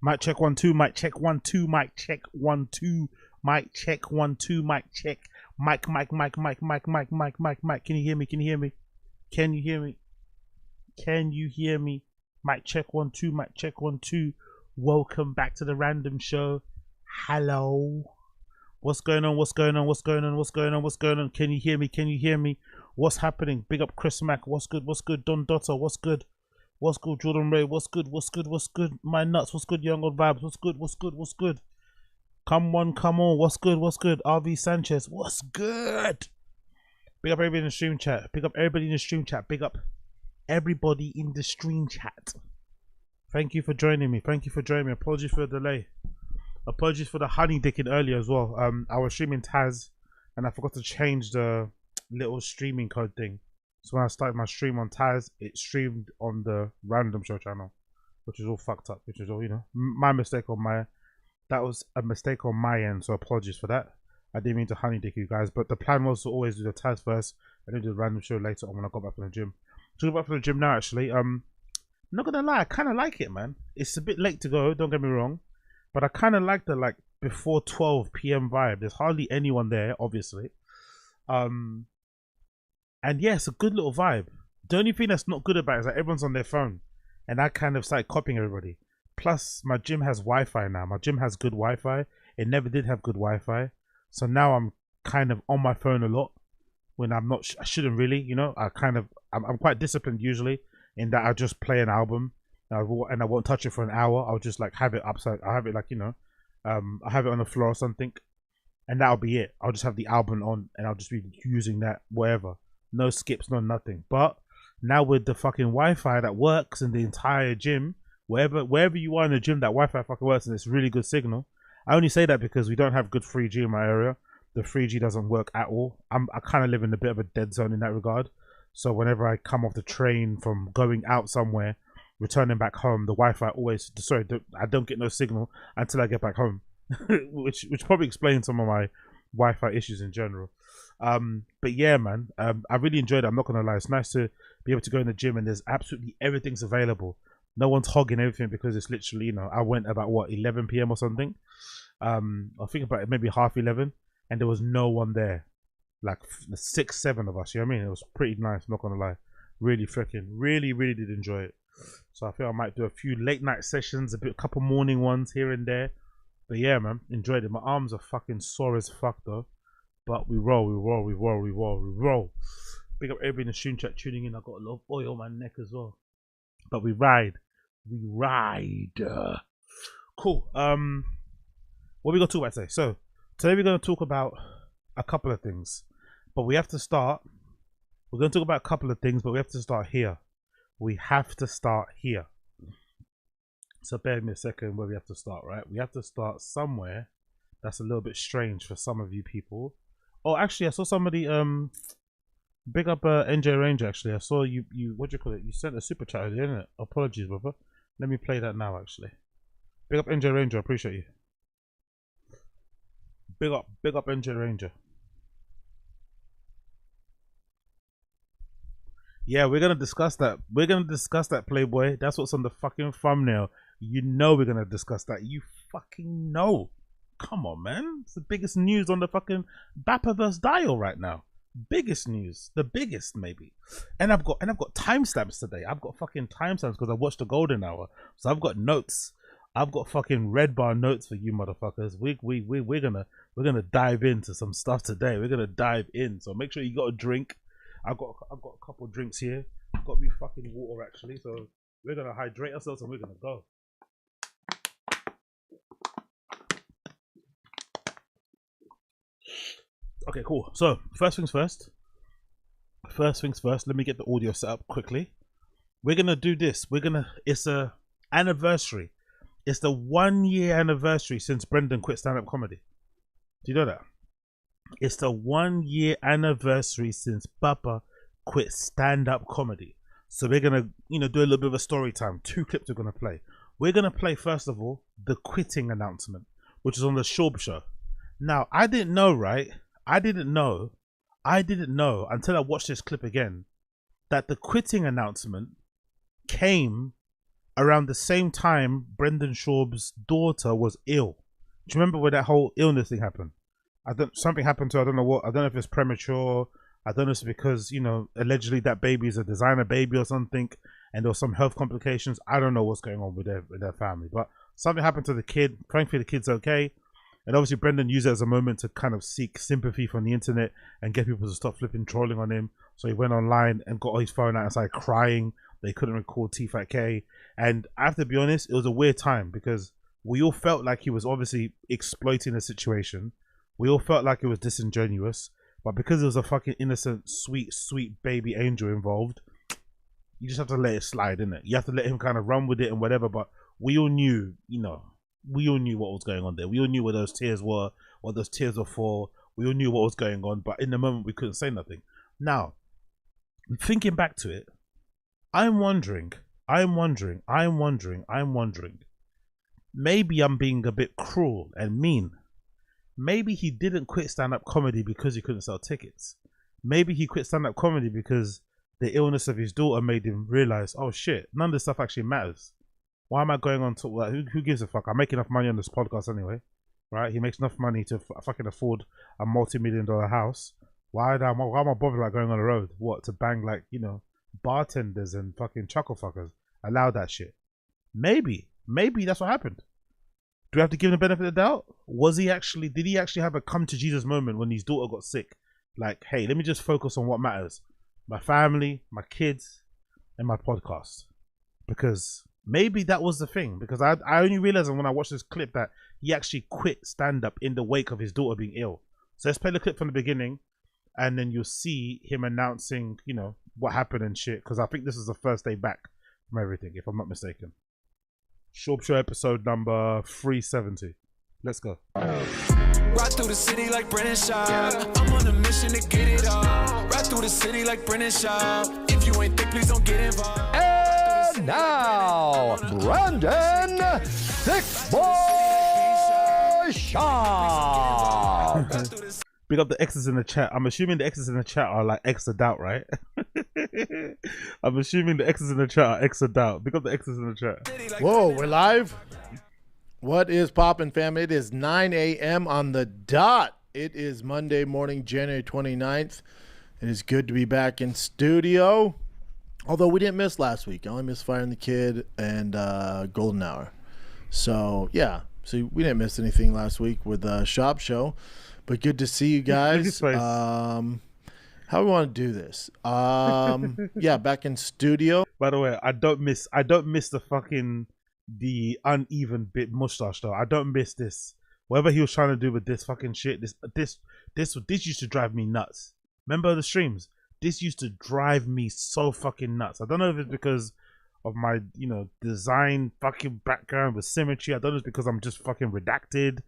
Mic check 1 2. Mic check 1 2. Mic check 1 2. Mic check 1 2. Mic check. Mic. Can you hear me? Can you hear me? Can you hear me? Can you hear me? Mic check 1 2. Mic check 1 2. Welcome back to the Random Show. Hello. What's going on? What's going on? What's going on? What's going on? What's going on? Can you hear me? Can you hear me? What's happening? Big up Chris Mack. What's good? What's good? Don Dotter. What's good? What's good? Jordan Ray. What's good? What's good? What's good? My nuts. What's good? Young old vibes. What's good? What's good? What's good? Come on, come on. What's good? What's good? RV Sanchez. What's good? Big up everybody in the stream chat. Big up everybody in the stream chat. Big up everybody in the stream chat. Thank you for joining me. Thank you for joining me. Apologies for the delay. Apologies for the honey dicking earlier as well. I was streaming Taz and I forgot to change the little streaming code thing. So when I started my stream on Taz, it streamed on the Random Show channel, which is all fucked up, which is all, you know, my mistake on my, that was a mistake on my end. So apologies for that. I didn't mean to honey dick you guys, but the plan was to always do the Taz first and then do the Random Show later on when I got back from the gym. To go back from the gym now, actually, I'm not gonna lie, I kind of like it, man. It's a bit late to go, don't get me wrong, but I kind of like the before 12 p.m. vibe. There's hardly anyone there, obviously. And yeah, it's a good little vibe. The only thing that's not good about it is that everyone's on their phone, and I kind of started copying everybody. Plus, my gym has Wi-Fi now. My gym has good Wi-Fi. It never did have good Wi-Fi, so now I'm kind of on my phone a lot when I'm not. I shouldn't really, you know. I'm quite disciplined usually in that I just play an album and I won't touch it for an hour. I'll just have it upside. I'll have it I have it on the floor or something, and that'll be it. I'll just have the album on and I'll just be using that wherever. No skips, no nothing. But now with the fucking Wi-Fi that works in the entire gym, wherever you are in the gym, that Wi-Fi fucking works and it's really good signal. I only say that because we don't have good 3G in my area. The 3G doesn't work at all. I kind of live in a bit of a dead zone in that regard. So whenever I come off the train from going out somewhere, returning back home, the Wi-Fi always, I don't get no signal until I get back home, which probably explains some of my Wi-Fi issues in general. But yeah, man, I really enjoyed it. I'm not gonna lie, it's nice to be able to go in the gym and there's absolutely everything's available. No one's hogging everything because it's literally, you know, I went about what 11 p.m. or something. I think about it, maybe half 11, and there was no one there. Like 6, 7 of us, you know what I mean? It was pretty nice, I'm not gonna lie. Really really did enjoy it. So I think I might do a few late night sessions, a couple morning ones here and there. But yeah, man, enjoyed it. My arms are fucking sore as fuck though. But we roll. Big up everybody in the stream chat tuning in. I got a lot of oil on my neck as well. But we ride. Cool. What we gonna talk about today? So today we're gonna talk about a couple of things. But we have to start. We're gonna talk about a couple of things, but we have to start here. We have to start here. So bear with me a second where we have to start, right? We have to start somewhere that's a little bit strange for some of you people. Oh, actually, I saw somebody, big up NJ Ranger, actually. I saw you, what do you call it? You sent a super chat, didn't it? Apologies, brother. Let me play that now, actually. Big up NJ Ranger, I appreciate you. Big up NJ Ranger. Yeah, we're gonna discuss that. We're gonna discuss that, Playboy. That's what's on the fucking thumbnail. You know we're gonna discuss that. You fucking know. Come on, man. It's the biggest news on the fucking Bappaverse dial right now. Biggest news. The biggest, maybe. And I've got timestamps today. I've got fucking timestamps because I watched the Golden Hour. So I've got notes. I've got fucking red bar notes for you motherfuckers. We're gonna dive into some stuff today. We're gonna dive in. So make sure you got a drink. I've got a couple of drinks here. I've got me fucking water actually. So we're gonna hydrate ourselves and we're gonna go. Okay, cool. So first things first. Let me get the audio set up quickly. We're gonna do this. It's a anniversary. It's the 1 year anniversary since Brendan quit stand-up comedy. Do you know that? It's the 1 year anniversary since Bappa quit stand-up comedy. So we're gonna, do a little bit of a story time. 2 clips we're gonna play. We're gonna play first of all the quitting announcement, which is on the Schaub show. Now I didn't know, right? I didn't know until I watched this clip again that the quitting announcement came around the same time Brendan Schaub's daughter was ill. Do you remember when that whole illness thing happened? Something happened to her, I don't know what. I don't know if it's premature. I don't know if it's because, you know, allegedly that baby is a designer baby or something, and there was some health complications. I don't know what's going on with their family, but something happened to the kid. Thankfully, the kid's okay. And obviously, Brendan used it as a moment to kind of seek sympathy from the internet and get people to stop flipping trolling on him. So he went online and got his phone out and started crying. They couldn't record TFATK. And I have to be honest, it was a weird time because we all felt like he was obviously exploiting the situation. We all felt like it was disingenuous. But because there was a fucking innocent, sweet, sweet baby angel involved, you just have to let it slide, innit? You have to let him kind of run with it and whatever. But we all knew, you know, we all knew what was going on there. We all knew where those tears were, what those tears were for. We all knew what was going on. But in the moment, we couldn't say nothing. Now, thinking back to it, I'm wondering, maybe I'm being a bit cruel and mean. Maybe he didn't quit stand-up comedy because he couldn't sell tickets. Maybe he quit stand-up comedy because the illness of his daughter made him realize, oh shit, none of this stuff actually matters. Why am I going on to like, who gives a fuck? I make enough money on this podcast anyway, right? He makes enough money to fucking afford a multi-million-dollar house. Why am I bothered like going on the road? What, to bang like, you know, bartenders and fucking chuckle fuckers? Allow that shit. Maybe that's what happened. Do we have to give him the benefit of the doubt? Did he actually have a come to Jesus moment when his daughter got sick? Like, hey, let me just focus on what matters. My family, my kids, and my podcast. Because maybe that was the thing. Because I only realized when I watched this clip that he actually quit stand-up in the wake of his daughter being ill. So let's play the clip from the beginning. And then you'll see him announcing, you know, what happened and shit. Because I think this is the first day back from everything, if I'm not mistaken. Schaub Show episode number 370. Let's go. Ride through the city like Brendan Schaub. I'm on a mission to get it all. Ride through the city like Brendan Schaub. If you ain't thick, please don't get involved. And now, Brendan Thick Boy Schaub. Big up the X's in the chat. I'm assuming the X's in the chat are like X of doubt, right? I'm assuming the X's in the chat are X of doubt. Big up the X's in the chat. Whoa, we're live. What is poppin', fam? It is 9 a.m. on the dot. It is Monday morning, January 29th. It is good to be back in studio. Although we didn't miss last week. I only missed Firing the Kid and Golden Hour. So, yeah. So we didn't miss anything last week with Schaub Show. But good to see you guys. How we want to do this? Yeah, back in studio. By the way, I don't miss the uneven bit mustache though. I don't miss this. Whatever he was trying to do with this fucking shit, this used to drive me nuts. Remember the streams? This used to drive me so fucking nuts. I don't know if it's because of my, you know, design fucking background with symmetry. I don't know if it's because I'm just fucking redacted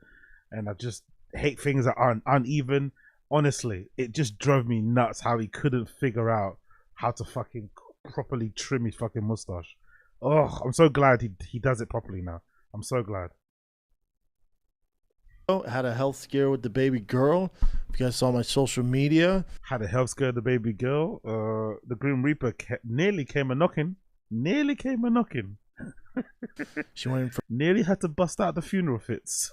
and I just hate things that aren't uneven. Honestly, it just drove me nuts how he couldn't figure out how to fucking properly trim his fucking mustache. Oh, I'm so glad he does it properly now. I'm so glad. Had a health scare with the baby girl. If you guys saw my social media. Had a health scare with the baby girl. The Grim Reaper nearly came a knocking. She went in for nearly had to bust out the funeral fits.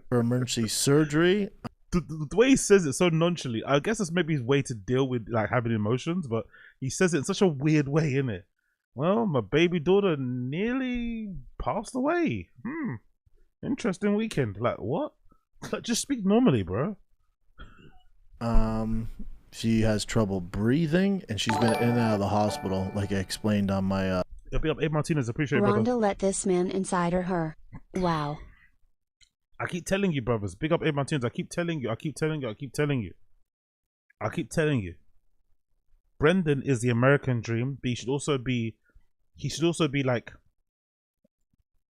for emergency surgery. The way he says it so nonchalantly, I guess that's maybe his way to deal with like having emotions, but he says it in such a weird way, innit? Well, my baby daughter nearly passed away. Interesting weekend. Like, what? Just speak normally, bro. She has trouble breathing, and she's been in and out of the hospital, like I explained on my... It'll be up, Abe Martinez. Appreciate it, Rhonda brother. let this man inside her. Wow. I keep telling you, brothers. Big up Abe Martinez. I keep telling you. Brendan is the American dream, but he should also be like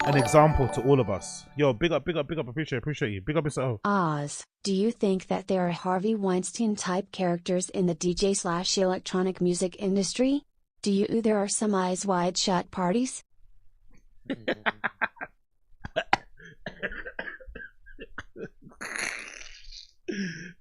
an example to all of us. Yo, big up. Appreciate you. Big up, Mr. O. Oz, do you think that there are Harvey Weinstein type characters in the DJ/electronic music industry? Do you there are some eyes wide shut parties?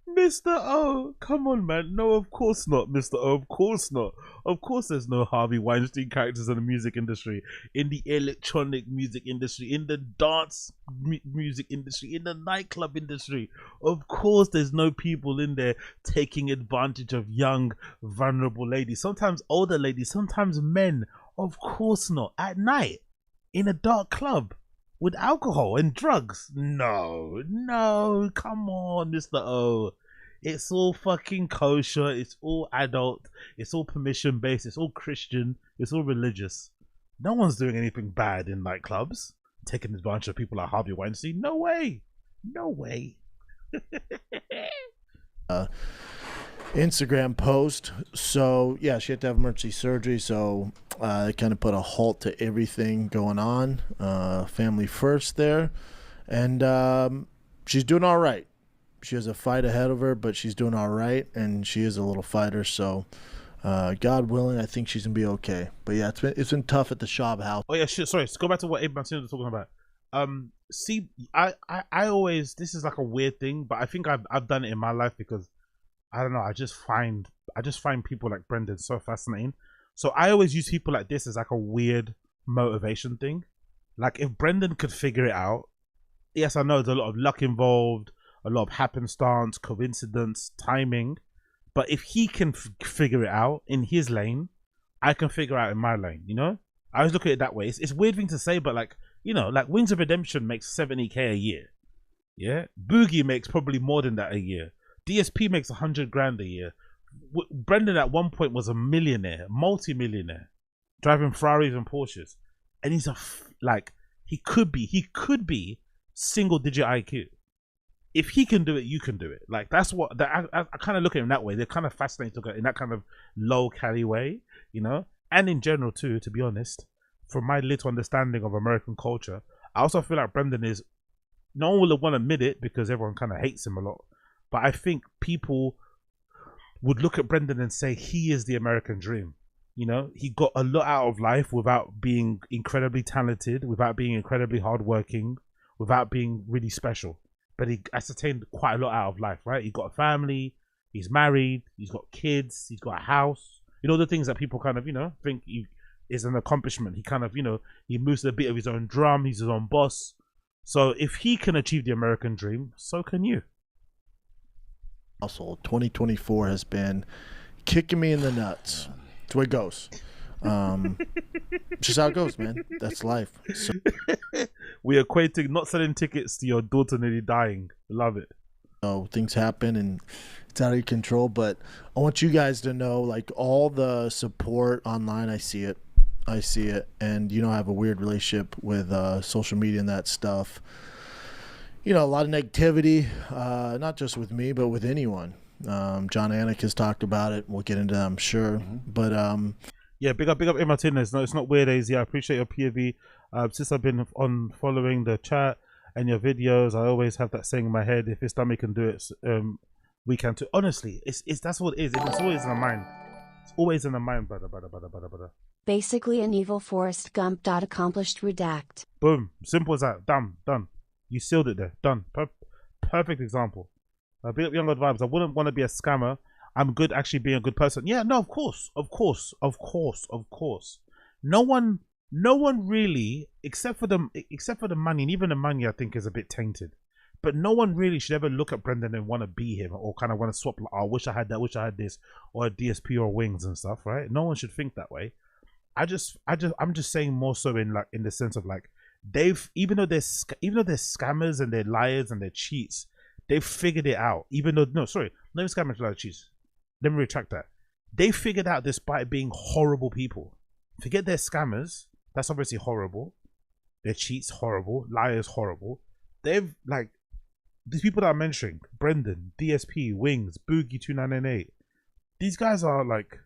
Mr. O, come on, man. No, of course not, Mr. O. Of course not. Of course, there's no Harvey Weinstein characters in the music industry, in the electronic music industry, in the dance music industry, in the nightclub industry. Of course, there's no people in there taking advantage of young, vulnerable ladies. Sometimes older ladies, sometimes men. Of course not. At night, in a dark club, with alcohol and drugs. No, come on, Mr. O. It's all fucking kosher. It's all adult. It's all permission based. It's all Christian. It's all religious. No one's doing anything bad in nightclubs, taking advantage of people like Harvey Weinstein. No way. No way. Instagram post. So yeah, she had to have emergency surgery. So it kind of put a halt to everything going on. Family first there, and she's doing all right. She has a fight ahead of her, but she's doing all right, and she is a little fighter. So, God willing, I think she's gonna be okay. But yeah, it's been tough at the Schaub house. Oh yeah, shit. Sorry, let's go back to what Abe Martinez was talking about. See, I always, this is like a weird thing, but I think I've done it in my life because I don't know. I just find people like Brendan so fascinating. So I always use people like this as like a weird motivation thing. Like if Brendan could figure it out, yes, I know there's a lot of luck involved. A lot of happenstance, coincidence, timing. But if he can figure it out in his lane, I can figure out in my lane, you know? I always look at it that way. It's a weird thing to say, but like, you know, like Wings of Redemption makes 70k a year. Yeah? Boogie makes probably more than that a year. DSP makes 100 grand a year. Brendan at one point was a millionaire, multi-millionaire, driving Ferraris and Porsches. And he's he could be single digit IQ. If he can do it, you can do it. Like that's what I kind of look at him that way. They're kind of fascinating to look at in that kind of low cali way, you know. And in general too, to be honest, from my little understanding of American culture, I also feel like Brendan is. No one will want to admit it because everyone kind of hates him a lot. But I think people would look at Brendan and say he is the American dream. You know, he got a lot out of life without being incredibly talented, without being incredibly hardworking, without being really special. But he ascertained quite a lot out of life, right? He got a family, he's married, he's got kids, he's got a house. You know, the things that people kind of, you know, think is an accomplishment. He kind of, you know, he moves a bit of his own drum, he's his own boss. So if he can achieve the American dream, so can you. Household 2024 has been kicking me in the nuts. That's the way it goes. Just how it goes, man. That's life. So We're equating not selling tickets to your daughter nearly dying. Love it. Things happen and it's out of your control, but I want you guys to know, like, all the support online, I see it, and you know, I have a weird relationship with social media and that stuff. You know, a lot of negativity, not just with me, but with anyone. John Anik has talked about it. We'll get into that, I'm sure. But yeah, big up A. Martinez. No, it's not weird, AZ. I appreciate your POV. Since I've been on following the chat and your videos, I always have that saying in my head: if Islamic can do it, we can too. Honestly, it's that's what it is. It's always in the mind. It's always in the mind, brother. Basically an evil Forrest Gump. Accomplished redact. Boom. Simple as that. Done. You sealed it there. Done. Perfect example. Big up Young God Vibes. I wouldn't want to be a scammer. I'm good actually being a good person. Yeah, no, of course. No one really, except for the money, and even the money I think is a bit tainted. But no one really should ever look at Brendan and want to be him or kind of want to swap. Like, oh, I wish I had that, wish I had this, or a DSP or Wings and stuff, right? No one should think that way. I'm just saying more so in the sense of like even though they're scammers and they're liars and they're cheats, they've figured it out. Even though not scammers, liars, cheats. Let me retract that. They figured out despite being horrible people. Forget they're scammers. That's obviously horrible. They're cheats, horrible. Liars, horrible. They've like these people that I'm mentioning: Brendan, DSP, Wings, Boogie 2998. These guys are like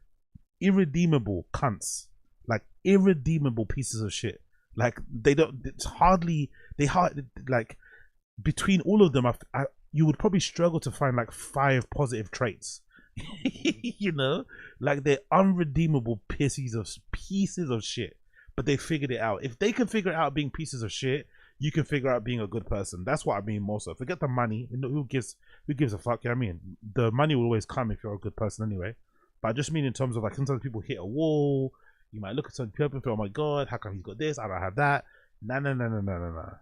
irredeemable cunts. Like irredeemable pieces of shit. Like they don't. It's hardly. Like between all of them, you would probably struggle to find like 5 positive traits. You know, like they're unredeemable pieces of shit, but they figured it out. If they can figure it out being pieces of shit, you can figure out being a good person. That's what I mean more so. Forget the money. Who gives a fuck? You know what I mean? The money will always come if you're a good person anyway. But I just mean in terms of like sometimes people hit a wall. You might look at some people and feel, oh my god, how come he's got this? I don't have that. No.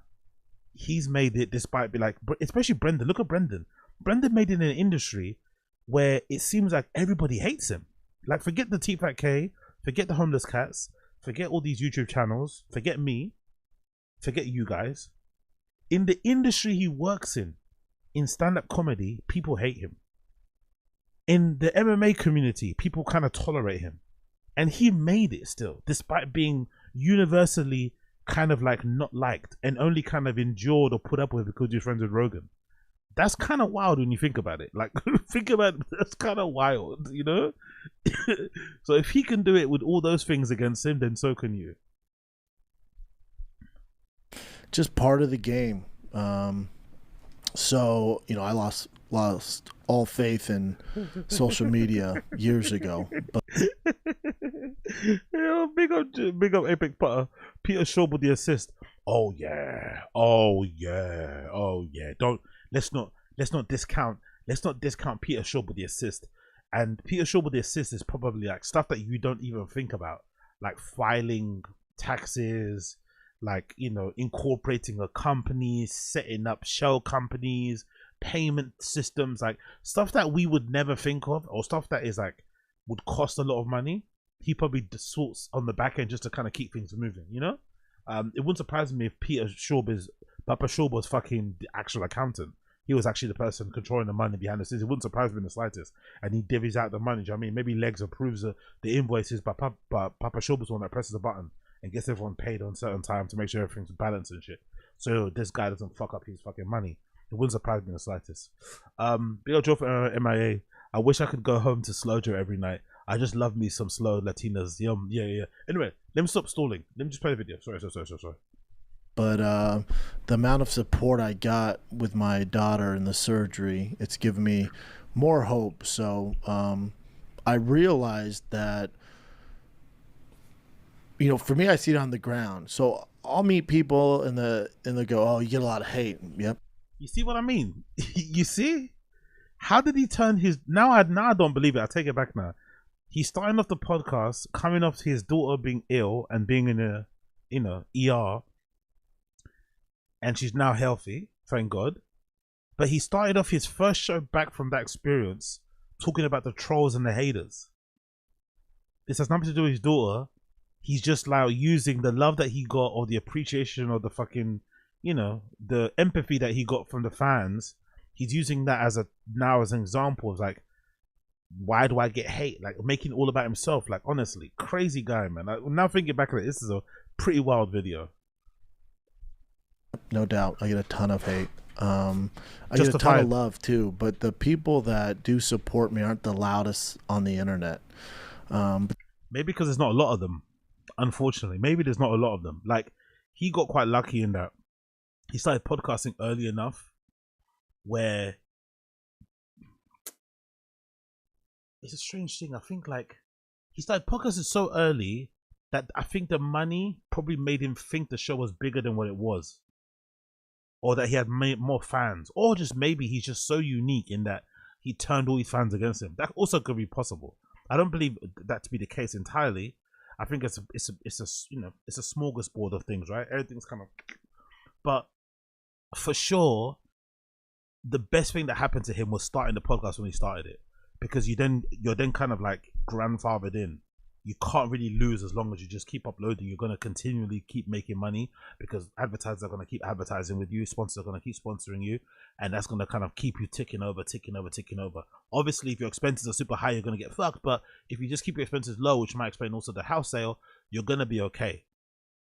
He's made it despite be like, especially Brendan. Look at Brendan. Brendan made it in an industry where it seems like everybody hates him. Like, forget the TFATK, forget the homeless cats, forget all these YouTube channels, forget me, forget you guys. In the industry he works in stand-up comedy, people hate him. In the MMA community, people kind of tolerate him. And he made it still, despite being universally kind of like not liked and only kind of endured or put up with because you're friends with Rogan. That's kind of wild when you think about it. Like, think about it, that's kind of wild, you know? So if he can do it with all those things against him, then so can you. Just part of the game. So, you know, I lost all faith in social media years ago. But yeah, big up Epic Putter. Peter Schaub with the assist. Oh yeah. Let's not discount Peter Schaub with the assist. And Peter Schaub with the assist is probably like stuff that you don't even think about, like filing taxes, like, you know, incorporating a company, setting up shell companies, payment systems, like stuff that we would never think of, or stuff that is like would cost a lot of money. He probably sorts on the back end just to kind of keep things moving, you know. It wouldn't surprise me if Papa Schaub was fucking the actual accountant. He was actually the person controlling the money behind the scenes. It wouldn't surprise me in the slightest. And he divvies out the money. Do you know what I mean? Maybe Legs approves the invoices, but Papa Schaub is the one that presses the button and gets everyone paid on certain time to make sure everything's balanced and shit. So this guy doesn't fuck up his fucking money. It wouldn't surprise me in the slightest. Big old Joe for MIA. I wish I could go home to Slow Joe every night. I just love me some slow Latinas. Yeah. Anyway, let me stop stalling. Let me just play the video. Sorry. But the amount of support I got with my daughter in the surgery, it's given me more hope. So I realized that, you know, for me, I see it on the ground. So I'll meet people and they go, oh, you get a lot of hate. Yep. You see what I mean? You see? How did he turn his... Now I don't believe it. I take it back now. He's starting off the podcast, coming off his daughter being ill and being in a, you know, ER. And she's now healthy, thank God. But he started off his first show back from that experience talking about the trolls and the haters. This has nothing to do with his daughter. He's just like using the love that he got, or the appreciation, or the fucking, you know, the empathy that he got from the fans. He's using that as an example of like, why do I get hate? Like, making it all about himself. Like, honestly, crazy guy, man. Now thinking back at it, this is a pretty wild video. No doubt. I get a ton of hate. I get a ton of love too, but the people that do support me aren't the loudest on the internet. Maybe because there's not a lot of them, unfortunately. Maybe there's not a lot of them. Like, he got quite lucky in that he started podcasting early enough where it's a strange thing. I think like he started podcasting so early that I think the money probably made him think the show was bigger than what it was, or that he had more fans, or just maybe he's just so unique in that he turned all his fans against him. That also could be possible. I don't believe that to be the case entirely. I think it's a you know, it's a smorgasbord of things, right? Everything's kind of, but for sure, the best thing that happened to him was starting the podcast when he started it, because you're then kind of like grandfathered in. You can't really lose as long as you just keep uploading. You're going to continually keep making money because advertisers are going to keep advertising with you. Sponsors are going to keep sponsoring you. And that's going to kind of keep you ticking over. Obviously, if your expenses are super high, you're going to get fucked. But if you just keep your expenses low, which might explain also the house sale, you're going to be okay.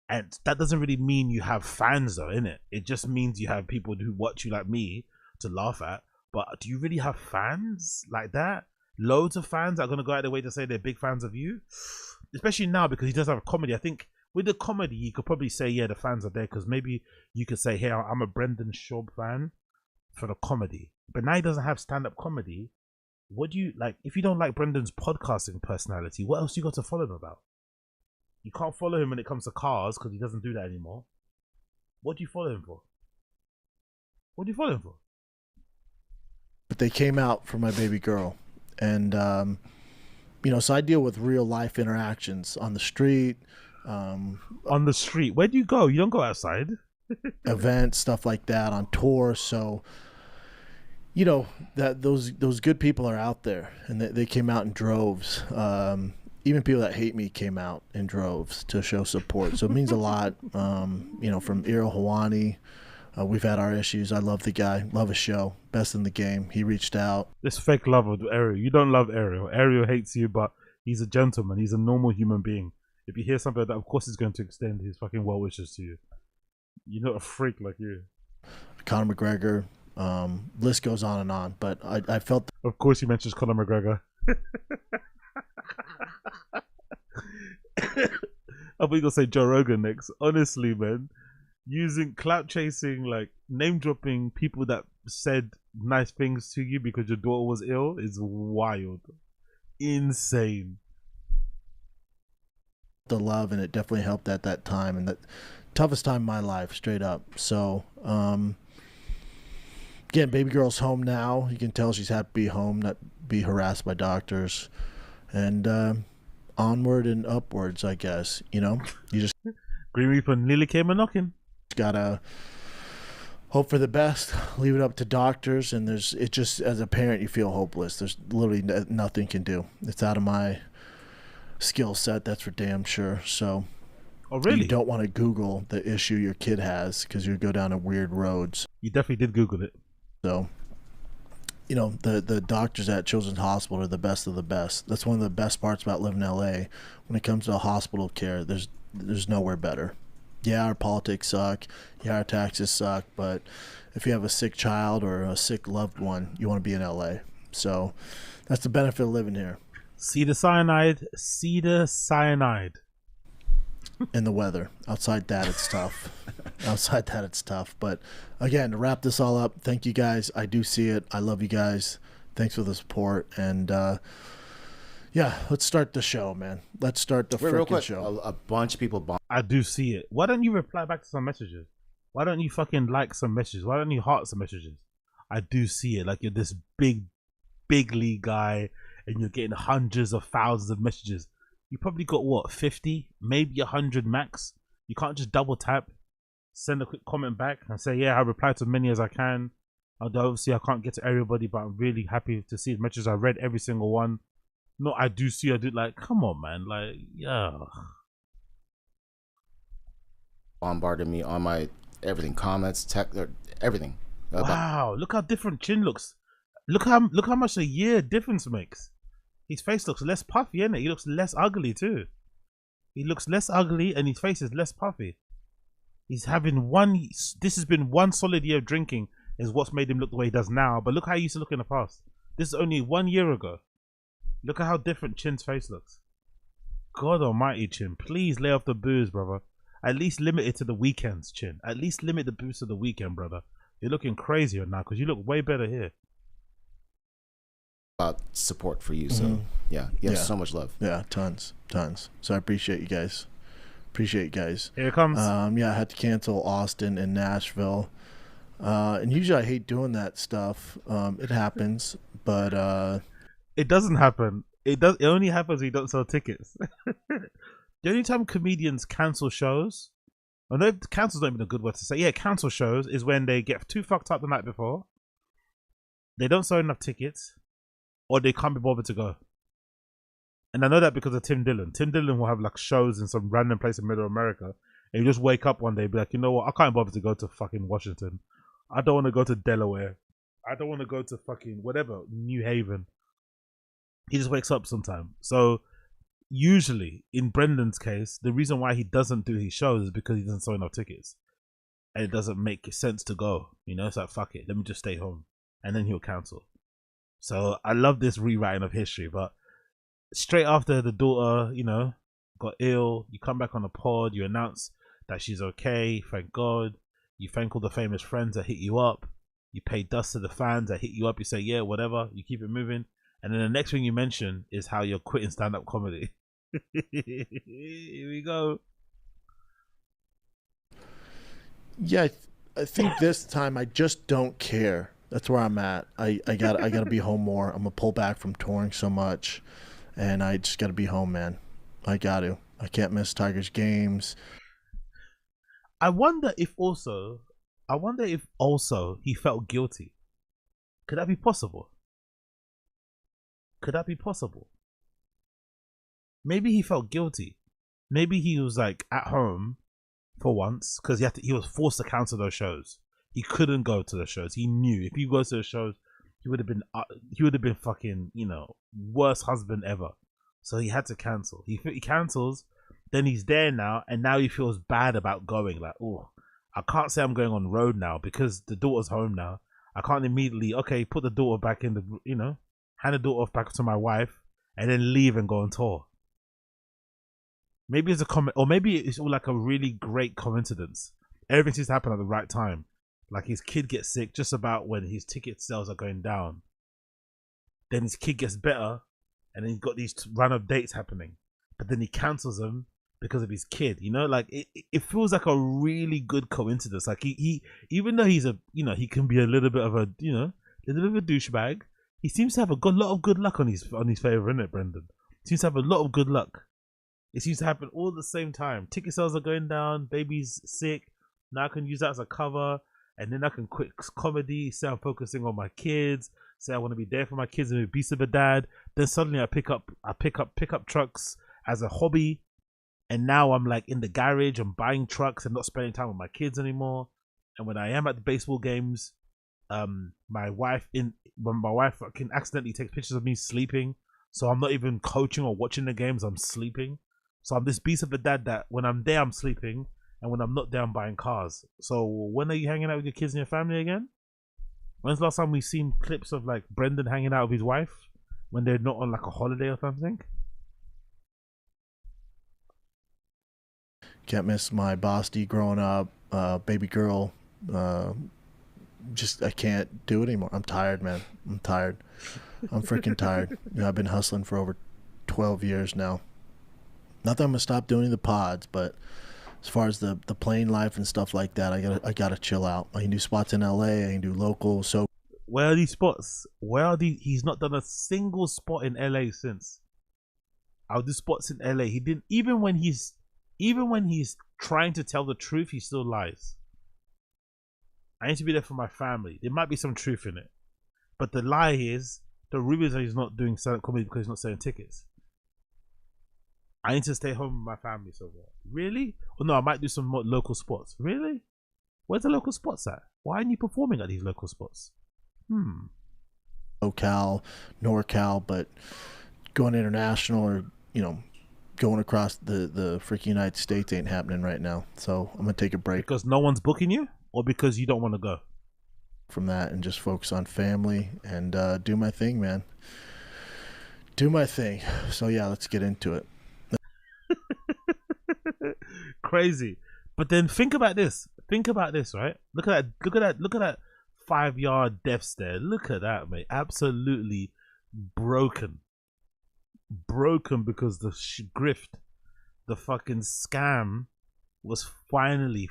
And that doesn't really mean you have fans though, innit? It just means you have people who watch you like me to laugh at. But do you really have fans like that? Loads of fans are going to go out of their way to say they're big fans of you, especially now because he does have a comedy. I think with the comedy you could probably say, yeah, the fans are there, because maybe you could say, hey, I'm a Brendan Schaub fan for the comedy. But now he doesn't have stand-up comedy. What do you like? If you don't like Brendan's podcasting personality, what else you got to follow him about? You can't follow him when it comes to cars because he doesn't do that anymore. What do you follow him for? But they came out for my baby girl. And So I deal with real life interactions on the street, On the street, where do you go? You don't go outside. events, stuff like that, on tour. So, that those good people are out there, and they came out in droves. Even people that hate me came out in droves to show support. So it means a lot. From Iro Hawani, we've had our issues. I love the guy, love his show, best in the game. He reached out. This fake love of Ariel. You don't love Ariel. Ariel hates you, but he's a gentleman. He's a normal human being. If you hear something like that, of course he's going to extend his fucking well wishes to you. You're not a freak like you. Conor McGregor, list goes on and on. But I felt. Of course he mentions Conor McGregor. I thought you were gonna say Joe Rogan next. Honestly, man, using clout chasing, like name dropping people that said nice things to you because your daughter was ill is wild, insane. The love, and it definitely helped at that time, and that toughest time in my life, straight up. So, again, baby girl's home now. You can tell she's happy to be home, not be harassed by doctors, and onward and upwards, I guess. You just Green Reaper nearly came a knocking. gotta hope for the best, leave it up to doctors, and it just, as a parent, you feel hopeless. There's literally nothing you can do. It's out of my skill set, that's for damn sure. So Oh, really? you don't want to Google the issue your kid has, because you go down a weird roads. You definitely did Google it. So the doctors at Children's Hospital are the best of the best. That's one of the best parts about living in LA. When it comes to hospital care, there's nowhere better. Yeah, our politics suck. Yeah, our taxes suck. But if you have a sick child or a sick loved one, you want to be in LA. So that's the benefit of living here. See the cyanide. In the weather. Outside that, it's tough. But again, to wrap this all up, thank you guys. I do see it. I love you guys. Thanks for the support. And let's start the show, man. Let's start the freaking show. A bunch of people. I do see it. Why don't you reply back to some messages? Why don't you fucking like some messages? Why don't you heart some messages? I do see it. Like, you're this big league guy, and you're getting hundreds of thousands of messages. You probably got what, 50, maybe 100 max. You can't just double tap, send a quick comment back, and say, yeah, I reply to as many as I can. Obviously, I can't get to everybody, but I'm really happy to see the messages. I read every single one. No, I do see. I do. Like, come on, man. Like, yeah. Bombarded me on my everything, comments, tech, everything. Wow, look how different Chin looks. Look how much a year difference makes. His face looks less puffy, innit? He looks less ugly too. He looks less ugly, and his face is less puffy. He's having this has been one solid year of drinking is what's made him look the way he does now. But look how he used to look in the past. This is only 1 year ago. Look at how different Chin's face looks. God almighty, Chin. Please lay off the booze, brother. At least limit it to the weekends, Chin. At least limit the booze to the weekend, brother. You're looking crazier now because you look way better here. Support for you. So you have so much love. Yeah, tons. So I appreciate you guys. Here it comes. I had to cancel Austin and Nashville. And usually I hate doing that stuff. It happens, but it doesn't happen. It only happens when you don't sell tickets. The only time comedians cancel shows, I know cancel's not even a good word to say. Yeah, cancel shows is when they get too fucked up the night before. They don't sell enough tickets, or they can't be bothered to go. And I know that because of Tim Dillon. Tim Dillon will have like shows in some random place in middle America, and you just wake up one day and be like, you know what, I can't bother to go to fucking Washington. I don't want to go to Delaware. I don't want to go to fucking whatever, New Haven. He just wakes up sometime. So usually, in Brendan's case, the reason why he doesn't do his shows is because he doesn't sell enough tickets. And it doesn't make sense to go. You know, it's like, fuck it, let me just stay home. And then he'll cancel. So I love this rewriting of history, but straight after the daughter, got ill, you come back on the pod, you announce that she's okay, thank God. You thank all the famous friends that hit you up. You pay dust to the fans that hit you up. You say, yeah, whatever. You keep it moving. And then the next thing you mention is how you're quitting stand-up comedy. Here we go. Yeah, I think this time I just don't care. That's where I'm at. I gotta be home more. I'm gonna pull back from touring so much, and I just got to be home, man. I got to. I can't miss Tigers games. I wonder if also he felt guilty. Could that be possible? Could that be possible? Maybe he felt guilty. Maybe he was like at home for once because he was forced to cancel those shows. He couldn't go to the shows. He knew if he goes to the shows, he would have been fucking, you know, worst husband ever. So he had to cancel. He cancels, then he's there now, and now he feels bad about going. Like, oh, I can't say I'm going on road now because the daughter's home now. I can't immediately, put the daughter back in the, hand the daughter off back to my wife, and then leave and go on tour. Maybe it's a comment, or maybe it's all like a really great coincidence. Everything seems to happen at the right time. Like his kid gets sick just about when his ticket sales are going down. Then his kid gets better, and then he's got these run-up dates happening. But then he cancels them because of his kid. You know, like it feels like a really good coincidence. Like he even though he's he can be a little bit of a a little bit of a douchebag. He seems to have a lot of good luck on his favor, isn't it, Brendan? He seems to have a lot of good luck. It seems to happen all at the same time. Ticket sales are going down. Baby's sick. Now I can use that as a cover, and then I can quit comedy. Say I'm focusing on my kids. Say I want to be there for my kids and be beast of a dad. Then suddenly I pick up pickup trucks as a hobby, and now I'm like in the garage. I'm buying trucks and not spending time with my kids anymore. And when I am at the baseball games, my wife can accidentally take pictures of me sleeping, so I'm not even coaching or watching the games. I'm sleeping. So I'm this beast of a dad that when I'm there, I'm sleeping, and when I'm not there, I'm buying cars. So when are you hanging out with your kids and your family again? When's the last time we've seen clips of like Brendan hanging out with his wife when they're not on like a holiday or something? Can't miss my Basti growing up, baby girl. I can't do it anymore. I'm tired, man. I'm tired. I'm freaking tired. I've been hustling for over 12 years now. Not that I'm gonna stop doing the pods, but as far as the plane life and stuff like that, I gotta chill out. I can do spots in LA, I can do local. So where are these spots? Where are these? He's not done a single spot in LA since. I'll do spots in LA. He didn't even when he's trying to tell the truth, he still lies. I need to be there for my family. There might be some truth in it, but the lie is the rumor is that he's not doing stand-up comedy because he's not selling tickets. I need to stay home with my family somewhere. Really? Well, no, I might do some more local spots. Really? Where's the local spots at? Why aren't you performing at these local spots? Local, NorCal, but going international or, going across the freaking United States ain't happening right now. So I'm going to take a break. Because no one's booking you? Or because you don't want to go? From that and just focus on family and do my thing, man. Do my thing. So yeah, let's get into it. Crazy. But then think about this, right? Look at that 5-yard death stare. Look at that, mate. Absolutely broken because the grift, the fucking scam was finally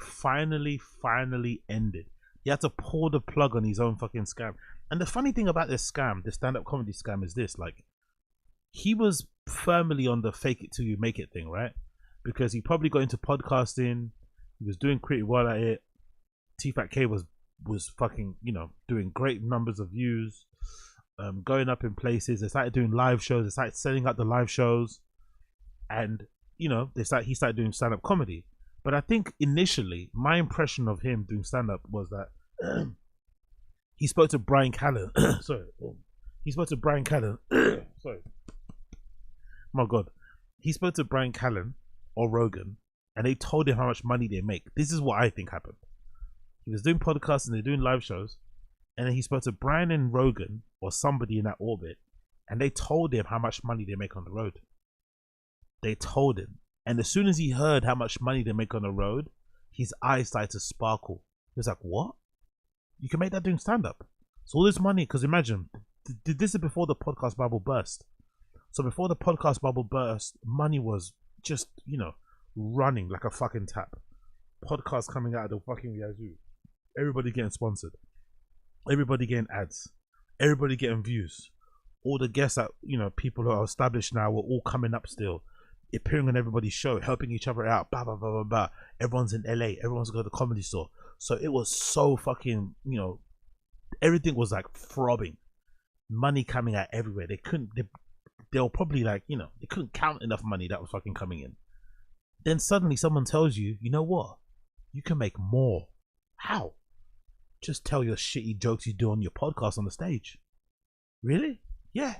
ended. He had to pull the plug on his own fucking scam. And the funny thing about this scam, the stand-up comedy scam, is this: like, he was firmly on the fake it till you make it thing, right? Because he probably got into podcasting. He was doing pretty well at it. TFATK was fucking, doing great numbers of views, going up in places. They started doing live shows. They started setting up the live shows, and he started doing stand-up comedy. But I think initially, my impression of him doing stand-up was that he spoke to Brian Callen. Sorry, he spoke to Brian Callen. Sorry, my God, he spoke to Brian Callen or Rogan, and they told him how much money they make. This is what I think happened. He was doing podcasts and they're doing live shows, and then he spoke to Brian and Rogan or somebody in that orbit, and they told him how much money they make on the road. They told him, and as soon as he heard how much money they make on the road, his eyes started to sparkle. He was like, "What? You can make that doing stand-up?" So all this money, because imagine, this is before the podcast bubble burst. So before the podcast bubble burst, money was just, running like a fucking tap. Podcasts coming out of the fucking yazoo. Everybody getting sponsored. Everybody getting ads. Everybody getting views. all the guests that people who are established now were all coming up still, appearing on everybody's show, helping each other out. Blah blah blah blah blah. Everyone's in LA. Everyone's going to the Comedy Store. So it was so fucking everything was like throbbing. Money coming out everywhere. They were probably like they couldn't count enough money that was fucking coming in. Then suddenly someone tells you, you know what? You can make more. How? Just tell your shitty jokes you do on your podcast on the stage. Really? Yeah.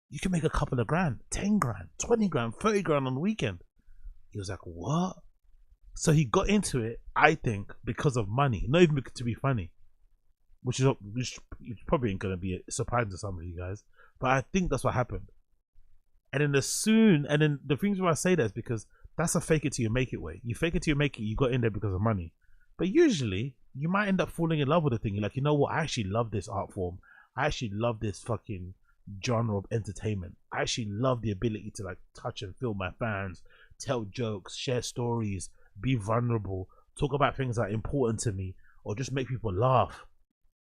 You can make a couple of grand, 10 grand, 20 grand, 30 grand on the weekend. He was like, what? So he got into it, I think, because of money, not even to be funny, which probably ain't going to be a surprise to some of you guys, but I think that's what happened. And then the things why I say that is because that's a fake it till you make it way. You fake it till you make it, you got in there because of money. But usually, you might end up falling in love with the thing. You're like, you know what? I actually love this art form. I actually love this fucking genre of entertainment. I actually love the ability to like touch and feel my fans, tell jokes, share stories, be vulnerable, talk about things that are important to me, or just make people laugh.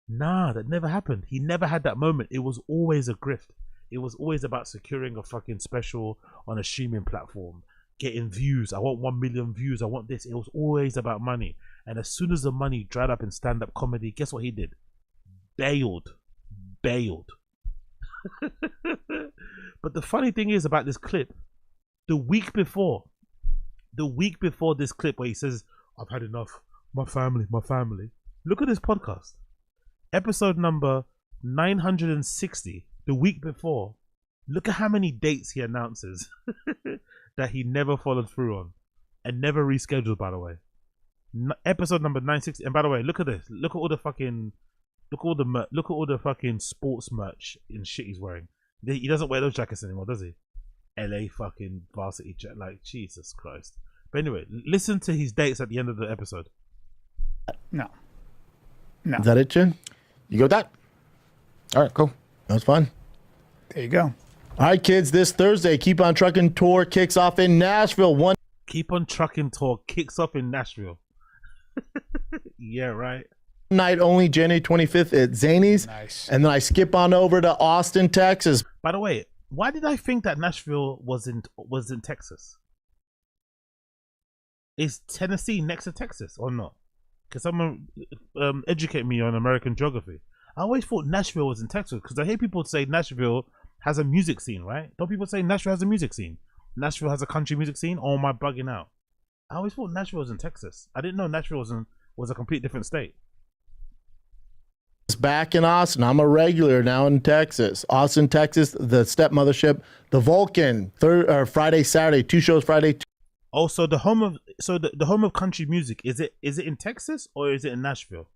Nah, that never happened. He never had that moment. It was always a grift. It was always about securing a fucking special on a streaming platform, getting views. I want 1 million views. I want this. It was always about money. And as soon as the money dried up in stand-up comedy, guess what he did? Bailed. But the funny thing is about this clip, the week before this clip where he says, I've had enough, my family. Look at this podcast. Episode number 960, the week before. Look at how many dates he announces that he never followed through on and never rescheduled, by the way. Episode number 960. And by the way, look at this. Look at all the fucking sports merch and shit he's wearing. He doesn't wear those jackets anymore, does he? LA fucking varsity jacket. Like, Jesus Christ. But anyway, listen to his dates at the end of the episode. No. Is that it, Chin? You go with that? All right, cool. That was fun. There you go. All right, kids, this Thursday, Keep on Trucking Tour kicks off in Nashville. Keep on Trucking Tour kicks off in Nashville. Yeah, right. Night only, January 25th at Zany's. Nice. And then I skip on over to Austin, Texas. By the way, why did I think that Nashville was in Texas? Is Tennessee next to Texas or not? Because someone educate me on American geography. I always thought Nashville was in Texas because I hear people say Nashville has a music scene, right? Don't people say Nashville has a music scene? Nashville has a country music scene? Or am I bugging out? I always thought Nashville was in Texas. I didn't know Nashville was a complete different state. Back in Austin. I'm a regular now in Texas. Austin, Texas, the Step Mothership, the Vulcan, Friday, Saturday, 2 shows Friday. Oh, so the home of country music, is it in Texas or is it in Nashville?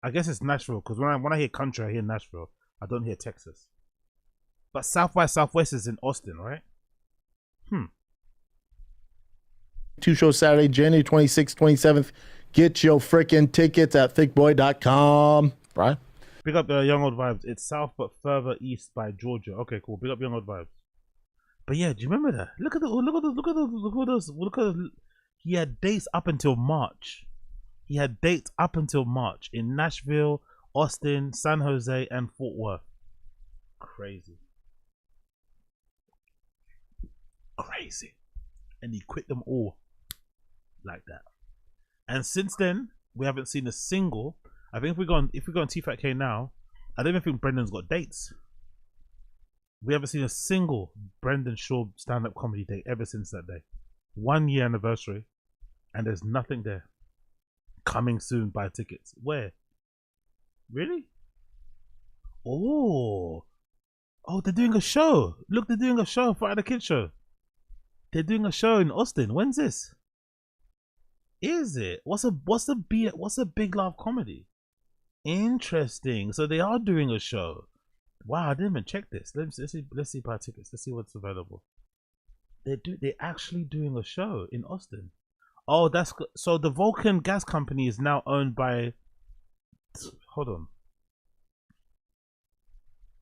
I guess it's Nashville because when I hear country, I hear Nashville. I don't hear Texas. But South by Southwest is in Austin, right? 2 shows Saturday, January 26th, 27th. Get your freaking tickets at thickboy.com. Right? Pick up the Young Old Vibes. It's south but further east by Georgia. Okay, cool. Pick up Young Old Vibes. But yeah, do you remember that? Look at those. He had dates up until March. In Nashville, Austin, San Jose, and Fort Worth. Crazy. And he quit them all like that. And since then, we haven't seen a single. I think if we go on TFATK now, I don't even think Brendan's got dates. We haven't seen a single Brendan Schaub stand-up comedy date ever since that day. 1 year anniversary, and there's nothing there. Coming soon, buy tickets. Where? Really? Oh, they're doing a show. Look, they're doing a show for the Kids Show. They're doing a show in Austin. When's this? Is it? What's a Big Love Comedy? Interesting. So they are doing a show. Wow, I didn't even check this. Let's see buy tickets. Let's see what's available. They're actually doing a show in Austin. Oh, so the Vulcan Gas Company is now owned by. Hold on.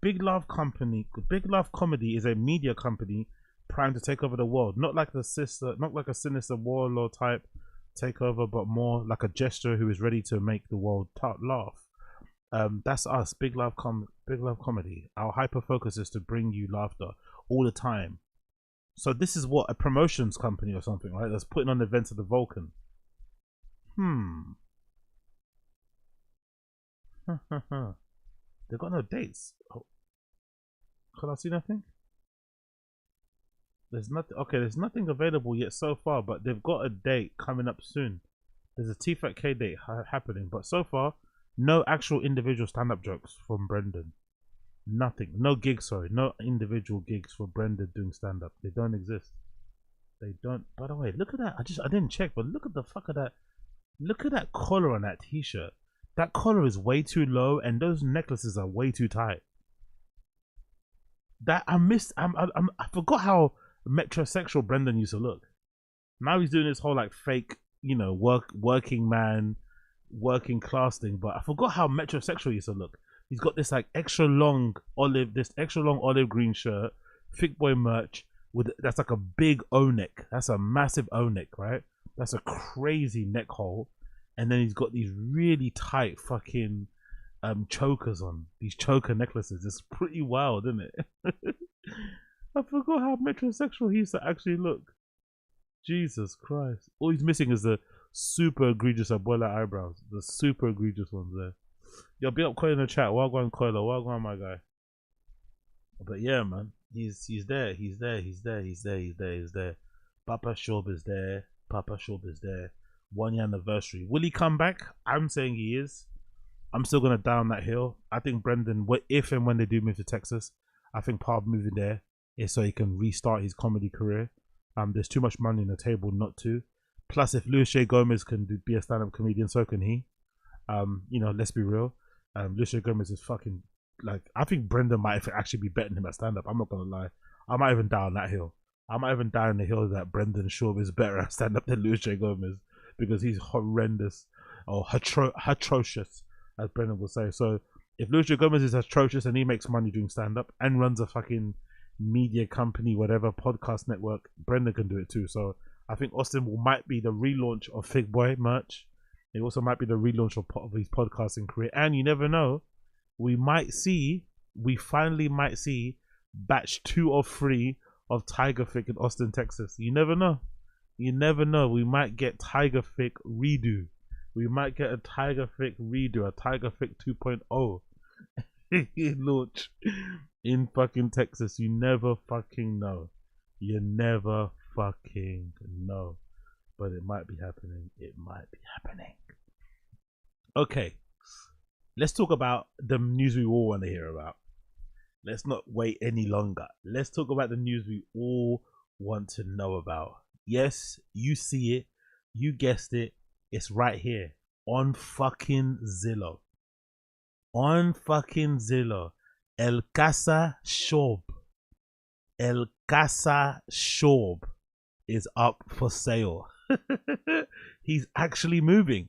Big Love Comedy is a media company primed to take over the world. Not like a sinister warlord type takeover, but more like a gesture who is ready to make the world laugh. That's us. Big Love Comedy. Our hyper focus is to bring you laughter all the time. So this is what a promotions company or something, right? That's putting on events at the Vulcan. They've got no dates. Oh. Can I see nothing? There's nothing. Okay, there's nothing available yet so far, but they've got a date coming up soon. There's a TFATK date happening, but so far, no actual individual stand-up jokes from Brendan. Nothing. No gigs, sorry. No individual gigs for Brendan doing stand-up. They don't exist. They don't. By the way, look at that. I didn't check, but look at the fuck of that. Look at that collar on that t-shirt. That collar is way too low, and those necklaces are way too tight. That I forgot how metrosexual Brendan used to look. Now he's doing this whole like fake, you know, working man, working class thing. But I forgot how metrosexual he used to look. He's got this like extra long olive green shirt, thick boy merch that's like a big O neck. That's a massive O neck, right? That's a crazy neck hole, and then he's got these really tight fucking chokers on, these choker necklaces. It's pretty wild, isn't it? I forgot how metrosexual he used to actually look. Jesus Christ. All he's missing is the super egregious abuela eyebrows. The super egregious ones there. Yo, be up Coil in the chat. Wagwan Coiler. Wagwan, my guy. But yeah, man. He's there. He's there. Papa Schaub is there. 1 year anniversary. Will he come back? I'm saying he is. I'm still gonna down that hill. I think Brendan, if and when they do move to Texas, I think part of moving there is so he can restart his comedy career. There's too much money on the table not to. Plus, if Luis J. Gomez can be a stand-up comedian, so can he. You know, let's be real. Luis J. Gomez is fucking like. I think Brendan might actually be betting him at stand-up. I'm not gonna lie. I might even down that hill. I might even down the hill that Brendan Schaub is better at stand-up than Luis J. Gomez because he's horrendous or atrocious, as Brendan will say. So if Luis J. Gomez is atrocious and he makes money doing stand-up and runs a fucking media company, whatever, podcast network, Brendan can do it too. So I think Austin might be the relaunch of Fig Boy merch. It also might be the relaunch of his podcasting career. And you never know, we finally might see batch 2 or 3 of Tiger Fick in Austin, Texas. You never know. We might get Tiger Fick redo. We might get a Tiger Fick redo, a Tiger Fick 2.0 launch in fucking Texas. You never fucking know. But it might be happening. Okay. Let's talk about the news we all want to hear about. Let's not wait any longer. Let's talk about the news we all want to know about. Yes, you see it. You guessed it. It's right here on fucking Zillow. El Casa Schaub. Is up for sale. He's actually moving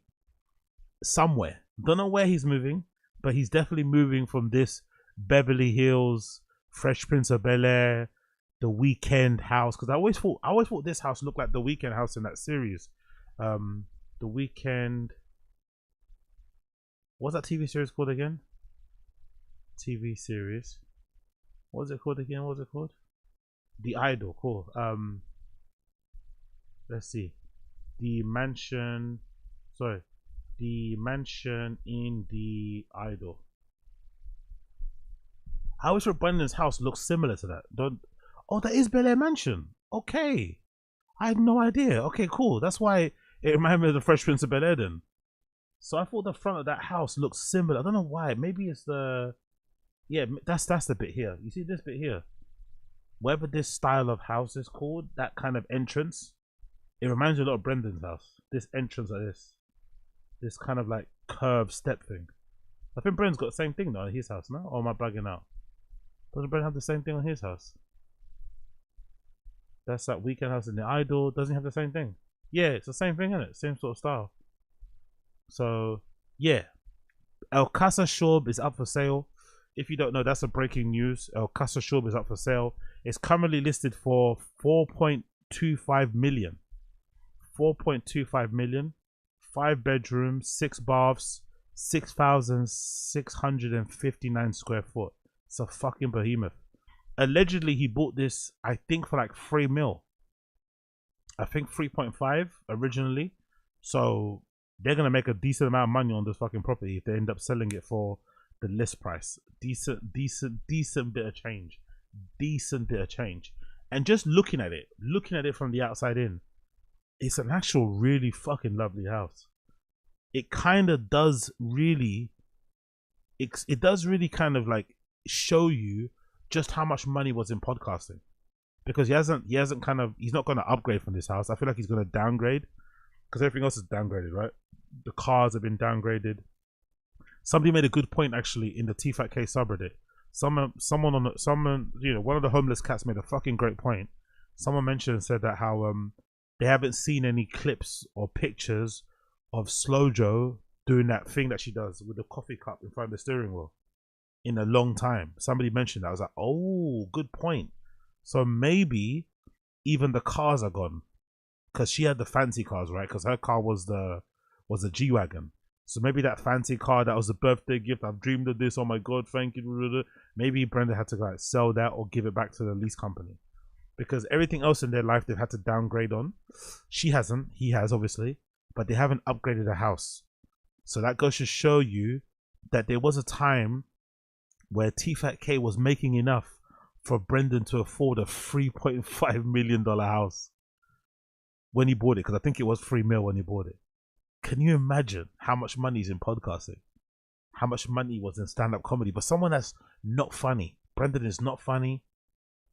somewhere. Don't know where he's moving, but he's definitely moving from this Beverly Hills, Fresh Prince of Bel-Air, The Weeknd house. Because I always thought this house looked like The Weeknd house in that series. The Weeknd. What's that TV series called again? TV series. What was it called again? The Idol. Cool. Let's see. The mansion in The Idol. I always thought Brendan's house looks similar to that. That is Bel Air Mansion. Okay. I had no idea. Okay, cool. That's why it reminded me of the Fresh Prince of Bel Air then. So I thought the front of that house looks similar. I don't know why. Maybe it's the... Yeah, that's the bit here. You see this bit here? Whatever this style of house is called, that kind of entrance, it reminds me a lot of Brendan's house. This entrance like this. This kind of like curved step thing. I think Brendan's got the same thing though in his house, no? Or am I bugging out? Doesn't Brendan have the same thing on his house? That's that Weeknd house in The Idol. Doesn't he have the same thing? Yeah, it's the same thing, isn't it? Same sort of style. So, yeah. El Casa Schaub is up for sale. If you don't know, that's a breaking news. El Casa Schaub is up for sale. It's currently listed for 4.25 million. 4.25 million. 5 bedrooms, 6 baths, 6,659 square foot. It's a fucking behemoth. Allegedly, he bought this, I think, for like 3 mil. I think 3.5 originally. So they're gonna make a decent amount of money on this fucking property if they end up selling it for the list price. Decent bit of change. Decent bit of change. And just looking at it from the outside in, it's an actual really fucking lovely house. It kind of does really, it does really kind of like show you just how much money was in podcasting, because he's not going to upgrade from this house. I feel like he's going to downgrade, because everything else is downgraded, right? The cars have been downgraded. Somebody made a good point actually in the TFATK subreddit. Someone, one of the homeless cats made a fucking great point. Someone mentioned and said that how they haven't seen any clips or pictures of Slojo doing that thing that she does with the coffee cup in front of the steering wheel in a long time. Somebody mentioned that. I was like, oh, good point. So maybe even the cars are gone, because she had the fancy cars, right? Because her car was the G-Wagon. So maybe that fancy car, that was a birthday gift. I've dreamed of this. Oh my God, thank you. Maybe Brenda had to like sell that or give it back to the lease company, because everything else in their life they've had to downgrade on. She hasn't. He has, obviously, but they haven't upgraded the house. So that goes to show you that there was a time where TFATK was making enough for Brendan to afford a $3.5 million house when he bought it, because I think it was 3 mil when he bought it. Can you imagine how much money is in podcasting? How much money was in stand-up comedy? But someone that's not funny. Brendan is not funny.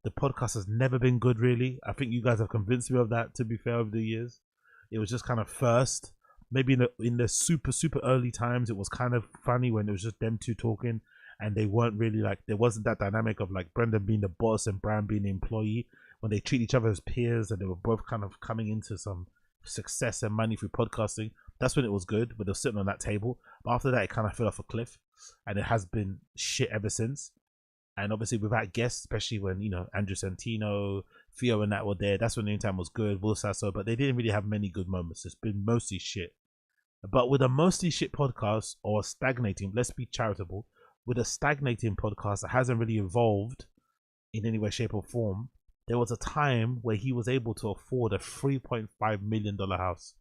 The podcast has never been good, really. I think you guys have convinced me of that, to be fair, over the years. It was just kind of first. Maybe in the super, super early times, it was kind of funny when it was just them two talking, and they weren't really like, there wasn't that dynamic of like Brendan being the boss and Brian being the employee, when they treat each other as peers and they were both kind of coming into some success and money through podcasting. That's when it was good, when they were sitting on that table. But after that, it kind of fell off a cliff, and it has been shit ever since. And obviously without guests, especially when, Andrew Santino, Theo and that were there, that's when the time was good, Will Sasso, but they didn't really have many good moments. It's been mostly shit. But with a mostly shit podcast, or stagnating, let's be charitable, with a stagnating podcast that hasn't really evolved in any way, shape or form, there was a time where he was able to afford a $3.5 million house.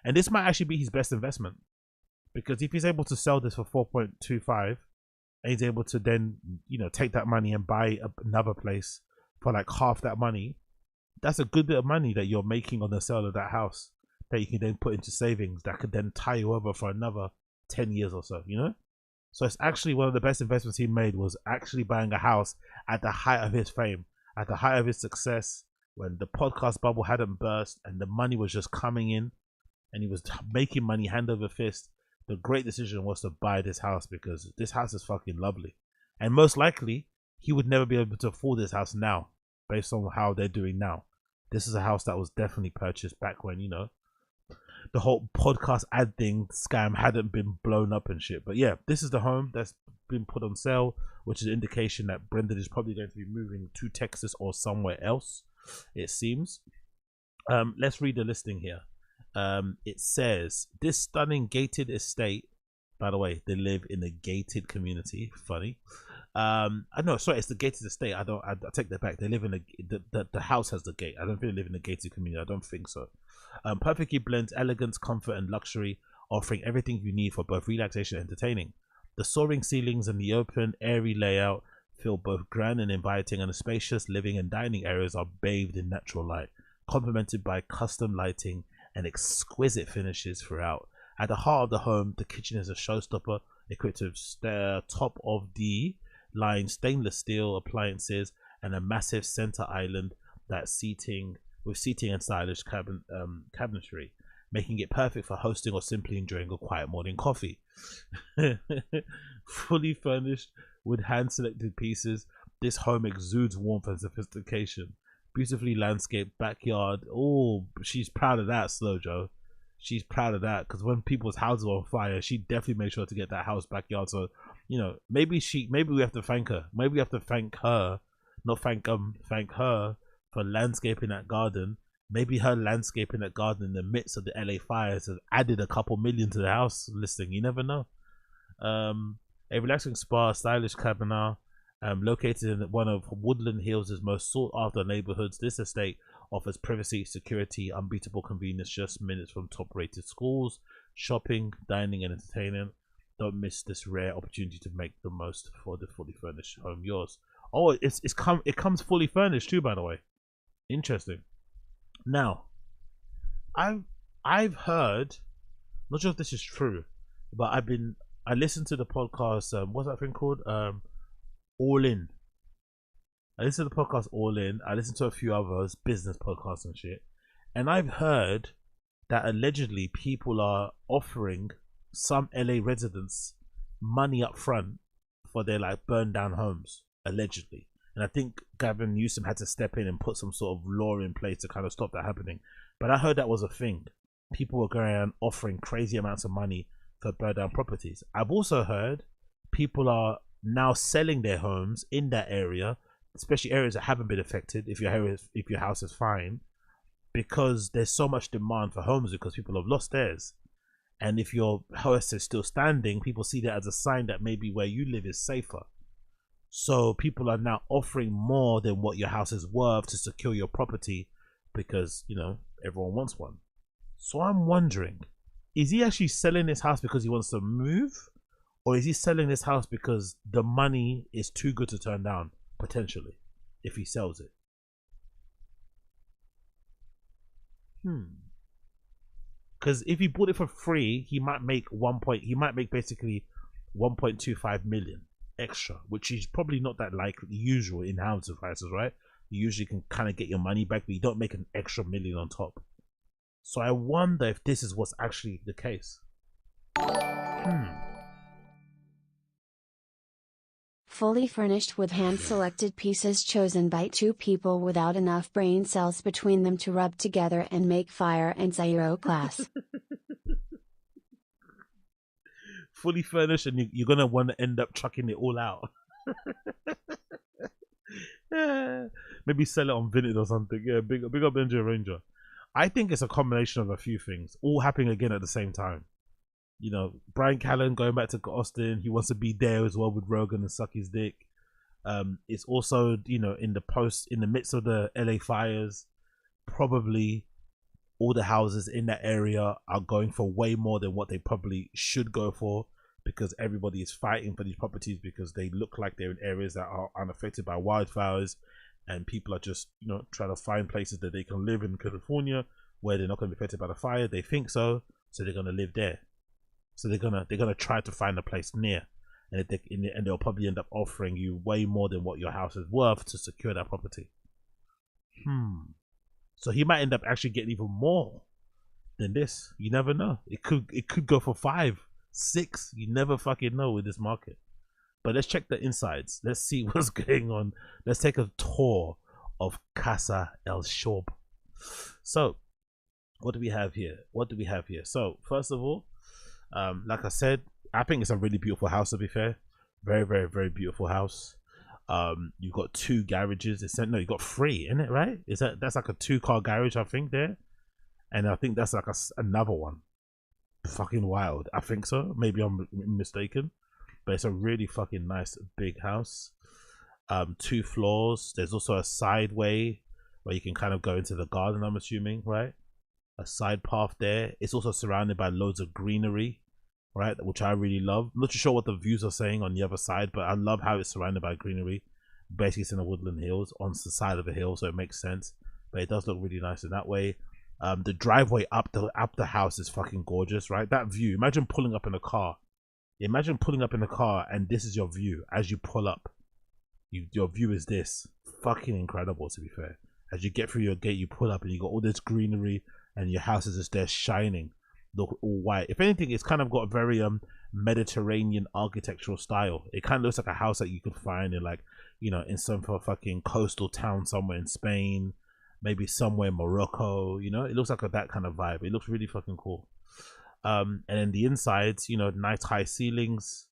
And this might actually be his best investment, because if he's able to sell this for 4.25, and he's able to then, take that money and buy another place for like half that money, that's a good bit of money that you're making on the sale of that house, that you can then put into savings that could then tie you over for another 10 years or so, So it's actually one of the best investments he made, was actually buying a house at the height of his fame, at the height of his success, when the podcast bubble hadn't burst and the money was just coming in and he was making money hand over fist. The great decision was to buy this house, because this house is fucking lovely. And most likely, he would never be able to afford this house now, based on how they're doing now. This is a house that was definitely purchased back when, the whole podcast ad thing scam hadn't been blown up and shit. But yeah, this is the home that's been put on sale, which is an indication that Brendan is probably going to be moving to Texas or somewhere else, it seems. Let's read the listing here. It says, this stunning gated estate, by the way, they live in a gated community. Funny. It's the gated estate. I take that back. They live in the house has the gate. I don't think they live in a gated community. I don't think so. Perfectly blends elegance, comfort, and luxury, offering everything you need for both relaxation and entertaining. The soaring ceilings and the open, airy layout feel both grand and inviting, and the spacious living and dining areas are bathed in natural light, complemented by custom lighting and exquisite finishes throughout. At the heart of the home, the kitchen is a showstopper, equipped with top of the line stainless steel appliances and a massive center island with seating and stylish cabinetry, making it perfect for hosting or simply enjoying a quiet morning coffee. Fully furnished with hand selected pieces, this home exudes warmth and sophistication. Beautifully landscaped backyard. Oh, she's proud of that, Slow Joe. She's proud of that, because when people's houses are on fire, she definitely made sure to get that house backyard. So, maybe we have to thank her. Maybe we have to thank her, thank her for landscaping that garden. Maybe her landscaping that garden in the midst of the LA fires has added a couple million to the house listing. You never know. A relaxing spa, stylish cabana, located in one of Woodland Hills' most sought-after neighborhoods. This estate offers privacy, security, unbeatable convenience, just minutes from top-rated schools, shopping, dining, and entertainment. Don't miss this rare opportunity to make the most for the fully furnished home yours. Oh, it comes fully furnished too, by the way. Interesting. Now, I've heard, not sure if this is true, but I listened to the podcast. What's that thing called? All In. I listened to the podcast All In. I listened to a few others, business podcasts and shit, and I've heard that allegedly people are offering some LA residents money up front for their like burned down homes, allegedly. And I think Gavin Newsom had to step in and put some sort of law in place to kind of stop that happening. But I heard that was a thing. People were going around offering crazy amounts of money for burned down properties. I've also heard people are now selling their homes in that area, especially areas that haven't been affected, if your house is fine, because there's so much demand for homes because people have lost theirs. And if your house is still standing, people see that as a sign that maybe where you live is safer. So people are now offering more than what your house is worth to secure your property because, you know, everyone wants one. So I'm wondering, is he actually selling this house because he wants to move? Or is he selling this house because the money is too good to turn down, potentially, if he sells it? Because if he bought it for free, he might make basically 1.25 million extra, which is probably not that likely usual in house prices, right? You usually can kind of get your money back, but you don't make an extra million on top. So I wonder if this is what's actually the case. Fully furnished with hand-selected pieces chosen by two people without enough brain cells between them to rub together and make fire and zero class. Fully furnished, and you're gonna want to end up chucking it all out. Maybe sell it on Vinted or something. Yeah, big up Ninja Ranger. I think it's a combination of a few things all happening again at the same time. You know, Brian Callen going back to Austin, he wants to be there as well with Rogan and suck his dick. It's also, you know, in the midst of the LA fires, probably all the houses in that area are going for way more than what they probably should go for, because everybody is fighting for these properties because they look like they're in areas that are unaffected by wildfires, and people are just, you know, trying to find places that they can live in California where they're not going to be affected by the fire. They think so they're going to live there. So they're gonna try to find a place near, and they'll probably end up offering you way more than what your house is worth to secure that property. So he might end up actually getting even more than this. You never know. It could go for 5, 6. You never fucking know with this market. But let's check the insides. Let's see what's going on. Let's take a tour of Casa El Schaub. So, what do we have here? So, first of all, like I said, I think it's a really beautiful house, to be fair. Very, very, very beautiful house. You've got 2 garages. You've got 3, isn't it, right? That's like a 2-car garage, I think, there. And I think that's like another one. Fucking wild. I think so. Maybe I'm mistaken. But it's a really fucking nice big house. 2 floors. There's also a side way where you can kind of go into the garden, I'm assuming, right? A side path there. It's also surrounded by loads of greenery, right, which I really love. I'm not too sure what the views are saying on the other side, but I love how it's surrounded by greenery. Basically, it's in the Woodland Hills, on the side of the hill, so it makes sense. But it does look really nice in that way. The driveway up the house is fucking gorgeous, right? That view. Imagine pulling up in a car. And this is your view as you pull up. Your view is this. Fucking incredible, to be fair. As you get through your gate, you pull up and you got all this greenery, and your house is just there shining, look all white. If anything, it's kind of got a very Mediterranean architectural style. It kind of looks like a house that you could find in, like, you know, in some fucking coastal town somewhere in Spain, maybe somewhere in Morocco. You know, it looks like that kind of vibe. It looks really fucking cool. And then the insides, you know, nice high ceilings,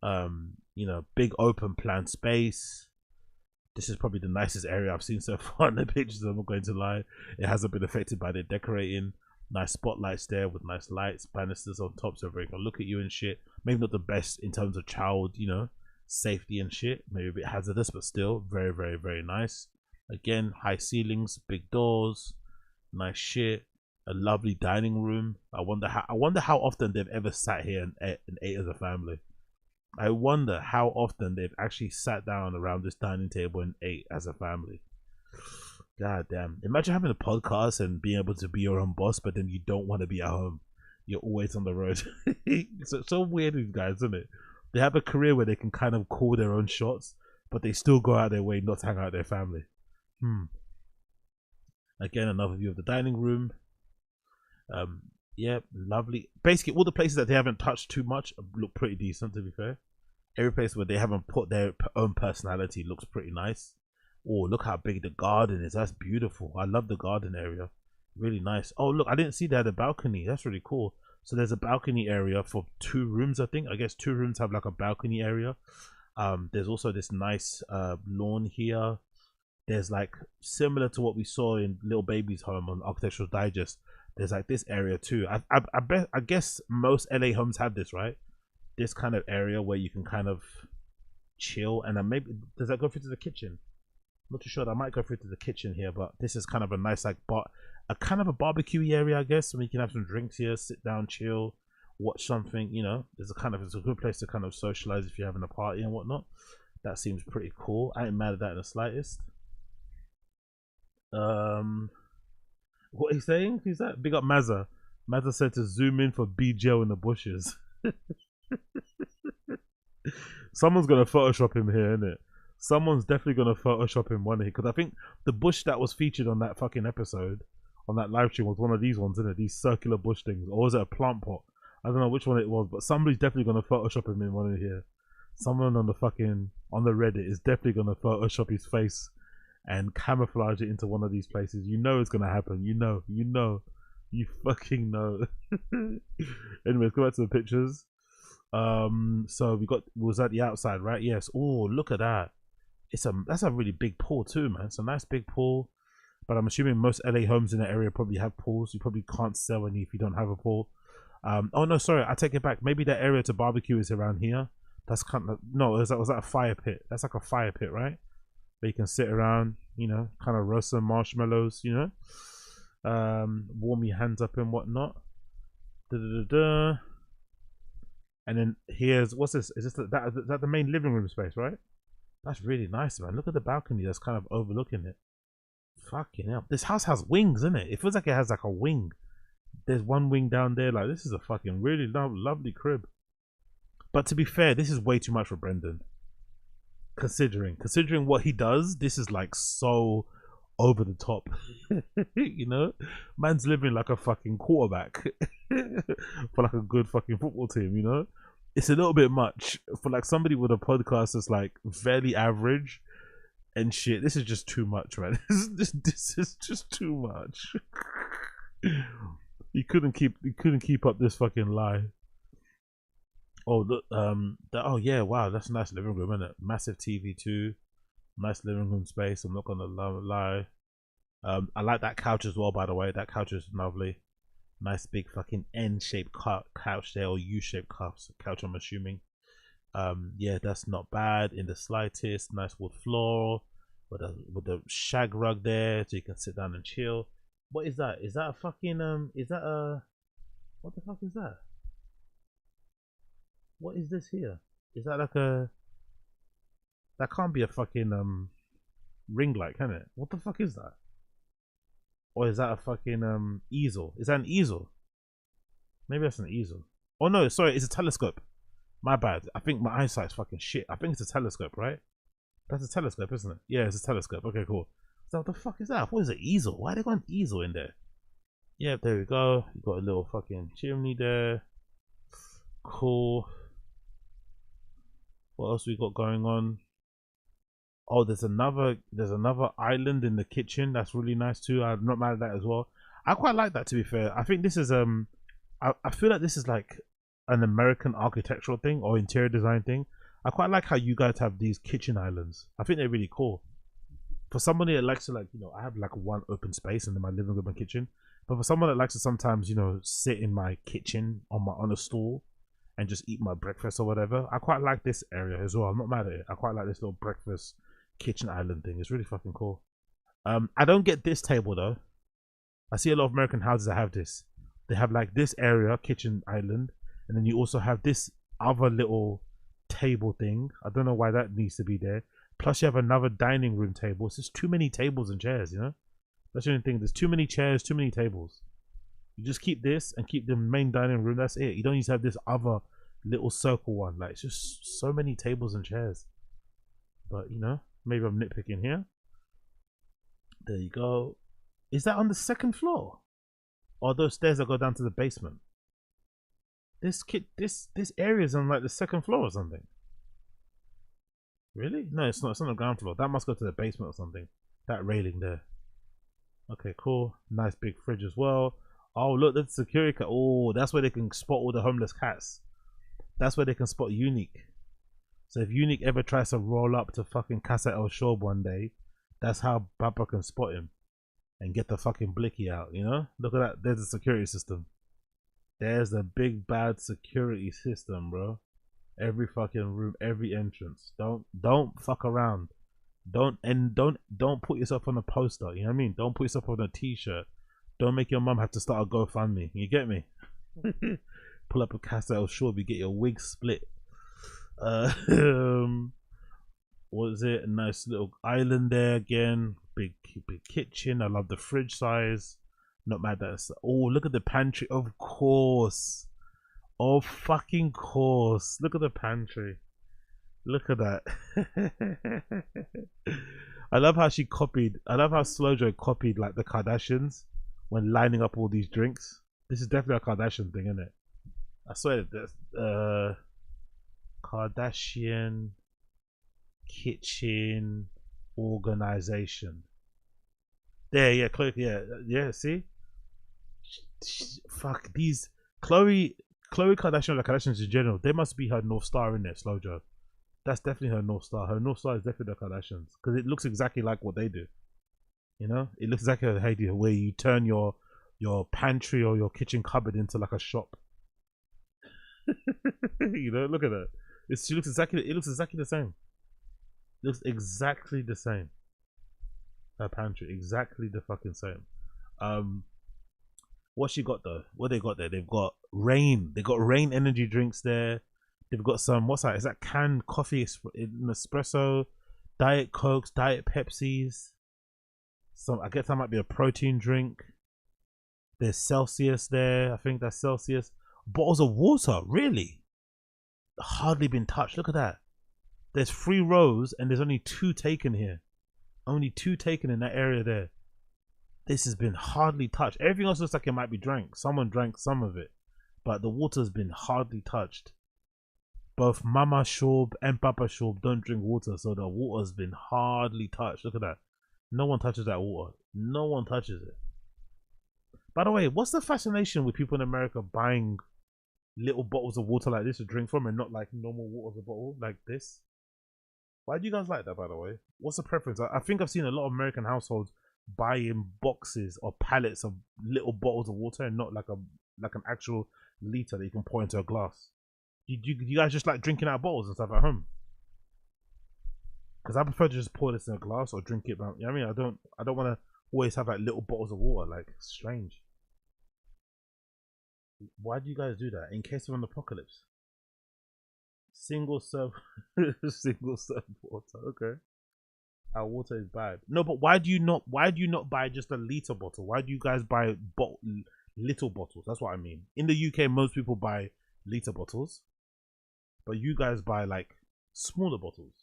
you know, big open plan space. This is probably the nicest area I've seen so far in the pictures, I'm not going to lie. It hasn't been affected by the decorating. Nice spotlights there with nice lights, banisters on top so everyone can look at you and shit. maybe not the best in terms of child, you know, safety and shit. Maybe a bit hazardous, but still very, very, very nice. Again, high ceilings, big doors, nice shit. A lovely dining room. I wonder how often they've ever sat here and ate as a family. I wonder how often they've actually sat down around this dining table and ate as a family. God damn. Imagine having a podcast and being able to be your own boss, but then you don't want to be at home. You're always on the road. It's so weird, these guys, isn't it? They have a career where they can kind of call their own shots, but they still go out their way not to hang out with their family. Again, another view of the dining room. Yeah, lovely. Basically, all the places that they haven't touched too much look pretty decent, to be fair. Every place where they haven't put their own personality looks pretty nice. Oh, look how big the garden is. That's beautiful. I love the garden area. Really nice. Oh, look, I didn't see they had a balcony. That's really cool. So there's a balcony area for 2 rooms, I think. I guess 2 rooms have like a balcony area. There's also this nice lawn here. There's like, similar to what we saw in Little Baby's home on Architectural Digest, there's like this area too. I guess most LA homes have this, right? This kind of area where you can kind of chill. And then maybe, does that go through to the kitchen? I'm not too sure. That might go through to the kitchen here, but this is kind of a nice like a kind of a barbecue area, I guess. So you can have some drinks here, sit down, chill, watch something. You know, it's a good place to kind of socialize if you're having a party and whatnot. That seems pretty cool. I ain't mad at that in the slightest. What he's saying? Who's that? Big up Mazza. Mazza said to zoom in for BJ in the bushes. Someone's gonna Photoshop him here, innit? Someone's definitely gonna Photoshop him one day, because I think the bush that was featured on that fucking episode, on that live stream, was one of these ones, isn't it? These circular bush things, or was it a plant pot? I don't know which one it was, but somebody's definitely gonna Photoshop him in one of here. Someone on the Reddit is definitely gonna Photoshop his face and camouflage it into one of these places. You know it's gonna happen. You fucking know. Anyways, go back to the pictures. So was at the outside, right? Yes. Oh, look at that. That's a really big pool too, man. It's a nice big pool. But I'm assuming most LA homes in the area probably have pools. You probably can't sell any if you don't have a pool. Oh no, sorry, I take it back. Maybe that area to barbecue is around here. That's kind of, no, was that a fire pit? That's like a fire pit, right? Where you can sit around, you know, kind of roast some marshmallows, you know, warm your hands up and whatnot. And then here's, what's this? Is this that the main living room space, right? That's really nice, man. Look at the balcony that's kind of overlooking it. Fucking hell. This house has wings, isn't it? It feels like it has like a wing. There's one wing down there. Like, this is a fucking really lovely crib. But to be fair, this is way too much for Brendan. Considering what he does, this is like so over the top. You know, man's living like a fucking quarterback for like a good fucking football team. You know, it's a little bit much for like somebody with a podcast that's like fairly average and shit. This is just too much, man. This is just too much. He couldn't keep up this fucking lie. Oh look, oh yeah, wow, that's a nice living room, isn't it? Massive TV too, nice living room space. I'm not gonna lie. I like that couch as well, by the way. That couch is lovely. Nice big fucking N-shaped couch there, or U-shaped couch, I'm assuming. Yeah, that's not bad in the slightest. Nice wood floor with the shag rug there, so you can sit down and chill. What is that? Is that a fucking Is that a? What the fuck is that? What is this here? Is that like a? That can't be a fucking ring light, can it? What the fuck is that? Or is that a fucking easel? Is that an easel? Maybe that's an easel. Oh no, sorry, it's a telescope. My bad. I think my eyesight's fucking shit. I think it's a telescope, right? That's a telescope, isn't it? Yeah, it's a telescope. Okay, cool. So what the fuck is that? What is an easel? Why they got an easel in there? Yeah, there we go. You got a little fucking chimney there. Cool. What else we got going on? Oh, there's another island in the kitchen. That's really nice too. I'm not mad at that as well. I quite like that, to be fair. I think this is I feel like this is like an American architectural thing or interior design thing. I quite like how you guys have these kitchen islands. I think they're really cool. For somebody that likes to, like, you know, I have like one open space in my living room and kitchen. But for someone that likes to sometimes, you know, sit in my kitchen on a stool and just eat my breakfast or whatever. I quite like this area as well. I'm not mad at it. I quite like this little breakfast kitchen island thing. It's really fucking cool. I don't get this table though. I see a lot of American houses that have this. They have like this area, kitchen island, and then you also have this other little table thing. I don't know why that needs to be there. Plus you have another dining room table. It's just too many tables and chairs, you know? That's the only thing. There's too many chairs, too many tables. You just keep this and keep the main dining room. That's it. You don't need to have this other little circle one. Like, it's just so many tables and chairs. But, you know, maybe I'm nitpicking here. There you go. Is that on the second floor? Or those stairs that go down to the basement? This area is on like the second floor or something. Really? No, it's not. It's on the ground floor. That must go to the basement or something. That railing there. Okay, cool. Nice big fridge as well. Oh, look, that's security cat. Oh, that's where they can spot all the homeless cats. That's where they can spot Unique. So if Unique ever tries to roll up to fucking Casa El Schaub one day, that's how Papa can spot him and get the fucking blicky out, you know? Look at that. There's a security system. There's a big bad security system, bro. Every fucking room, every entrance. Don't fuck around. Don't put yourself on a poster, you know what I mean? Don't put yourself on a t-shirt. Don't make your mum have to start a GoFundMe. You get me? Pull up a Casa El Schaub, you get your wig split. What is it? A nice little island there again. Big kitchen. I love the fridge size. Not mad at us. Oh, look at the pantry. Of course. Oh, fucking course. Look at the pantry. Look at that. I love how Slojo copied like the Kardashians when lining up all these drinks. This is definitely a Kardashian thing, isn't it? I swear that's Kardashian kitchen organization. There, yeah, Chloe, yeah, see? Fuck, these Khloe Kardashian or the Kardashians in general, they must be her North Star in there, Slojo. That's definitely her North Star. Her North Star is definitely the Kardashians. Because it looks exactly like what they do. You know? It looks exactly like Haiti, where you turn your pantry or your kitchen cupboard into like a shop. You know, look at that. It looks exactly the same. It looks exactly the same. Her pantry, exactly the fucking same. What she got though? What they got there? They've got Rain. They got Rain energy drinks there. They've got some, what's that? Is that canned coffee, espresso, Diet Cokes, Diet Pepsis. Some, I guess that might be a protein drink. There's Celsius there. I think that's Celsius. Bottles of water, really? Hardly been touched. Look at that. There's 3 rows and there's only 2 taken here. Only 2 taken in that area there. This has been hardly touched. Everything else looks like it might be drank. Someone drank some of it. But the water's been hardly touched. Both Mama Schaub and Papa Schaub don't drink water, so the water's been hardly touched. Look at that. No one touches that water. No one touches it. By the way, what's the fascination with people in America buying little bottles of water like this to drink from and not like normal water as a bottle like this? Why do you guys like that, by the way? What's the preference? I think I've seen a lot of American households buying boxes or pallets of little bottles of water and not like an actual liter that you can pour into a glass. Do you guys just like drinking out of bottles and stuff at home? Because I prefer to just pour this in a glass or drink it. You know what I mean? I don't want to always have like little bottles of water. Like, it's strange. Why do you guys do that? In case of an apocalypse. Single serve water. Okay. Our water is bad. No, but why do you not buy just a liter bottle? Why do you guys buy little bottles? That's what I mean. In the UK, most people buy liter bottles, but you guys buy like smaller bottles.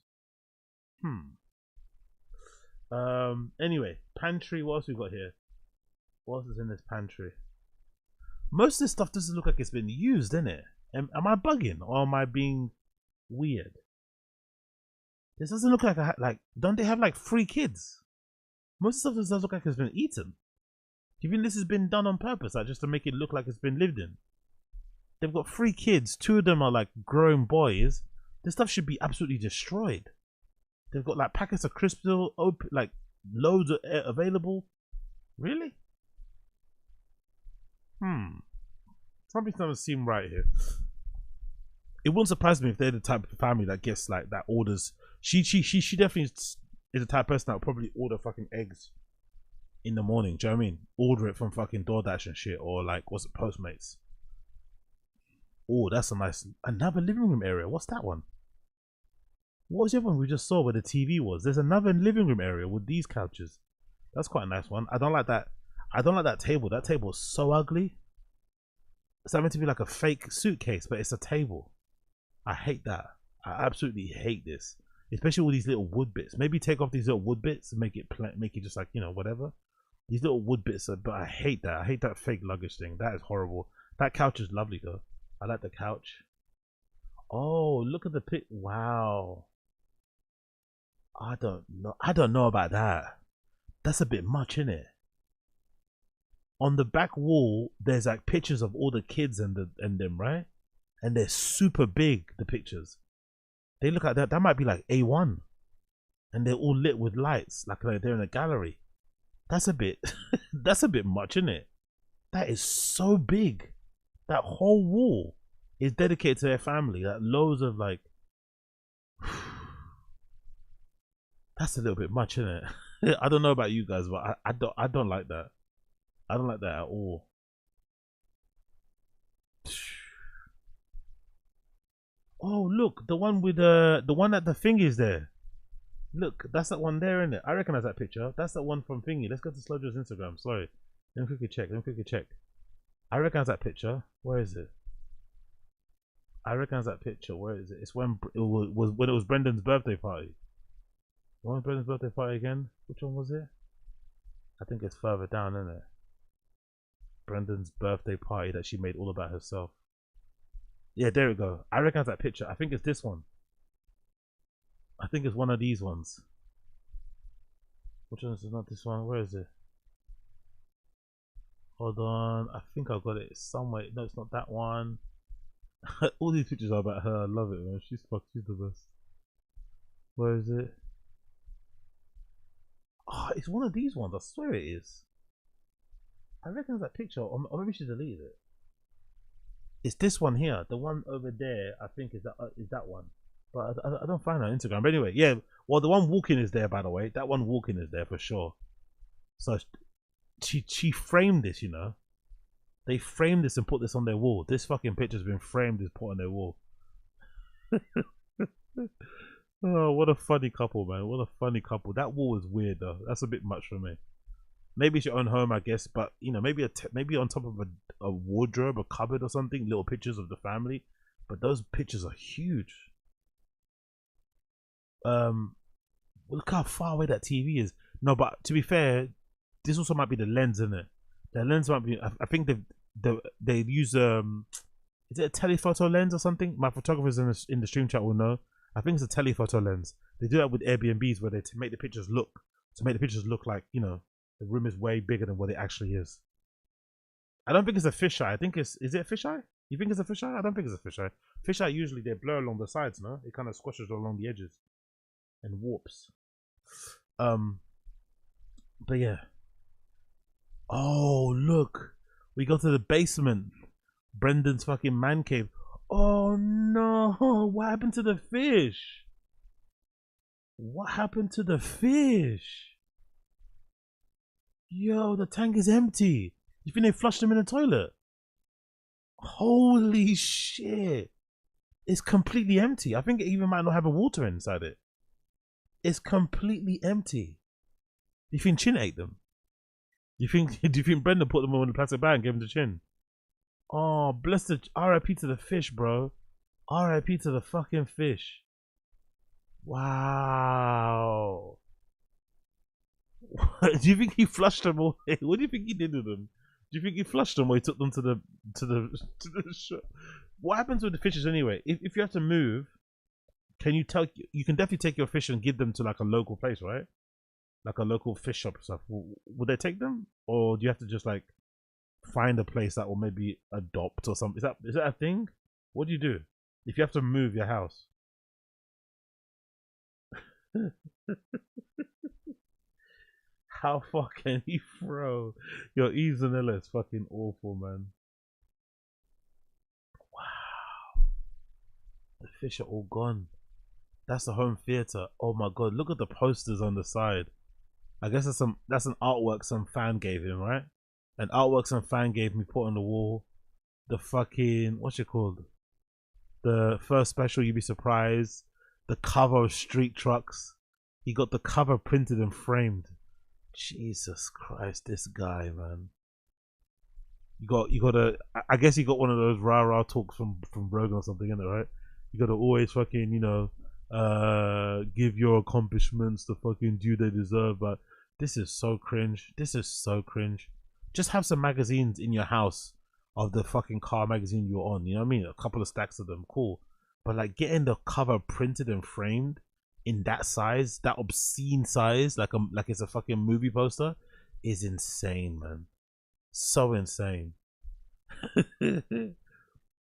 Anyway, pantry. What else we got here? What else is in this pantry? Most of this stuff doesn't look like it's been used, innit? Am I bugging or am I being weird? This doesn't look like don't they have like 3 kids? Most stuff does look like it's been eaten. Do you think this has been done on purpose, like just to make it look like it's been lived in? They've got 3 kids. 2 of them are like grown boys. This stuff should be absolutely destroyed. They've got like packets of crisps, like loads of available. Really? Something doesn't seem right here. it wouldn't surprise me if they're the type of family that gets like that orders. She definitely is the type of person that would probably order fucking eggs in the morning. Do you know what I mean? Order it from fucking DoorDash and shit, or like what's it, Postmates. Oh, that's a nice another living room area. What's that one? What was the other one we just saw where the TV was? There's another living room area with these couches. That's quite a nice one. I don't like that. I don't like that table. That table is so ugly. It's meant to be like a fake suitcase, but it's a table. I hate that. I absolutely hate this. Especially all these little wood bits. Maybe take off these little wood bits and make it just like, you know, whatever. These little wood bits, but I hate that. I hate that fake luggage thing. That is horrible. That couch is lovely though. I like the couch. Oh, look at the pic. Wow. I don't know about that. That's a bit much, isn't it? On the back wall, there's like pictures of all the kids and them, right? And they're super big, the pictures. They look like that. That might be like A1. And they're all lit with lights, like they're in a gallery. That's a bit that's a bit much, isn't it? That is so big. That whole wall is dedicated to their family. Like loads of like that's a little bit much, isn't it? I don't know about you guys, but I don't like that. I don't like that at all. Oh look, the one with the one that the thing is there. Look, that's that one there, isn't it? I recognize that picture. That's that one from Thingy. Let's go to Slowjo's Instagram. Sorry. Let me quickly check. I recognize that picture. Where is it? I recognize that picture. Where is it? It's when it was Brendan's birthday party. When was Brendan's birthday party again? Which one was it? I think it's further down, isn't it? Brendan's birthday party that she made all about herself. Yeah, there we go. I recognize that picture. I think it's this one. I think it's one of these ones. Which one is it? Not this one. Where is it? Hold on. I think I got it somewhere. No, it's not that one. All these pictures are about her. I love it, man. She's the best. Where is it? Oh, it's one of these ones. I swear it is. I reckon it's that picture, or maybe she deleted it. It's this one here. The one over there, I think is that one. But I don't find her on Instagram. But anyway, yeah. Well, the one walking is there, by the way. That one walking is there for sure. So she framed this, you know. They framed this and put this on their wall. This fucking picture's been framed and put on their wall. Oh, what a funny couple, man. What a funny couple. That wall is weird, though. That's a bit much for me. Maybe it's your own home, I guess. But, you know, maybe maybe on top of a wardrobe, a cupboard or something. Little pictures of the family. But those pictures are huge. Look how far away that TV is. No, but to be fair, this also might be the lens, isn't it? The lens might be. I think they use is it a telephoto lens or something? My photographers in the stream chat will know. I think it's a telephoto lens. They do that with Airbnbs where they make the pictures look like, you know, the room is way bigger than what it actually is. I don't think it's a fisheye. I think is it a fisheye? You think it's a fisheye? I don't think it's a fisheye. Fisheye usually they blur along the sides, no? It kind of squashes along the edges and warps. But yeah. Oh look, we go to the basement. Brendan's fucking man cave. Oh no, what happened to the fish? What happened to the fish? Yo, the tank is empty. You think they flushed him in the toilet? Holy shit. It's completely empty. I think it even might not have a water inside it. It's completely empty. Do you think Chin ate them? Do you think Brendan put them in a plastic bag and gave them to Chin? Oh, bless the RIP to the fish, bro. RIP to the fucking fish. Wow. Do you think he flushed them away? What do you think he did with them? Do you think he flushed them or he took them to the shop? What happens with the fishes anyway? If you have to move, can you tell? You can definitely take your fish and give them to like a local place, right? Like a local fish shop or stuff. Would they take them, or do you have to just like find a place that will maybe adopt or something? Is that a thing? What do you do if you have to move your house? How far can he throw? Yo, Eve Zanilla is fucking awful, man. Wow. fish are all gone. That's the home theater. Oh my god, look at the posters on the side. I guess that's an artwork some fan gave him, right? An artwork some fan gave me, put on the wall. The fucking, what's it called? The first special, you'd be surprised. The cover of Street Trucks. He got the cover printed and framed. Jesus Christ, this guy, man. You got a, I guess you got one of those rah talks from Rogan or something, innit, right? You gotta always fucking, you know, give your accomplishments the fucking due they deserve. But this is so cringe. This is so cringe. Just have some magazines in your house of the fucking car magazine you're on. You know what I mean? A couple of stacks of them, cool. But like getting the cover printed and framed in that size, that obscene size, like it's a fucking movie poster, is insane, man. So insane. I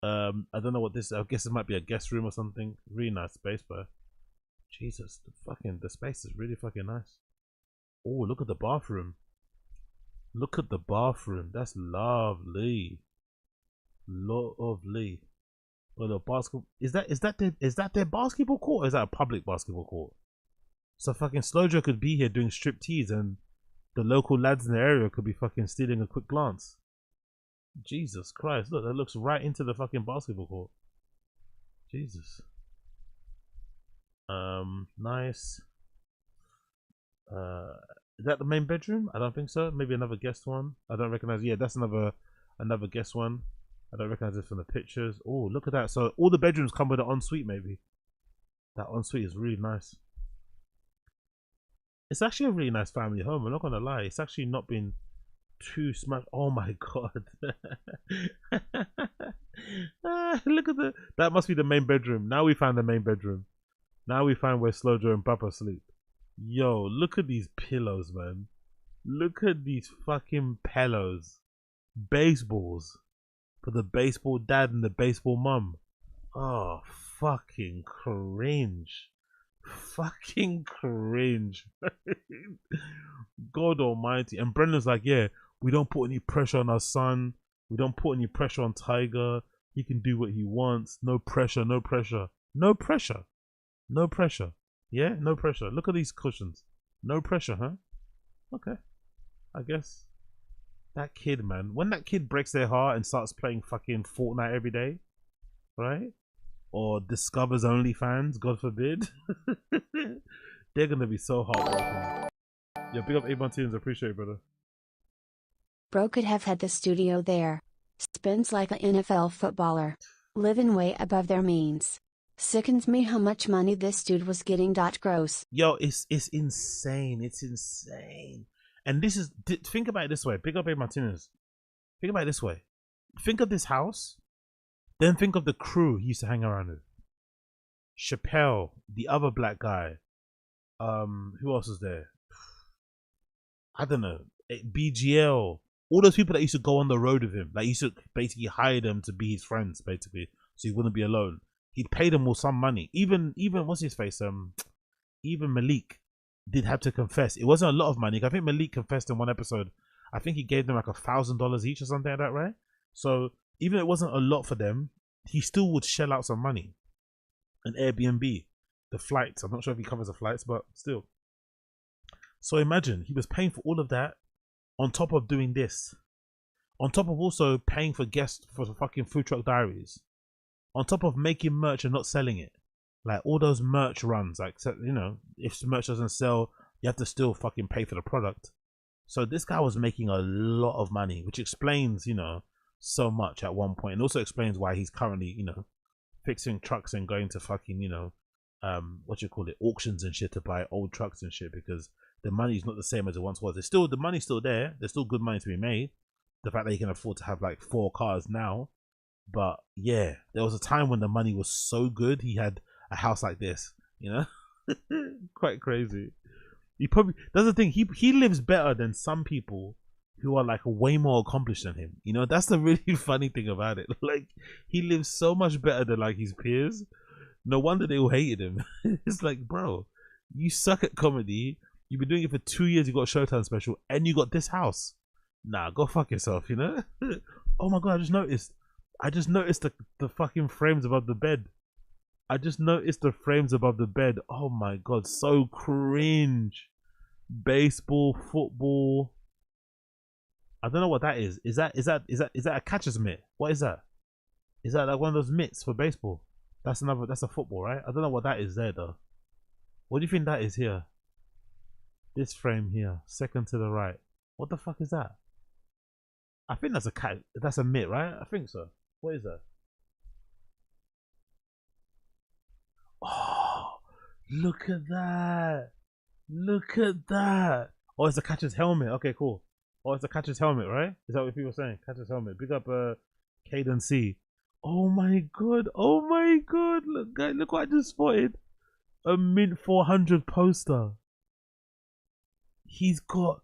don't know what this. I guess it might be a guest room or something. Really nice space, but Jesus, the space is really fucking nice. Oh, look at the bathroom. Look at the bathroom. That's lovely. Lovely. Well, the basketball is that their basketball court, or is that a public basketball court? So fucking Slowjo could be here doing striptease, and the local lads in the area could be fucking stealing a quick glance. Jesus Christ! Look, that looks right into the fucking basketball court. Jesus. Nice. Is that the main bedroom? I don't think so. Maybe another guest one. I don't recognize. Yeah, that's another guest one. I don't recognize it from the pictures. Oh, look at that. So all the bedrooms come with an ensuite, maybe. That ensuite is really nice. It's actually a really nice family home. I'm not gonna lie. It's actually not been too smashed. Oh my god. Look at that must be the main bedroom. Now we found the main bedroom. Now we find where Slowjo and Papa sleep. Yo, look at these pillows, man. Look at these fucking pillows. Baseballs. For the baseball dad and the baseball mum. Oh, fucking cringe. Fucking cringe. God almighty. And Brendan's like, yeah, we don't put any pressure on our son. We don't put any pressure on Tiger. He can do what he wants. No pressure, no pressure. No pressure. No pressure. Yeah, no pressure. Look at these cushions. No pressure, huh? Okay. I guess. That kid, man. When that kid breaks their heart and starts playing fucking Fortnite every day, right? Or discovers OnlyFans, God forbid. They're gonna be so heartbroken. Yeah, big up A-Montines. I appreciate it, brother. Bro could have had the studio there. Spends like an NFL footballer. Living way above their means. Sickens me how much money this dude was getting. Gross. Yo, it's insane. It's insane. And this is, think about it this way. Big up A Martinez. Think about it this way. Think of this house. Then think of the crew he used to hang around with. Chappelle, the other black guy. Who else was there? I don't know. BGL. All those people that used to go on the road with him. Like, he used to basically hire them to be his friends, basically. So he wouldn't be alone. He'd pay them all some money. Even what's his face? Even Malik did have to confess. It wasn't a lot of money. I think Malik confessed in one episode. I think he gave them like $1,000 each or something like that, right? So even if it wasn't a lot for them, he still would shell out some money. An Airbnb, the flights. I'm not sure if he covers the flights, but still. So imagine he was paying for all of that on top of doing this. On top of also paying for guests for the fucking Food Truck Diaries. On top of making merch and not selling it. Like all those merch runs, like, you know, if merch doesn't sell, you have to still fucking pay for the product. So this guy was making a lot of money, which explains, you know, so much at one point, and also explains why he's currently, you know, fixing trucks and going to fucking, you know, auctions and shit to buy old trucks and shit, because the money's not the same as it once was. It's still, the money's still there. There's still good money to be made. The fact that he can afford to have like 4 cars now, but yeah, there was a time when the money was so good he had a house like this, you know. Quite crazy. He probably, that's the thing, he lives better than some people who are like way more accomplished than him, you know. That's the really funny thing about it. Like, he lives so much better than like his peers. No wonder they all hated him. It's like, bro, you suck at comedy. You've been doing it for 2 years. You got a Showtime special and you got this house. Nah, go fuck yourself, you know. Oh my god, I just noticed the fucking frames above the bed. I just noticed the frames above the bed. Oh my god, so cringe. Baseball, football. I don't know what that is. Is that a catcher's mitt? What is that? Is that like one of those mitts for baseball? That's a football, right? I don't know what that is there though. What do you think that is here? This frame here, second to the right. What the fuck is that? I think that's a cat. That's a mitt, right? I think so. What is that? Oh, look at that. Look at that. Oh, it's a catcher's helmet. Okay, cool. Oh, it's a catcher's helmet, right? Is that what people are saying? Catcher's helmet. Big up Caden C. Oh my god. Oh my god. Look, guys, look what I just spotted. A mint 400 poster. He's got,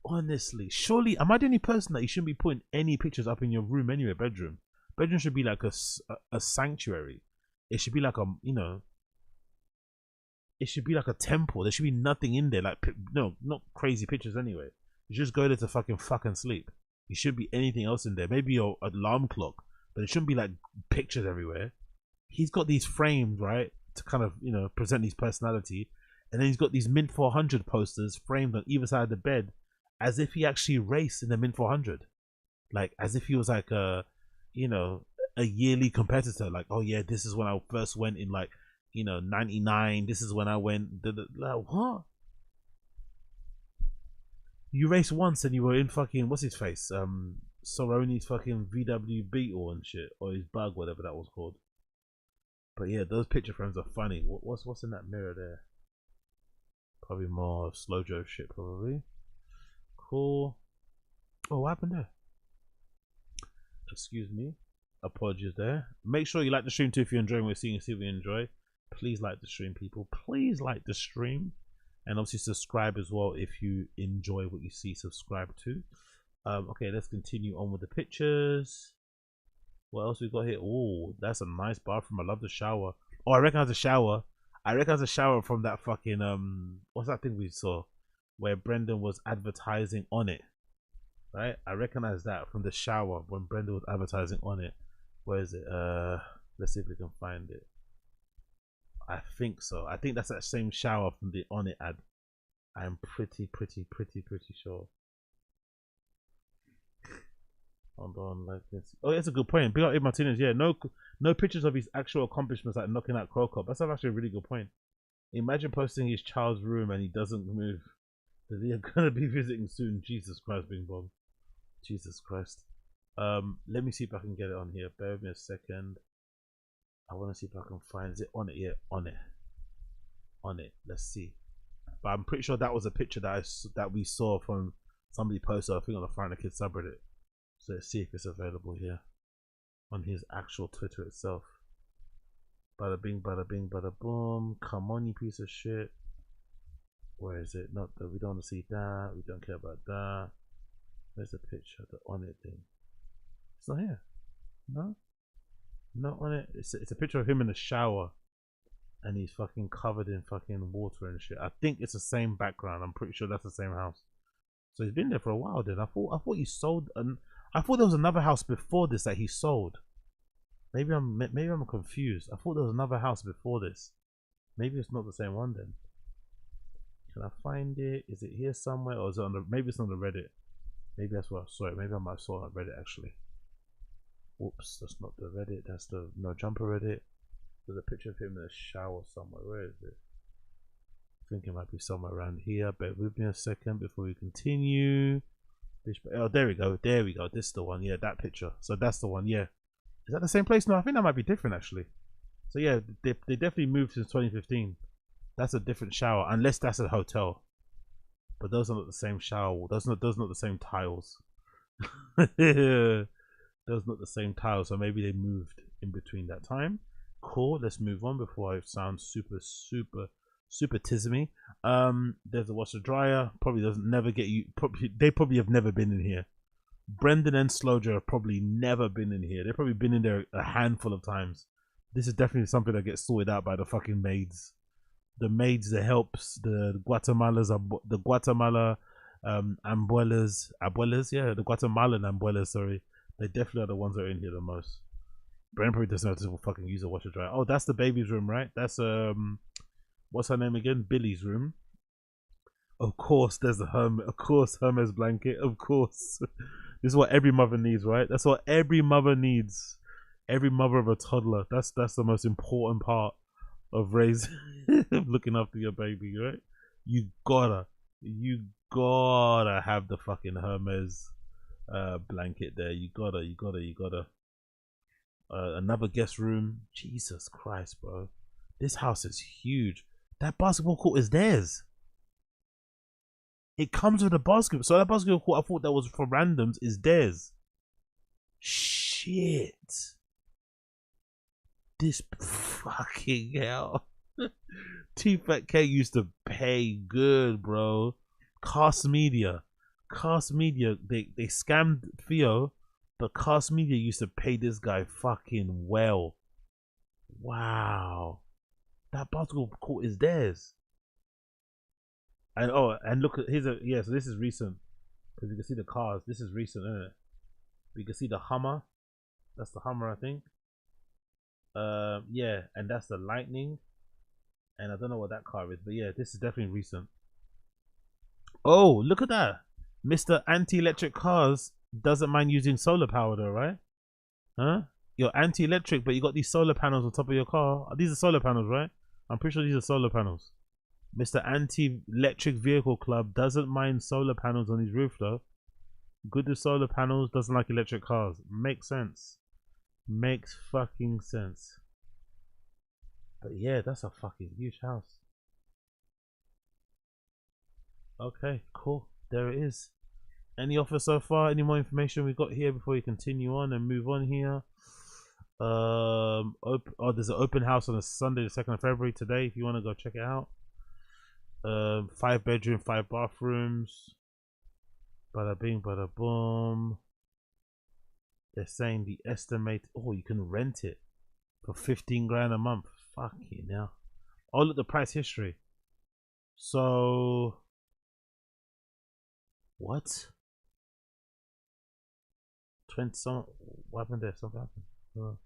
honestly, surely, am I the only person that you shouldn't be putting any pictures up in your room anyway, bedroom? Bedroom should be like a sanctuary. It should be like a, you know, it should be like a temple. There should be nothing in there. Like, no, not crazy pictures anyway. You just go there to fucking sleep. There shouldn't be anything else in there. Maybe your alarm clock, but it shouldn't be like pictures everywhere. He's got these frames, right, to kind of, you know, present his personality. And then he's got these Mint 400 posters framed on either side of the bed as if he actually raced in the Mint 400. Like, as if he was like a, you know, a yearly competitor. Like, oh yeah, this is when I first went in, like, you know, 99. This is when I went. Like, what? You raced once and you were in fucking, what's his face? Soroni's fucking VW Beetle and shit. Or his bug, whatever that was called. But yeah, those picture frames are funny. What's in that mirror there? Probably more slow Joe shit, probably. Cool. Oh, what happened there? Excuse me. Apologies there. Make sure you like the stream too if you're enjoying what you're seeing and see what you enjoy. Please like the stream, people. Please like the stream. And obviously subscribe as well if you enjoy what you see. Subscribe too. Okay, let's continue on with the pictures. What else we got here? Oh, that's a nice bathroom. I love the shower. Oh, I recognize the shower. I recognize the shower from that fucking what's that thing we saw where Brendan was advertising on it, right? I recognize that from the shower when Brendan was advertising on it. Where is it? Let's see if we can find it. I think so. I think that's that same shower from the on it ad. I'm pretty sure. Hold on, like this. Oh, that's a good point. Big up Abe Martinez. Yeah, no pictures of his actual accomplishments, like knocking out Crow Cop. That's actually a really good point. Imagine posting his child's room and he doesn't move. They're gonna be visiting soon. Jesus Christ, Bing Bong. Jesus Christ. Let me see if I can get it on here. Bear with me a second. I want to see if I can find. Is it on it? Yeah, on it. On it. Let's see. But I'm pretty sure that was a picture that we saw from somebody posted, I think, on the Find a Kid subreddit. So let's see if it's available here on his actual Twitter itself. Bada bing, bada bing, bada boom. Come on, you piece of shit. Where is it? Not that we don't want to see that. We don't care about that. Where's the picture? The on it thing. It's not here. No, not on it. It's a picture of him in the shower, and he's fucking covered in fucking water and shit. I think it's the same background. I'm pretty sure that's the same house. So he's been there for a while. Then I thought he sold an. I thought there was another house before this that he sold. Maybe I'm confused. I thought there was another house before this. Maybe it's not the same one then. Can I find it? Is it here somewhere, or is it on the? Maybe it's on the Reddit. Maybe that's what I saw it. Maybe I might have saw it on Reddit actually. Oops, that's not the Reddit. That's the No Jumper Reddit. There's a picture of him in a shower somewhere. Where is it? I think it might be somewhere around here. Bear with me a second before we continue. Oh, there we go. There we go. This is the one. Yeah, that picture. So that's the one. Yeah. Is that the same place? No, I think that might be different actually. So yeah, they definitely moved since 2015. That's a different shower, unless that's a hotel. But those are not the same shower. Those are not the same tiles. Those are not the same tiles. So maybe they moved in between that time. Cool. Let's move on before I sound super tismy. There's a washer dryer. Probably doesn't never get you. They probably have never been in here. Brendan and Slowjo have probably never been in here. They've probably been in there a handful of times. This is definitely something that gets sorted out by the fucking maids. The maids, the helps, the Guatemalas, the Guatemala abuelas, yeah, the Guatemalan abuelas, sorry. They definitely are the ones that are in here the most. Brendan probably doesn't know how to fucking use a washer dryer. Oh, that's the baby's room, right? That's what's her name again? Billy's room. Of course, there's a Of course, Hermes blanket. Of course, this is what every mother needs, right? That's what every mother needs. Every mother of a toddler. That's the most important part of raising, of looking after your baby, right? You gotta have the fucking Hermes blanket there. You gotta. Another guest room. Jesus Christ, bro. This house is huge. That basketball court is theirs. It comes with a basketball. So that basketball court I thought that was for randoms is theirs. Shit. This fucking hell. TFATK used to pay good, bro. Cast Media, they scammed Theo, but Cast Media used to pay this guy fucking well. Wow. That basketball court is theirs. And look at so this is recent. Because you can see the cars. This is recent, isn't it? You can see the Hummer. That's the Hummer, I think. Yeah, and that's the Lightning. And I don't know what that car is, but yeah, this is definitely recent. Oh, look at that. Mr. Anti-Electric Cars doesn't mind using solar power though, right? Huh? You're anti-electric, but you got these solar panels on top of your car. These are solar panels, right? I'm pretty sure these are solar panels. Mr. Anti-Electric Vehicle Club doesn't mind solar panels on his roof though. Good with solar panels, doesn't like electric cars. Makes sense. Makes fucking sense. But yeah, that's a fucking huge house. Okay, cool. There it is. Any offers so far? Any more information we got here before we continue on and move on here? There's an open house on a Sunday, the 2nd of February today. If you want to go check it out. 5 bedroom, 5 bathrooms. Bada bing, bada boom. They're saying the estimate. Oh, you can rent it for 15 grand a month. Fucking hell. Oh, look, the price history. So, what? 20 some. What happened there? Something happened.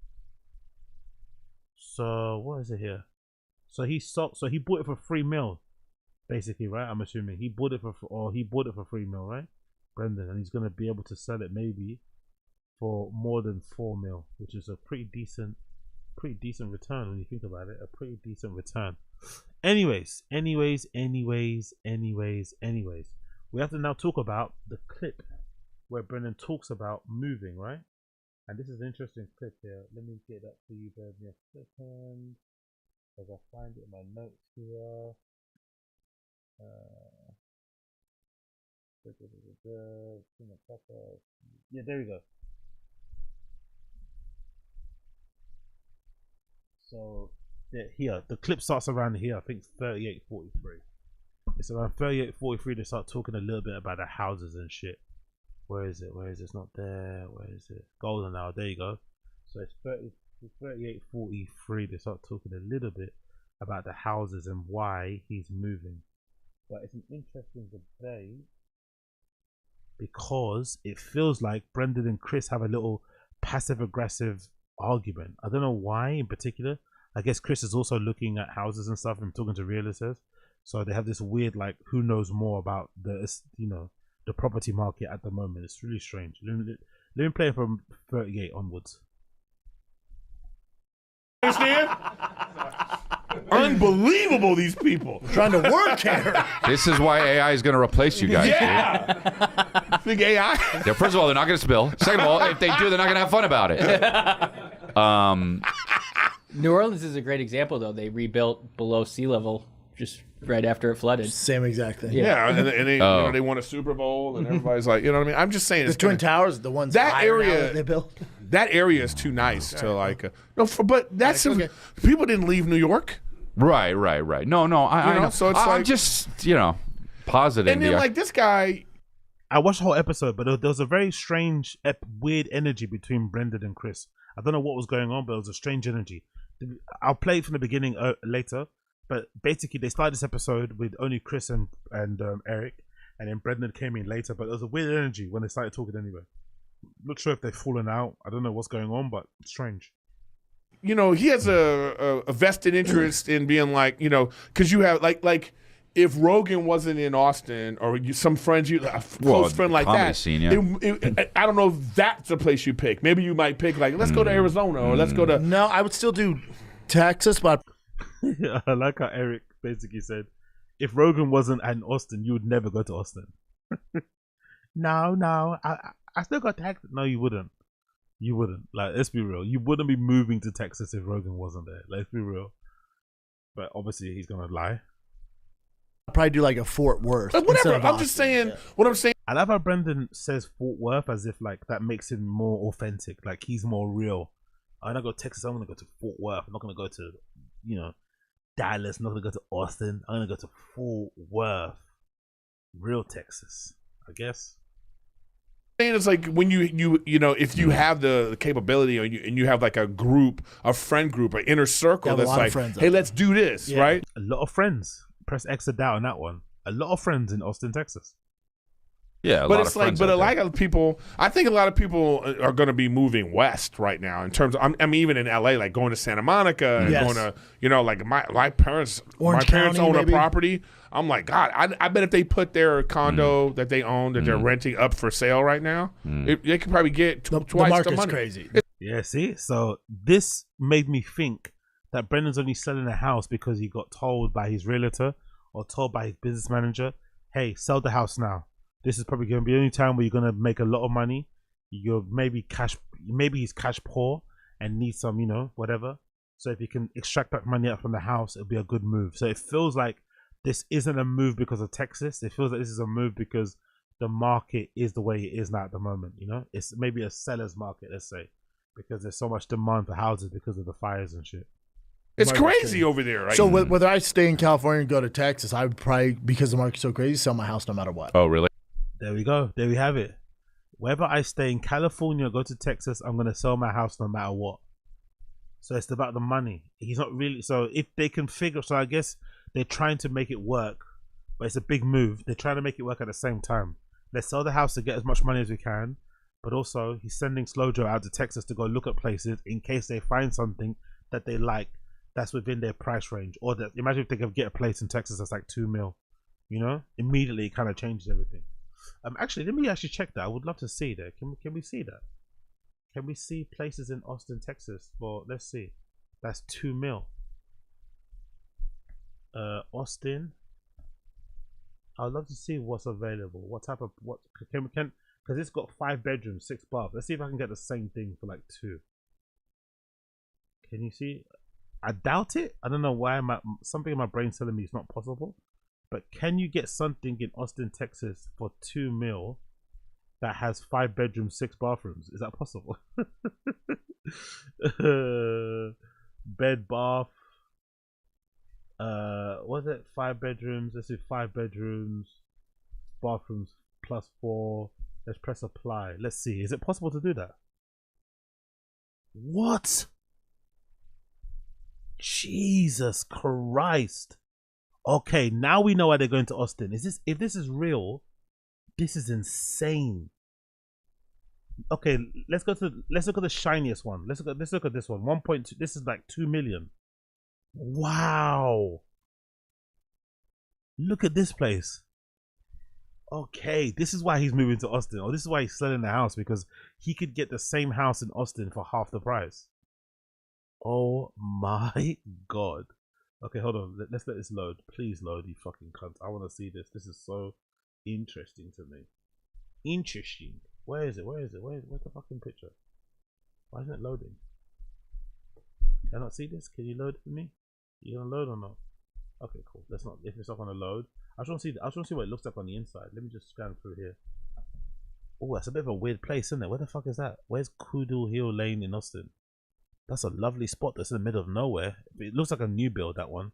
So, what is it here? So he bought it for 3 mil, basically, right? I'm assuming he bought it for 3 mil, right? Brendan, and he's gonna be able to sell it maybe for more than 4 mil, which is a pretty decent return when you think about it. A pretty decent return. Anyways, we have to now talk about the clip where Brendan talks about moving, right? And this is an interesting clip here. Let me get that for you, bear with me a second, as I find it in my notes here. Yeah, there we go. So here, the clip starts around here. I think 38:43. It's around 38:43. They start talking a little bit about the houses and shit. Where is it? It's not there. Where is it? Golden hour. There you go. So it's 38:43. They start talking a little bit about the houses and why he's moving. But it's an interesting debate because it feels like Brendan and Chris have a little passive aggressive argument. I don't know why in particular. I guess Chris is also looking at houses and stuff and talking to realtors. So they have this weird, like, who knows more about the, the property market at the moment. It's really strange. Let me play from 38 onwards. Understand? Unbelievable, these people Trying to work here. This is why AI is going to replace you guys. Yeah. Big AI. Yeah, first of all, they're not going to spill. Second of all, if they do, they're not going to have fun about it. New Orleans is a great example, though. They rebuilt below sea level just right after it flooded. Same exact thing. Yeah, and they, they won a Super Bowl, and everybody's like, you know what I mean? I'm just saying, The it's Twin Towers, the ones that higher now area that they built. That area is too nice to like. But that's people didn't leave New York. Right. No, I know. So it's I'm like, just, positive. and then like this guy. I watched the whole episode, but there was a very strange, weird energy between Brendan and Chris. I don't know what was going on, but it was a strange energy. I'll play it from the beginning later, but basically they started this episode with only Chris and Eric, and then Brendan came in later, but there was a weird energy when they started talking anyway. Not sure if they've fallen out. I don't know what's going on, but it's strange. you know, he has a vested interest in being like, you know, because you have like if Rogan wasn't in Austin or some friends, a close friend like that, scene, yeah. I don't know if that's the place you pick. Maybe you might pick like, let's go to Arizona or let's go to. No, I would still do Texas, but I like how Eric basically said, if Rogan wasn't in Austin, you would never go to Austin. No, I still got Texas. No, you wouldn't. You wouldn't. Like, let's be real. You wouldn't be moving to Texas if Rogan wasn't there. Let's be real. But obviously, he's gonna lie. I'd probably do like a Fort Worth. But whatever. instead of I'm just Austin. saying. Yeah. What I'm saying. I love how Brendan says Fort Worth as if like that makes him more authentic. Like he's more real. I'm gonna go to Texas. I'm gonna go to Fort Worth. I'm not gonna go to, Dallas. I'm not gonna go to Austin. I'm gonna go to Fort Worth. Real Texas, I guess. It's like when you know, if you have the capability and you have like a friend group, an inner circle that's like, hey, let's do this, right? A lot of friends. Press X to doubt on that one. A lot of friends in Austin, Texas. Yeah, but it's like, but a lot of people, I think a lot of people are going to be moving west right now in terms of, I mean, even in LA, like going to Santa Monica and going to, like my parents, own a property. I'm like, God, I bet if they put their condo that they own, that they're renting up for sale right now, they could probably get twice the money. Crazy. Yeah, see? So this made me think that Brendan's only selling a house because he got told by his realtor or told by his business manager, hey, sell the house now. This is probably going to be the only time where you're going to make a lot of money. You're maybe he's cash poor and needs some, whatever. So if you can extract that money out from the house, it'll be a good move. So it feels like this isn't a move because of Texas. It feels like this is a move because the market is the way it is now at the moment. It's maybe a seller's market, let's say, because there's so much demand for houses because of the fires and shit. It's crazy over there, right? So whether I stay in California and go to Texas, I would probably, because the market's so crazy, sell my house no matter what. Oh, really? There we go. There we have it. Whether I stay in California or go to Texas, I'm going to sell my house no matter what. So it's about the money. He's not really... So if they can figure... So I guess they're trying to make it work, but it's a big move. They're trying to make it work at the same time. Let's sell the house to get as much money as we can, but also he's sending Slow Joe out to Texas to go look at places in case they find something that they like that's within their price range. Or that, imagine if they could get a place in Texas that's like $2 million. Immediately it kind of changes everything. Actually, let me actually check that. I would love to see that. Can we see that? Can we see places in Austin, Texas? For, let's see. That's $2 million. Austin. I'd love to see what's available. What type of can because it's got 5 bedrooms, 6 baths. Let's see if I can get the same thing for like 2. Can you see? I doubt it. I don't know why. Something in my brain's telling me it's not possible. But can you get something in Austin, Texas for $2 million that has 5 bedrooms, 6 bathrooms? Is that possible? Bed, bath. Was it 5 bedrooms? Let's do 5 bedrooms, bathrooms +4. Let's press apply. Let's see. Is it possible to do that? What? Jesus Christ. Okay, now we know why they're going to Austin. If this is real, this is insane. Okay, let's look at the shiniest one. Let's look at this one. 1.2. This is like 2 million. Wow. Look at this place. Okay, this is why he's moving to Austin. Or this is why he's selling the house, because he could get the same house in Austin for half the price. Oh my God. Okay, hold on. Let's let this load. Please load, you fucking cunt. I want to see this. This is so interesting to me. Interesting. Where is it? Where's the fucking picture? Why isn't it loading? Can I not see this? Can you load it for me? You gonna load or not? Okay, cool. Let's not. If it's not gonna load, I just want to see what it looks like on the inside. Let me just scan through here. Oh, that's a bit of a weird place, isn't it? Where the fuck is that? Where's Coodle Hill Lane in Austin? That's a lovely spot that's in the middle of nowhere. It looks like a new build, that one.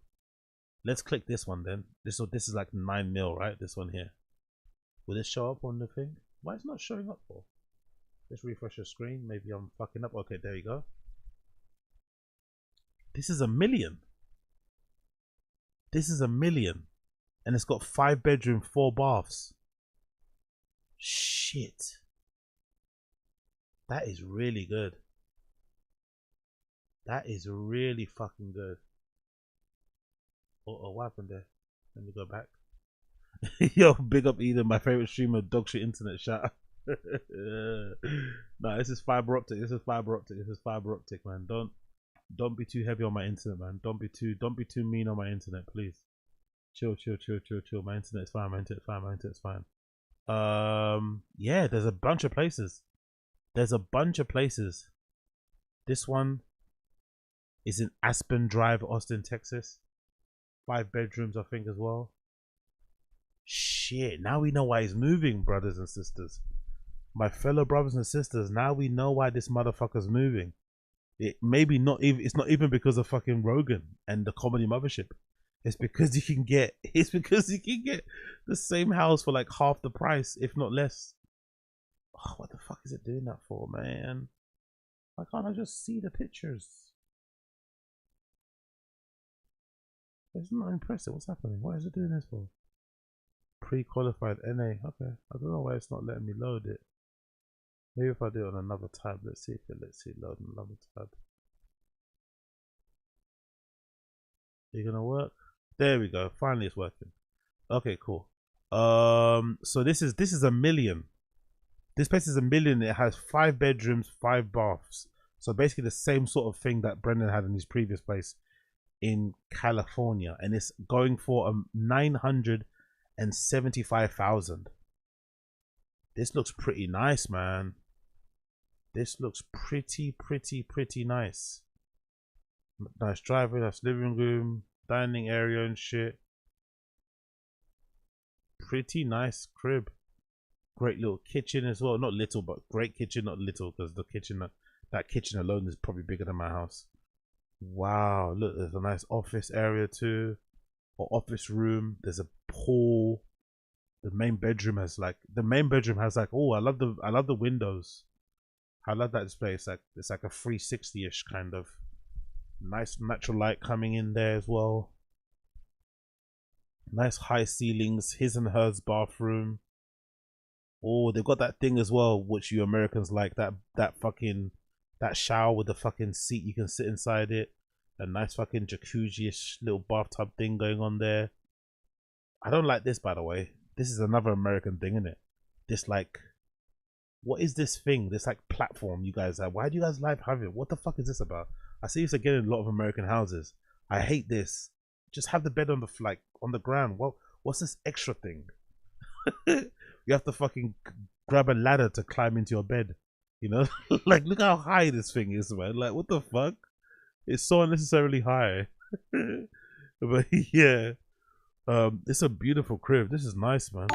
Let's click this one then. This is like 9 mil, right? This one here. Will this show up on the thing? Why is it not showing up for? Let's refresh the screen. Maybe I'm fucking up. Okay, there you go. This is $1 million. This is $1 million. And it's got 5 bedroom, 4 baths. Shit. That is really good. That is really fucking good. Oh, what happened there? Let me go back. Yo, big up Eden, my favorite streamer, dog shit internet. Shout out. No, this is fiber optic. This is fiber optic. This is fiber optic, man. Don't be too heavy on my internet, man. Don't be too mean on my internet, please. Chill. My internet's fine. My internet's fine. Yeah, there's a bunch of places. This one is in Aspen Drive, Austin, Texas. 5 bedrooms, I think, as well. Shit, now we know why he's moving, brothers and sisters. My fellow brothers and sisters, now we know why this motherfucker's moving. It's not even because of fucking Rogan and the comedy mothership. It's because you can get the same house for like half the price, if not less. Oh, what the fuck is it doing that for, man? Why can't I just see the pictures? It's not impressive. What's happening? What is it doing this for? Pre-qualified NA. Okay. I don't know why it's not letting me load it. Maybe if I do it on another tab. Let's see load on another tab. Are you gonna work? There we go. Finally it's working. Okay, cool. So this is $1 million. This place is $1 million. It has 5 bedrooms, 5 baths. So basically the same sort of thing that Brendan had in his previous place in California, and it's going for $975,000. This looks pretty nice, man. This looks pretty nice. Nice driveway, nice living room, dining area and shit. Pretty nice crib. Great little kitchen as well. Not little, but great kitchen. Not little, because the kitchen, that kitchen alone is probably bigger than my house. Wow, look, there's a nice office area too, or office room. There's a pool. The main bedroom has like oh, I love the windows. I love that display. It's like a 360-ish kind of nice natural light coming in there as well. Nice high ceilings. His and hers bathroom. Oh, they've got that thing as well, which you Americans like, that shower with the fucking seat, you can sit inside it. A nice fucking jacuzzi-ish little bathtub thing going on there. I don't like this, by the way. This is another American thing, isn't it? This like, what is this thing? This like platform you guys have. Why do you guys have it? What the fuck is this about? I see this again in a lot of American houses. I hate this. Just have the bed on the ground. What's this extra thing? You have to fucking grab a ladder to climb into your bed. You know, like look how high this thing is, man. Like what the fuck? It's so unnecessarily high. But yeah, it's a beautiful crib. This is nice, man.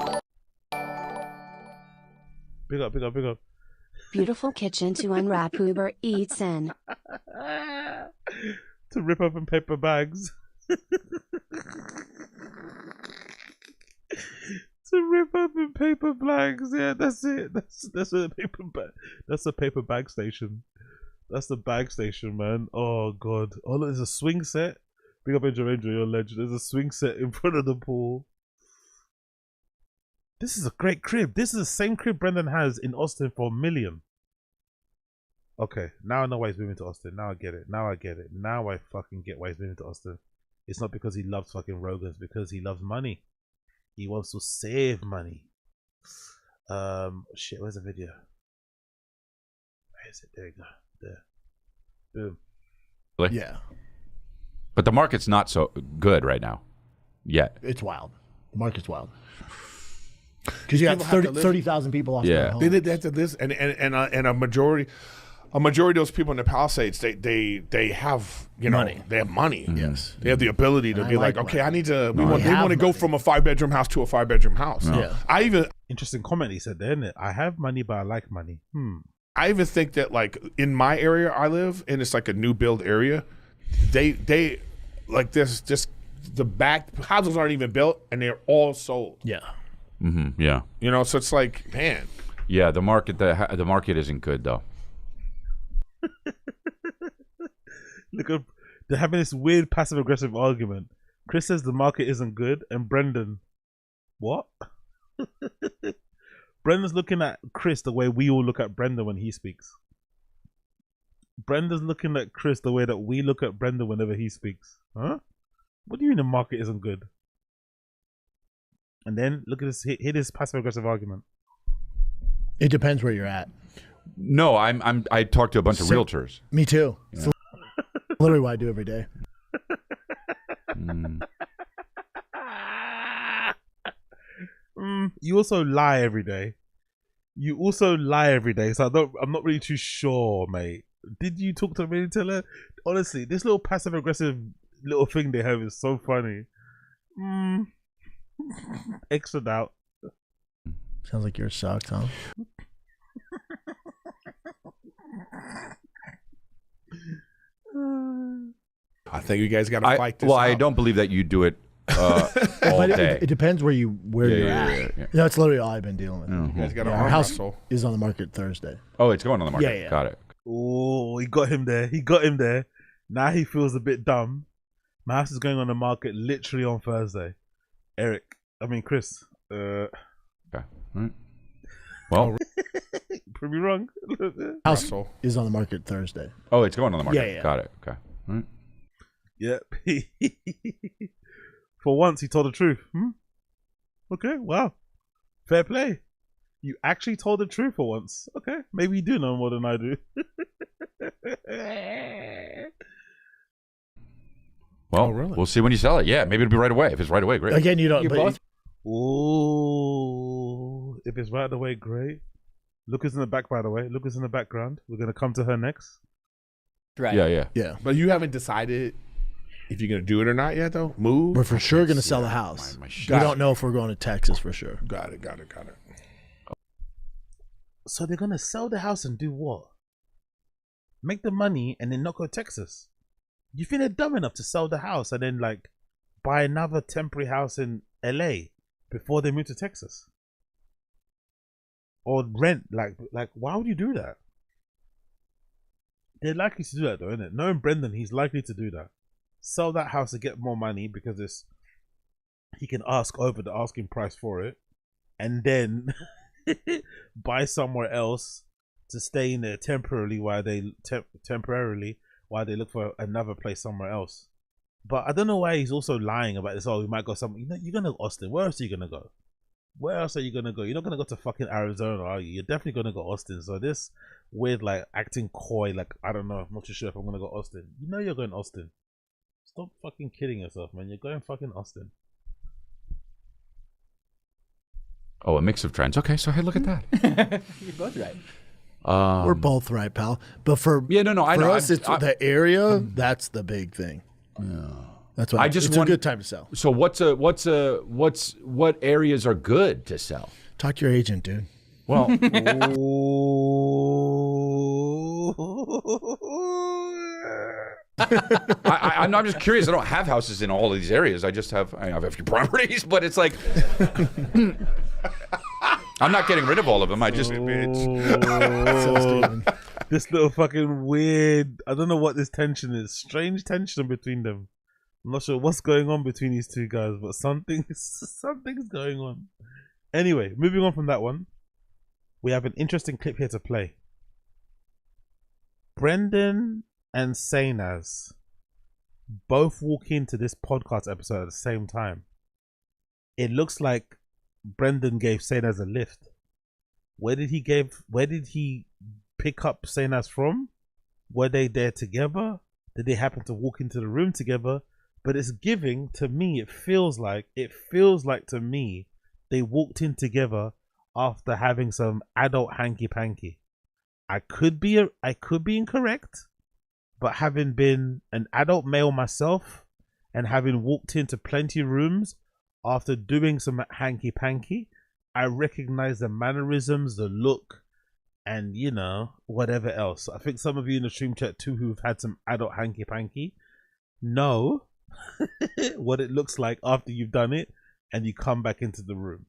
Big up. Beautiful kitchen to unwrap Uber Eats in. To rip open paper bags. To rip open paper bags. Yeah, that's it. That's a paper bag. That's a paper bag station. That's the bag station, man. Oh god. Oh look, there's a swing set. Big up Angel, you're a legend. There's a swing set in front of the pool. This is a great crib. This is the same crib Brendan has in Austin for $1 million. Okay, now I know why he's moving to Austin. Now I get it. Now I fucking get why he's moving to Austin. It's not because he loves fucking Rogan. It's because he loves money. He wants to save money. Shit, where's the video? Where is it? There you go. There. Boom. Really? Yeah. But the market's not so good right now. Yet. It's wild. The market's wild. Because you got 30,000 people off their home. They did that to this, and a majority of those people in the Palisades, they have money. They have money. Mm-hmm. Yes, they have the ability to be like, okay, money. they want to go from a 5-bedroom house to a 5-bedroom house. No. Yeah. Interesting comment he said there, isn't it? I have money, but I like money. I even think that like in my area I live, and it's like a new build area, they like this just the back houses aren't even built and they're all sold. Yeah. Mm-hmm. Yeah. So it's like, man. Yeah, the market isn't good though. Look up, they're having this weird passive aggressive argument. Chris says the market isn't good, and Brendan, what? Brendan's looking at Chris the way we all look at Brendan when he speaks. Brendan's looking at Chris the way that we look at Brendan whenever he speaks. Huh? What do you mean the market isn't good? And then look at this. Hit this passive aggressive argument. It depends where you're at. No, I talk to a bunch of realtors. Me too. Yeah. It's literally what I do every day. You also lie every day. So I'm not really too sure, mate. Did you talk to a realtor? Honestly, this little passive aggressive little thing they have is so funny. Extra doubt. Sounds like you're sucked, huh? I think you guys got to fight this. Well, out. I don't believe that you do it all But day. it depends where you're at. Yeah. That's literally all I've been dealing with. Mhm. You guys got to Our arm house wrestle. is on the market Thursday. Oh, it's going on the market. Yeah. Got it. Oh, he got him there. Now he feels a bit dumb. My house is going on the market literally on Thursday. Chris. Okay. All right. Well, Prove me wrong. House Wrestle. is on the market Thursday. oh, it's going on the market. Yeah. Got it. Okay. All right. Yep. For once, he told the truth. Okay, wow. Fair play. You actually told the truth for once. Okay, maybe you do know more than I do. Well, really? we'll see when you sell it. Yeah, maybe it'll be right away. If it's right away, great. Again, you don't. You but both. Ooh, if it's right away, great. Look who's in the back, by the way. Look who's in the background. We're gonna come to her next. Right. Yeah. Yeah. But you haven't decided if you're going to do it or not yet, though? Move? We're for sure going to sell the house. My We shit. don't know if we're going to Texas for sure. Got it. So they're gonna sell the house and do what? Make the money and then not go to Texas? You think they're dumb enough to sell the house and then like buy another temporary house in LA before they move to Texas? Or rent, like why would you do that? They're likely to do that though, isn't it? Knowing Brendan, he's likely to do that. Sell that house to get more money because he can ask over the asking price for it, and then buy somewhere else to stay in there temporarily while they look for another place somewhere else. But I don't know why he's also lying about this. Oh, we might go somewhere. You're gonna go to Austin. Where else are you gonna go? Where else are you gonna go? You're not gonna go to fucking Arizona, are you? You're definitely gonna go Austin. So this weird like acting coy, like I don't know. I'm not too sure if I'm gonna go Austin. You know you're going Austin. Stop fucking kidding yourself, man. You're going fucking Austin. Oh, a mix of trends. Okay, so hey, look at that. You're both right. We're both right, pal. But for I know. us, it's the area. That's the big thing. Yeah, that's why it's a good time to sell. So what areas are good to sell? Talk to your agent, dude. Well, I'm just curious. I don't have houses in all of these areas. I have a few properties, but it's like I'm not getting rid of all of them. I just This little fucking weird. I don't know what this tension is. Strange tension between them. I'm not sure what's going on between these two guys, but something's going on. Anyway, moving on from that one, we have an interesting clip here to play. Brendan and Sainaz both walk into this podcast episode at the same time. It looks like Brendan gave Sainaz a lift. Where did he pick up Sainaz from? Were they there together? Did they happen to walk into the room together? But it's giving to me. It feels like to me they walked in together after having some adult hanky panky. I could be incorrect, but having been an adult male myself and having walked into plenty of rooms after doing some hanky panky, I recognize the mannerisms, the look, and whatever else. I think some of you in the stream chat too who've had some adult hanky panky know what it looks like after you've done it and you come back into the room.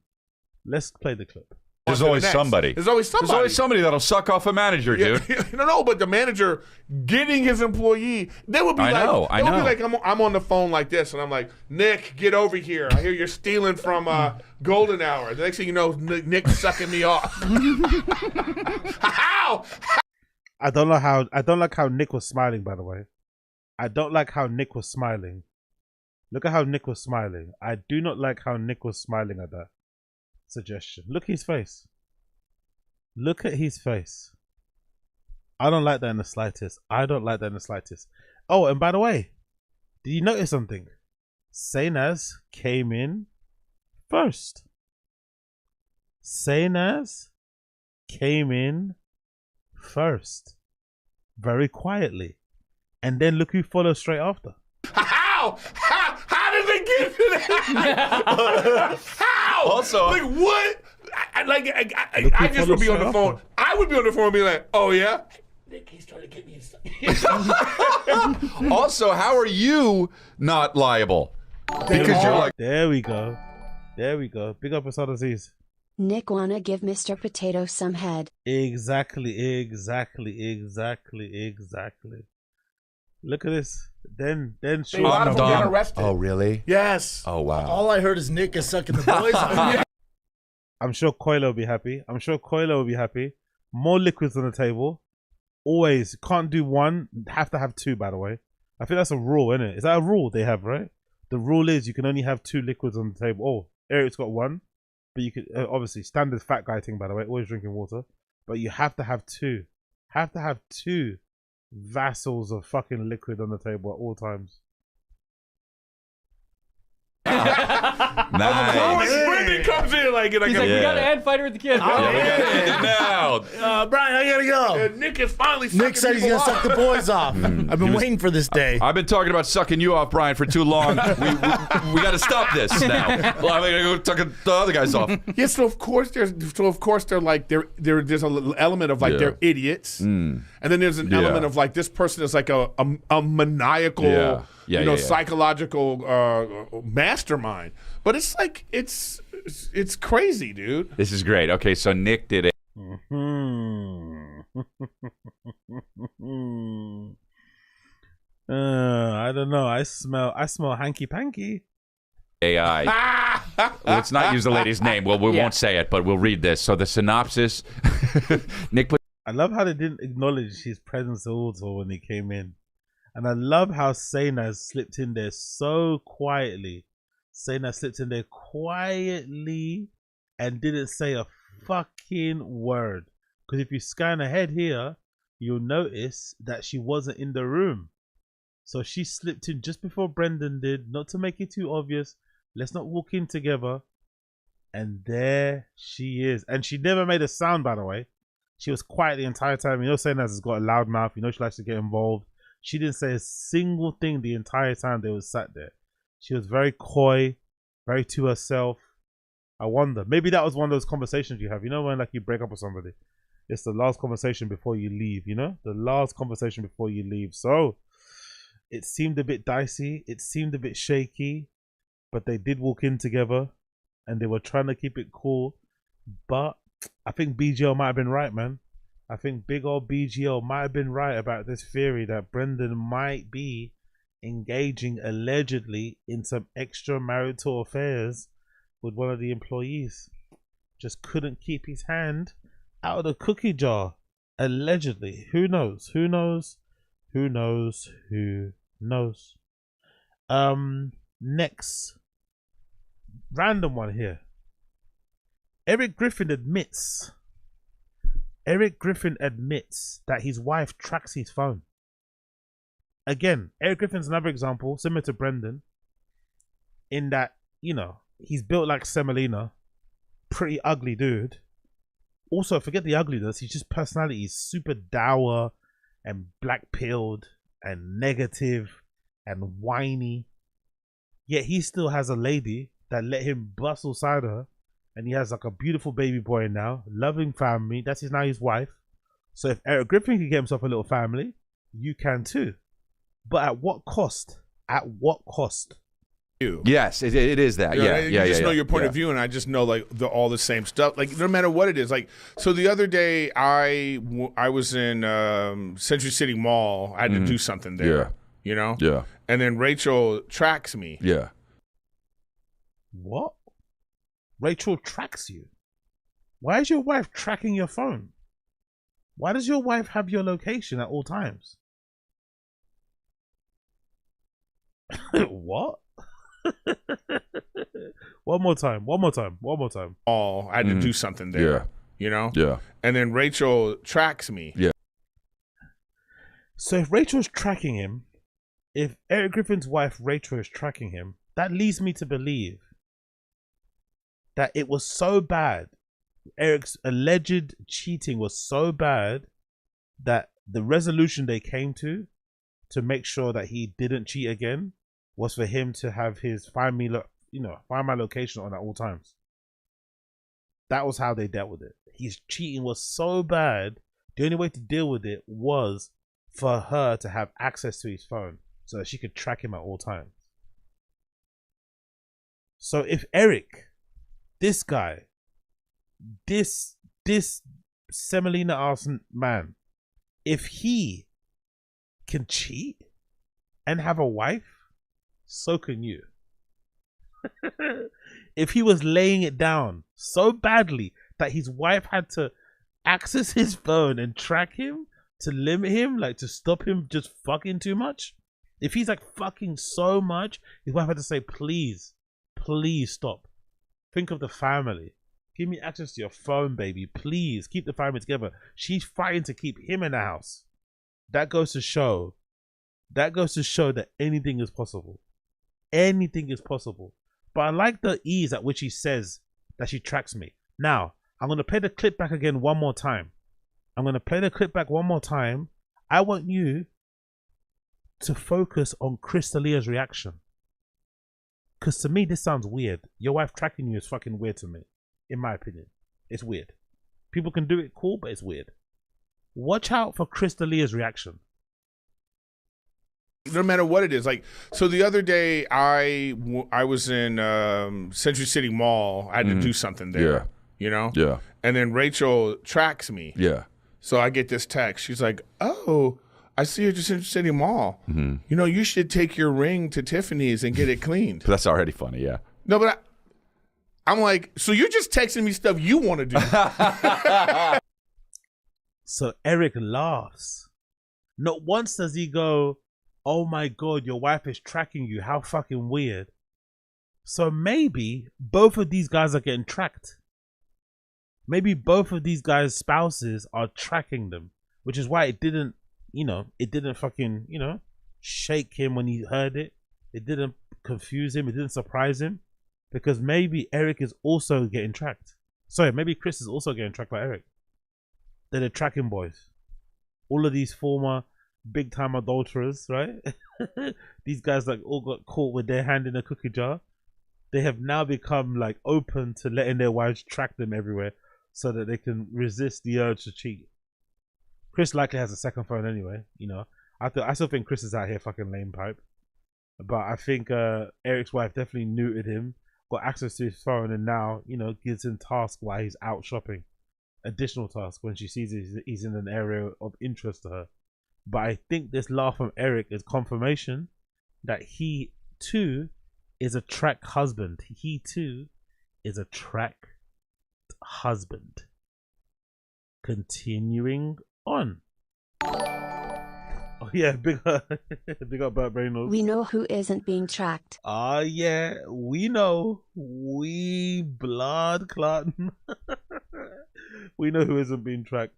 Let's play the clip. There's always somebody. There's always somebody that'll suck off a manager, dude. No, but the manager getting his employee, they would be I know. be like, I'm on the phone like this, and I'm like, Nick, get over here. I hear you're stealing from Golden Hour. The next thing you know, Nick's sucking me off. How? I don't like how Nick was smiling, by the way. I don't like how Nick was smiling. Look at how Nick was smiling. I do not like how Nick was smiling at that suggestion. Look at his face. Look at his face. I don't like that in the slightest. I don't like that in the slightest. Oh, and by the way, did you notice something? Sainaz came in first. Sainaz came in first. Very quietly. And then look who followed straight after. How? How did they get to that? How? Also, like what? I just would be on the phone. I would be on the phone and be like, "Oh yeah." He's trying to get me. Also, how are you not liable? Because you're like, there we go. There we go. Big up Asada Aziz. Nick wanna give Mr. Potato some head. Exactly. Look at this. Then A lot of them got arrested. Oh, really? Yes. Oh, wow. All I heard is Nick is sucking the boys. I'm sure Coilo will be happy. More liquids on the table. Always. Can't do one. Have to have two, by the way. I think that's a rule, isn't it? Is that a rule they have, right? The rule is you can only have two liquids on the table. Oh, Eric's got one. But you could, obviously, standard fat guy thing, by the way. Always drinking water. But you have to have two. Have to have two vassals of fucking liquid on the table at all times. Nice. Brendan comes in like He's like, we got to end Fighter with the Kid. Yeah, we gotta end it now. Brian, I gotta go. and Nick is finally. Nick said he's gonna suck the boys off. I've been waiting for this day. I've been talking about sucking you off, Brian, for too long. We got to stop this now. Well, I'm gonna go sucking the other guys off. Yeah, so of course they're like there's an element of like they're idiots, and then there's an element of like this person is like a maniacal, psychological mastermind. But it's like it's crazy, dude. This is great. Okay, so Nick did it. I don't know. I smell hanky panky. AI. Let's not use the lady's name. Well, we won't say it, but we'll read this. So the synopsis. Nick put. I love how they didn't acknowledge his presence also when he came in, and I love how Sainaz slipped in there so quietly. Sainaz slipped in there quietly and didn't say a fucking word. Because if you scan ahead here, you'll notice that she wasn't in the room. So she slipped in just before Brendan did, not to make it too obvious. Let's not walk in together. And there she is. And she never made a sound, by the way. She was quiet the entire time. You know, Sainaz has got a loud mouth. You know, she likes to get involved. She didn't say a single thing the entire time they were sat there. She was very coy, very to herself. I wonder, maybe that was one of those conversations you have. You know, when like you break up with somebody, it's the last conversation before you leave. You know, the last conversation before you leave. So it seemed a bit dicey. It seemed a bit shaky, but they did walk in together, and they were trying to keep it cool. But I think BGL might have been right, man. I think big old BGL might have been right about this theory that Brendan might be engaging allegedly in some extramarital affairs with one of the employees. Just couldn't keep his hand out of the cookie jar. Allegedly. Who knows? Who knows? Who knows? Who knows? Next. Random one here. Eric Griffin admits that his wife tracks his phone. Again, Eric Griffin's another example, similar to Brendan, in that, you know, he's built like Semolina, pretty ugly dude. Also, forget the ugliness, he's just personality. He's super dour and black-pilled and negative and whiny. Yet he still has a lady that let him bustle side her, and he has like a beautiful baby boy now, loving family. That's now his wife. So if Eric Griffin can get himself a little family, you can too. But at what cost? At what cost? Yes, it is that. You just know your point of view, and I just know like all the same stuff. Like no matter what it is. Like so, the other day I was in Century City Mall. I had to do something there. Yeah. You know. Yeah. And then Rachel tracks me. Yeah. What? Rachel tracks you? Why is your wife tracking your phone? Why does your wife have your location at all times? What? One more time. Oh, I had to do something there. Yeah. You know? Yeah. And then Rachel tracks me. Yeah. So if Rachel's tracking him, if Eric Griffin's wife Rachel is tracking him, that leads me to believe that it was so bad. Eric's alleged cheating was so bad that the resolution they came to make sure that he didn't cheat again was for him to have his find my location on at all times. That was how they dealt with it. His cheating was so bad, the only way to deal with it was for her to have access to his phone so that she could track him at all times. So if Eric, this guy, this Semolina ass man, if he can cheat and have a wife, so can you. If he was laying it down so badly that his wife had to access his phone and track him to limit him, like to stop him just fucking too much, if he's like fucking so much, his wife had to say, please stop. Think of the family. Give me access to your phone, baby. Please keep the family together. She's fighting to keep him in the house. That goes to show that anything is possible. Anything is possible. But I like the ease at which he says that she tracks me. Now, I'm going to play the clip back again one more time. I want you to focus on Chris D'Elia's reaction. Because to me, this sounds weird. Your wife tracking you is fucking weird to me. In my opinion. It's weird. People can do it cool, but it's weird. Watch out for Chris D'Elia's reaction. No matter what it is, like, so the other day I was in Century City Mall. I had to do something there. Yeah. You know? Yeah. And then Rachel tracks me. Yeah. So I get this text. She's like, "Oh, I see you at Century City Mall. Mm-hmm. You know, you should take your ring to Tiffany's and get it cleaned." That's already funny, yeah. No, but I'm like, so you're just texting me stuff you want to do. So Eric laughs. Not once does he go, "Oh my God, your wife is tracking you. How fucking weird." So maybe both of these guys are getting tracked. Maybe both of these guys' spouses are tracking them, which is why it didn't fucking, shake him when he heard it. It didn't confuse him. It didn't surprise him. Because maybe Eric is also getting tracked. Sorry, maybe Chris is also getting tracked by Eric. They're the tracking boys. All of these former big time adulterers, right? These guys like all got caught with their hand in a cookie jar. They have now become like open to letting their wives track them everywhere so that they can resist the urge to cheat. Chris likely has a second phone anyway, I still think Chris is out here fucking lame pipe. But I think Eric's wife definitely neutered him, got access to his phone, and now, gives him tasks while he's out shopping. Additional tasks when she sees he's in an area of interest to her. But I think this laugh from Eric is confirmation that he too is a track husband. He too is a track husband. Continuing on. Oh yeah, big up Burt Reynolds. We know who isn't being tracked. Yeah, we know. We blood clot. We know who isn't being tracked.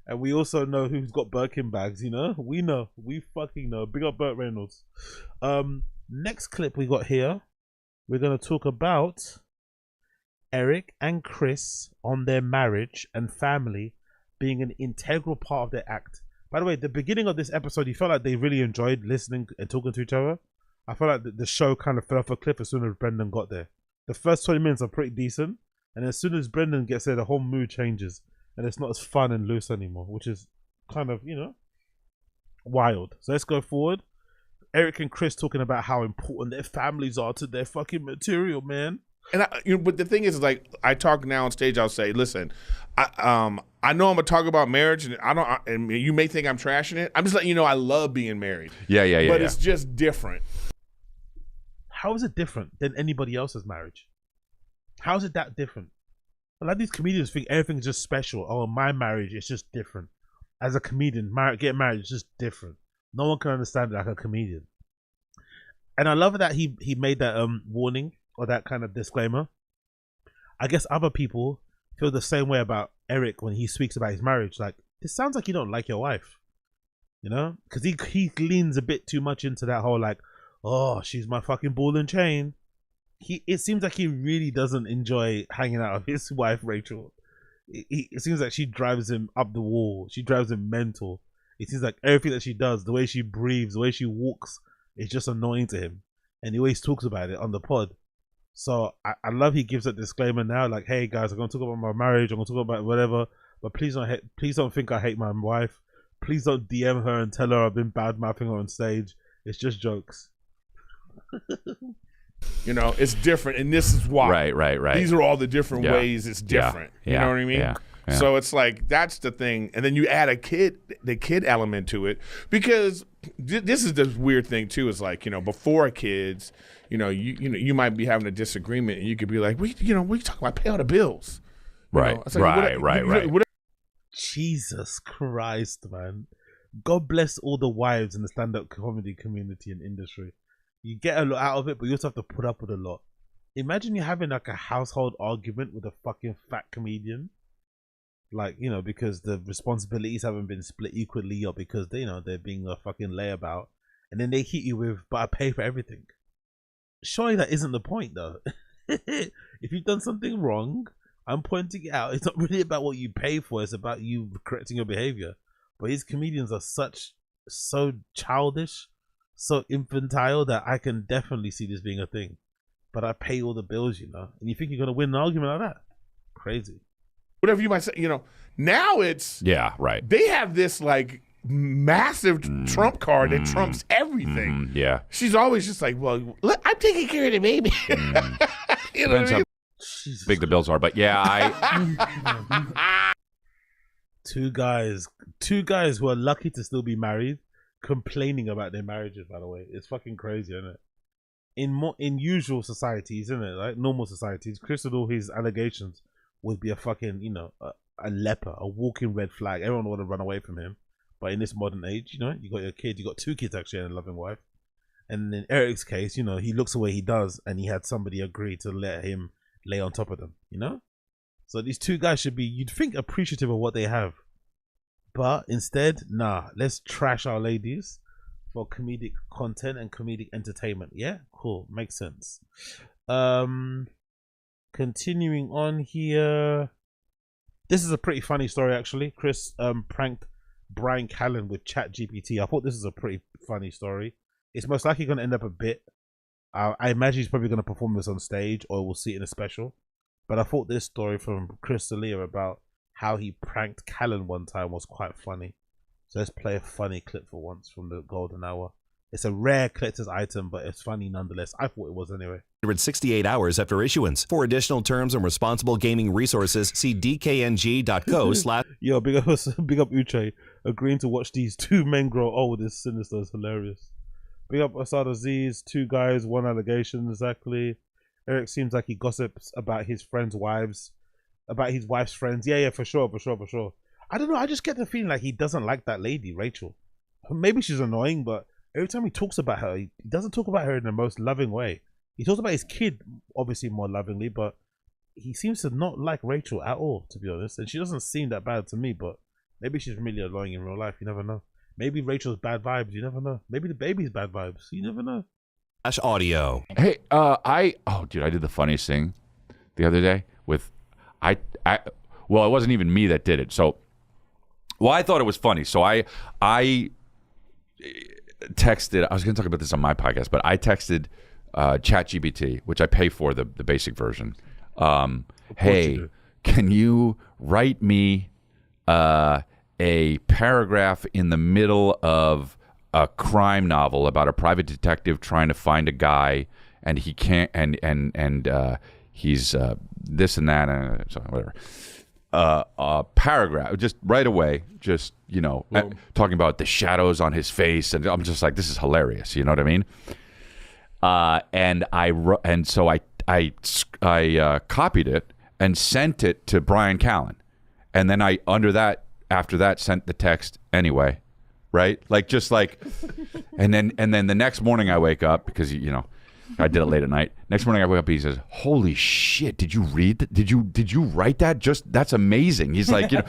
And we also know who's got Birkin bags, We know. We fucking know. Big up Burt Reynolds. Next clip we got here. We're going to talk about Eric and Chris on their marriage and family being an integral part of their act. By the way, the beginning of this episode, you felt like they really enjoyed listening and talking to each other. I felt like the show kind of fell off a cliff as soon as Brendan got there. The first 20 minutes are pretty decent. And as soon as Brendan gets there, the whole mood changes. And it's not as fun and loose anymore, which is kind of, wild. So let's go forward. Eric and Chris talking about how important their families are to their fucking material, man. And but the thing is, like, I talk now on stage. I'll say, listen, I know I'm gonna talk about marriage, and and you may think I'm trashing it. I'm just letting you know I love being married. Yeah. But it's just different. How is it different than anybody else's marriage? How is it that different? A lot of these comedians think everything's just special. Oh, my marriage is just different. as a comedian, getting married is just different. No one can understand it like a comedian. And I love that he made that warning or that kind of disclaimer. I guess other people feel the same way about Eric when he speaks about his marriage. Like, this sounds like you don't like your wife, you know? Because he leans a bit too much into that whole like, oh, she's my fucking ball and chain. It seems like he really doesn't enjoy hanging out with his wife, Rachel. It seems like she drives him up the wall. She drives him mental. It seems like everything that she does, the way she breathes, the way she walks, is just annoying to him. And he always talks about it on the pod. So I love he gives a disclaimer now, like, hey guys, I'm going to talk about my marriage, I'm going to talk about whatever, but please don't think I hate my wife. Please don't DM her and tell her I've been bad mouthing her on stage. It's just jokes. You know, it's different, and this is why. Right. These are all the different ways it's different. You know what I mean? Yeah. So it's like, that's the thing, and then you add the kid element to it, because this is the weird thing too. Is like, you know, before kids, you know, you might be having a disagreement, and you could be like, what are you talking about? Pay all the bills, right? Like, Right. Jesus Christ, man! God bless all the wives in the stand-up comedy community and industry. You get a lot out of it, but you also have to put up with a lot. Imagine you having like a household argument with a fucking fat comedian. Like, you know, because the responsibilities haven't been split equally, or because they, you know, they're being a fucking layabout, and then they hit you with, but I pay for everything. Surely that isn't the point, though. If you've done something wrong, I'm pointing it out. It's not really about what you pay for, it's about you correcting your behavior. But his comedians are so childish, so infantile, that I can definitely see this being a thing. But I pay all the bills, you know, and you think you're gonna win an argument like that? Crazy. Whatever you might say, you know, now it's they have this like massive trump card that trumps everything. Yeah, she's always just like, well, I'm taking care of the baby. You know what I mean? How big the bills are, but yeah, I two guys who are lucky to still be married complaining about their marriages. By the way, it's fucking crazy, isn't it? In usual societies, isn't it? Like normal societies, Chris with all his allegations would be a fucking, you know, a leper, a walking red flag. Everyone would want to run away from him. But in this modern age, you know, you got your kid, you got two kids actually, and a loving wife. And in Eric's case, you know, he looks the way he does, and he had somebody agree to let him lay on top of them, you know? So these two guys should be, you'd think, appreciative of what they have. But instead, nah, let's trash our ladies for comedic content and comedic entertainment. Yeah, cool, makes sense. Continuing on here, this is a pretty funny story actually. Chris pranked Brian Callen with ChatGPT. I thought this is a pretty funny story. It's most likely going to end up a bit. I imagine he's probably going to perform this on stage, or we'll see it in a special. But I thought this story from Chris D'Elia about how he pranked Callen one time was quite funny. So let's play a funny clip for once from the golden hour. It's a rare collector's item, but it's funny nonetheless. I thought it was anyway. 168 hours after issuance. For additional terms and responsible gaming resources, see dkng.co/ Yo, big up Uche. Agreeing to watch these two men grow old is sinister. It's hilarious. Big up Asada Z's. Two guys, one allegation. Exactly. Eric seems like he gossips about his friends' wives, about his wife's friends. Yeah, for sure. I don't know. I just get the feeling like he doesn't like that lady, Rachel. Maybe she's annoying, but every time he talks about her, he doesn't talk about her in the most loving way. He talks about his kid, obviously more lovingly, but he seems to not like Rachel at all, to be honest. And she doesn't seem that bad to me, but maybe she's really annoying in real life. You never know. Maybe Rachel's bad vibes. You never know. Maybe the baby's bad vibes. You never know. audio. Hey, dude, I did the funniest thing the other day with, well, it wasn't even me that did it. So, well, I thought it was funny. So I texted, I was going to talk about this on my podcast, but I texted ChatGPT, which I pay for the basic version. Hey, can you write me a paragraph in the middle of a crime novel about a private detective trying to find a guy, and he can't, and he's this and that, and so whatever. A paragraph, just right away, just, you know, talking about the shadows on his face, and I'm just like, this is hilarious. You know what I mean? And so I copied it and sent it to Brian Callen, and then under that after that sent the text anyway, right? Like just like, and then the next morning I wake up because you know I did it late at night. Next morning I wake up, he says, "Holy shit! Did you read that? Did you write that? That's amazing." He's like, you know,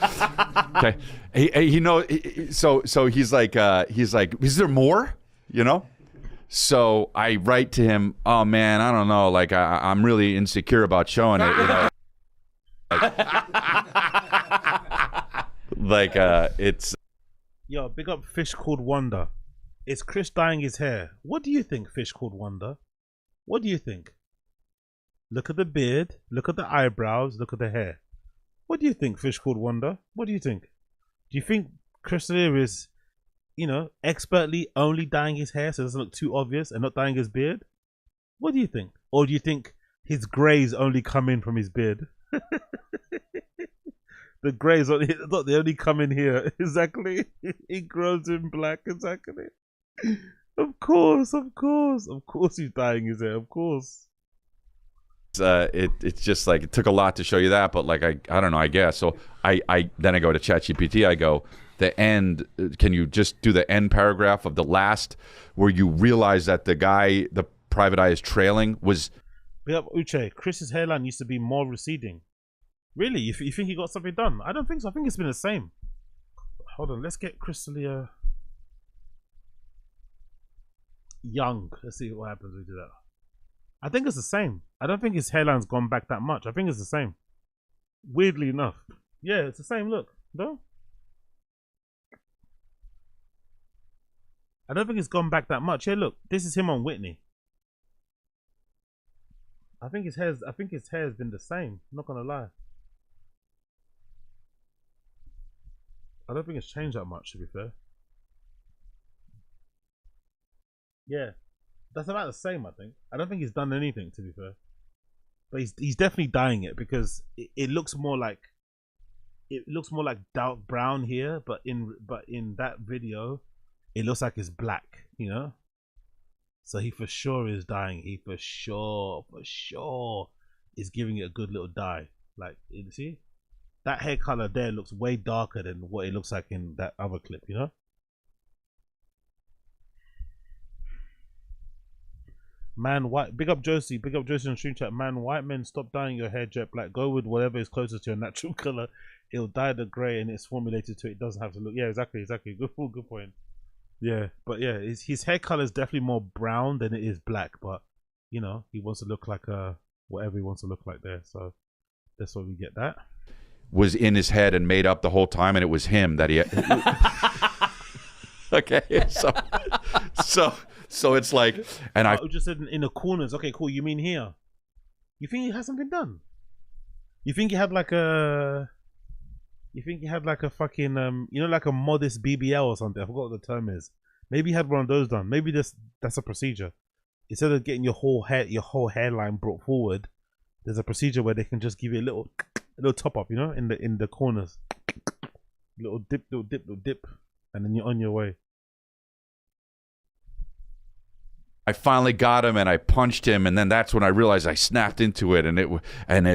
okay, he knows. So he's like, is there more? You know. So I write to him, "Oh man, I don't know. Like I'm really insecure about showing it. You know." Like it's. Yo, big up Fish Called Wonder. Is Chris dyeing his hair? What do you think, Fish Called Wonder? What do you think? Look at the beard, look at the eyebrows, look at the hair. What do you think, Fish Called Wonder? What do you think? Do you think Chris D'Elia is, you know, expertly only dyeing his hair so it doesn't look too obvious and not dyeing his beard? What do you think? Or do you think his greys only come in from his beard? The greys, they only come in here. Exactly. He grows in black. Exactly. Of course he's dyeing his hair. Of course. It's just like it took a lot to show you that, but like I don't know, I guess. So I then I go to ChatGPT. I go the end. Can you just do the end paragraph of the last where you realize that the guy the private eye is trailing was. Yeah, Uche, Chris's hairline used to be more receding. Really? You think he got something done? I don't think so. I think it's been the same. Hold on, let's get Chris D'Elia young. Let's see what happens when we do that. I think it's the same. I don't think his hairline's gone back that much. I think it's the same. Weirdly enough. Yeah, it's the same look. No? I don't think it's gone back that much. Yeah, look, this is him on Whitney. I think his hair's been the same. I'm not gonna lie. I don't think it's changed that much, to be fair. Yeah, that's about the same. I think. I don't think he's done anything, to be fair. But he's definitely dyeing it because it looks more like dark brown here, but in that video, it looks like it's black. You know. So he for sure is dyeing. He for sure is giving it a good little dye. Like you see, that hair color there looks way darker than what it looks like in that other clip. You know. Man, white. Big up Josie. Big up Josie on stream chat. Man, white men, stop dyeing your hair jet black. Go with whatever is closest to your natural color. It'll dye the gray and it's formulated to it. It doesn't have to look. Yeah, exactly. Good point. Yeah, but yeah, his hair color is definitely more brown than it is black. But you know, he wants to look like whatever he wants to look like there. So that's why we get that. Was in his head and made up the whole time, and it was him that he. Okay, so it's like, and I just said in the corners. Okay, cool. You mean here? You think he has something done? You think he had like a? You think he had like a fucking you know, like a modest BBL or something? I forgot what the term is. Maybe he had one of those done. Maybe that's a procedure. Instead of getting your whole hairline brought forward, there's a procedure where they can just give you a little top up, you know, in the corners, little dip, and then you're on your way. I finally got him and I punched him, and then that's when I realized I snapped into it, and it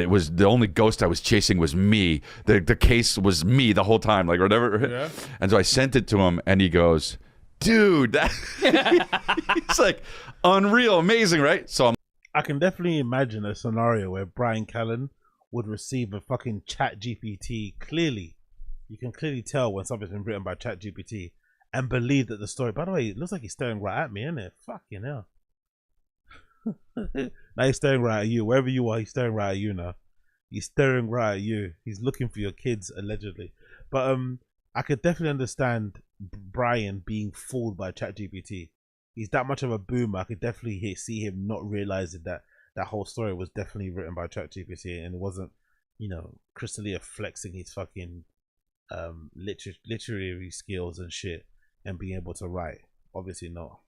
was the only ghost I was chasing was me. The case was me the whole time, like whatever. Yeah. And so I sent it to him, and he goes, "Dude, that." It's like unreal, amazing, right? So I can definitely imagine a scenario where Brian Callen would receive a fucking Chat GPT. Clearly, you can clearly tell when something's been written by Chat GPT. And believe that the story. By the way, it looks like he's staring right at me, isn't it? Fucking hell. Now he's staring right at you. Wherever you are, he's staring right at you now. He's staring right at you. He's looking for your kids, allegedly. But I could definitely understand Brian being fooled by ChatGPT. He's that much of a boomer. I could definitely see him not realizing that that whole story was definitely written by ChatGPT, and it wasn't, you know, Chris D'Elia flexing his fucking literary skills and shit. And being able to write, obviously not.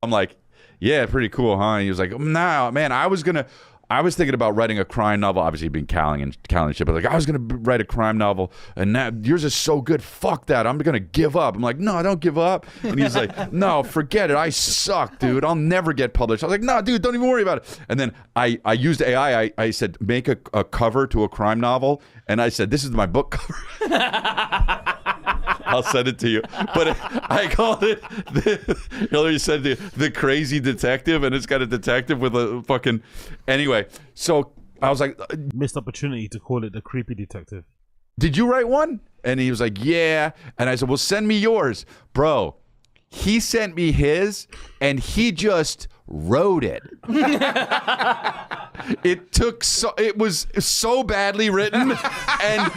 I'm like, yeah, pretty cool, huh? And he was like, nah, man, I was gonna I was thinking about writing a crime novel. Obviously, being Callan and shit, but like I was gonna write a crime novel, and now yours is so good. Fuck that. I'm gonna give up. I'm like, no, don't give up. And he's like, no, forget it. I suck, dude. I'll never get published. I was like, no, dude, don't even worry about it. And then I used AI. I said, make a cover to a crime novel, and I said, this is my book cover. I'll send it to you. But I called it, Hillary said the crazy detective, and it's got a detective with a fucking, anyway. So I was like, missed opportunity to call it the creepy detective. Did you write one? And he was like, yeah. And I said, well, send me yours. Bro, he sent me his, and he just wrote it. It was so badly written, and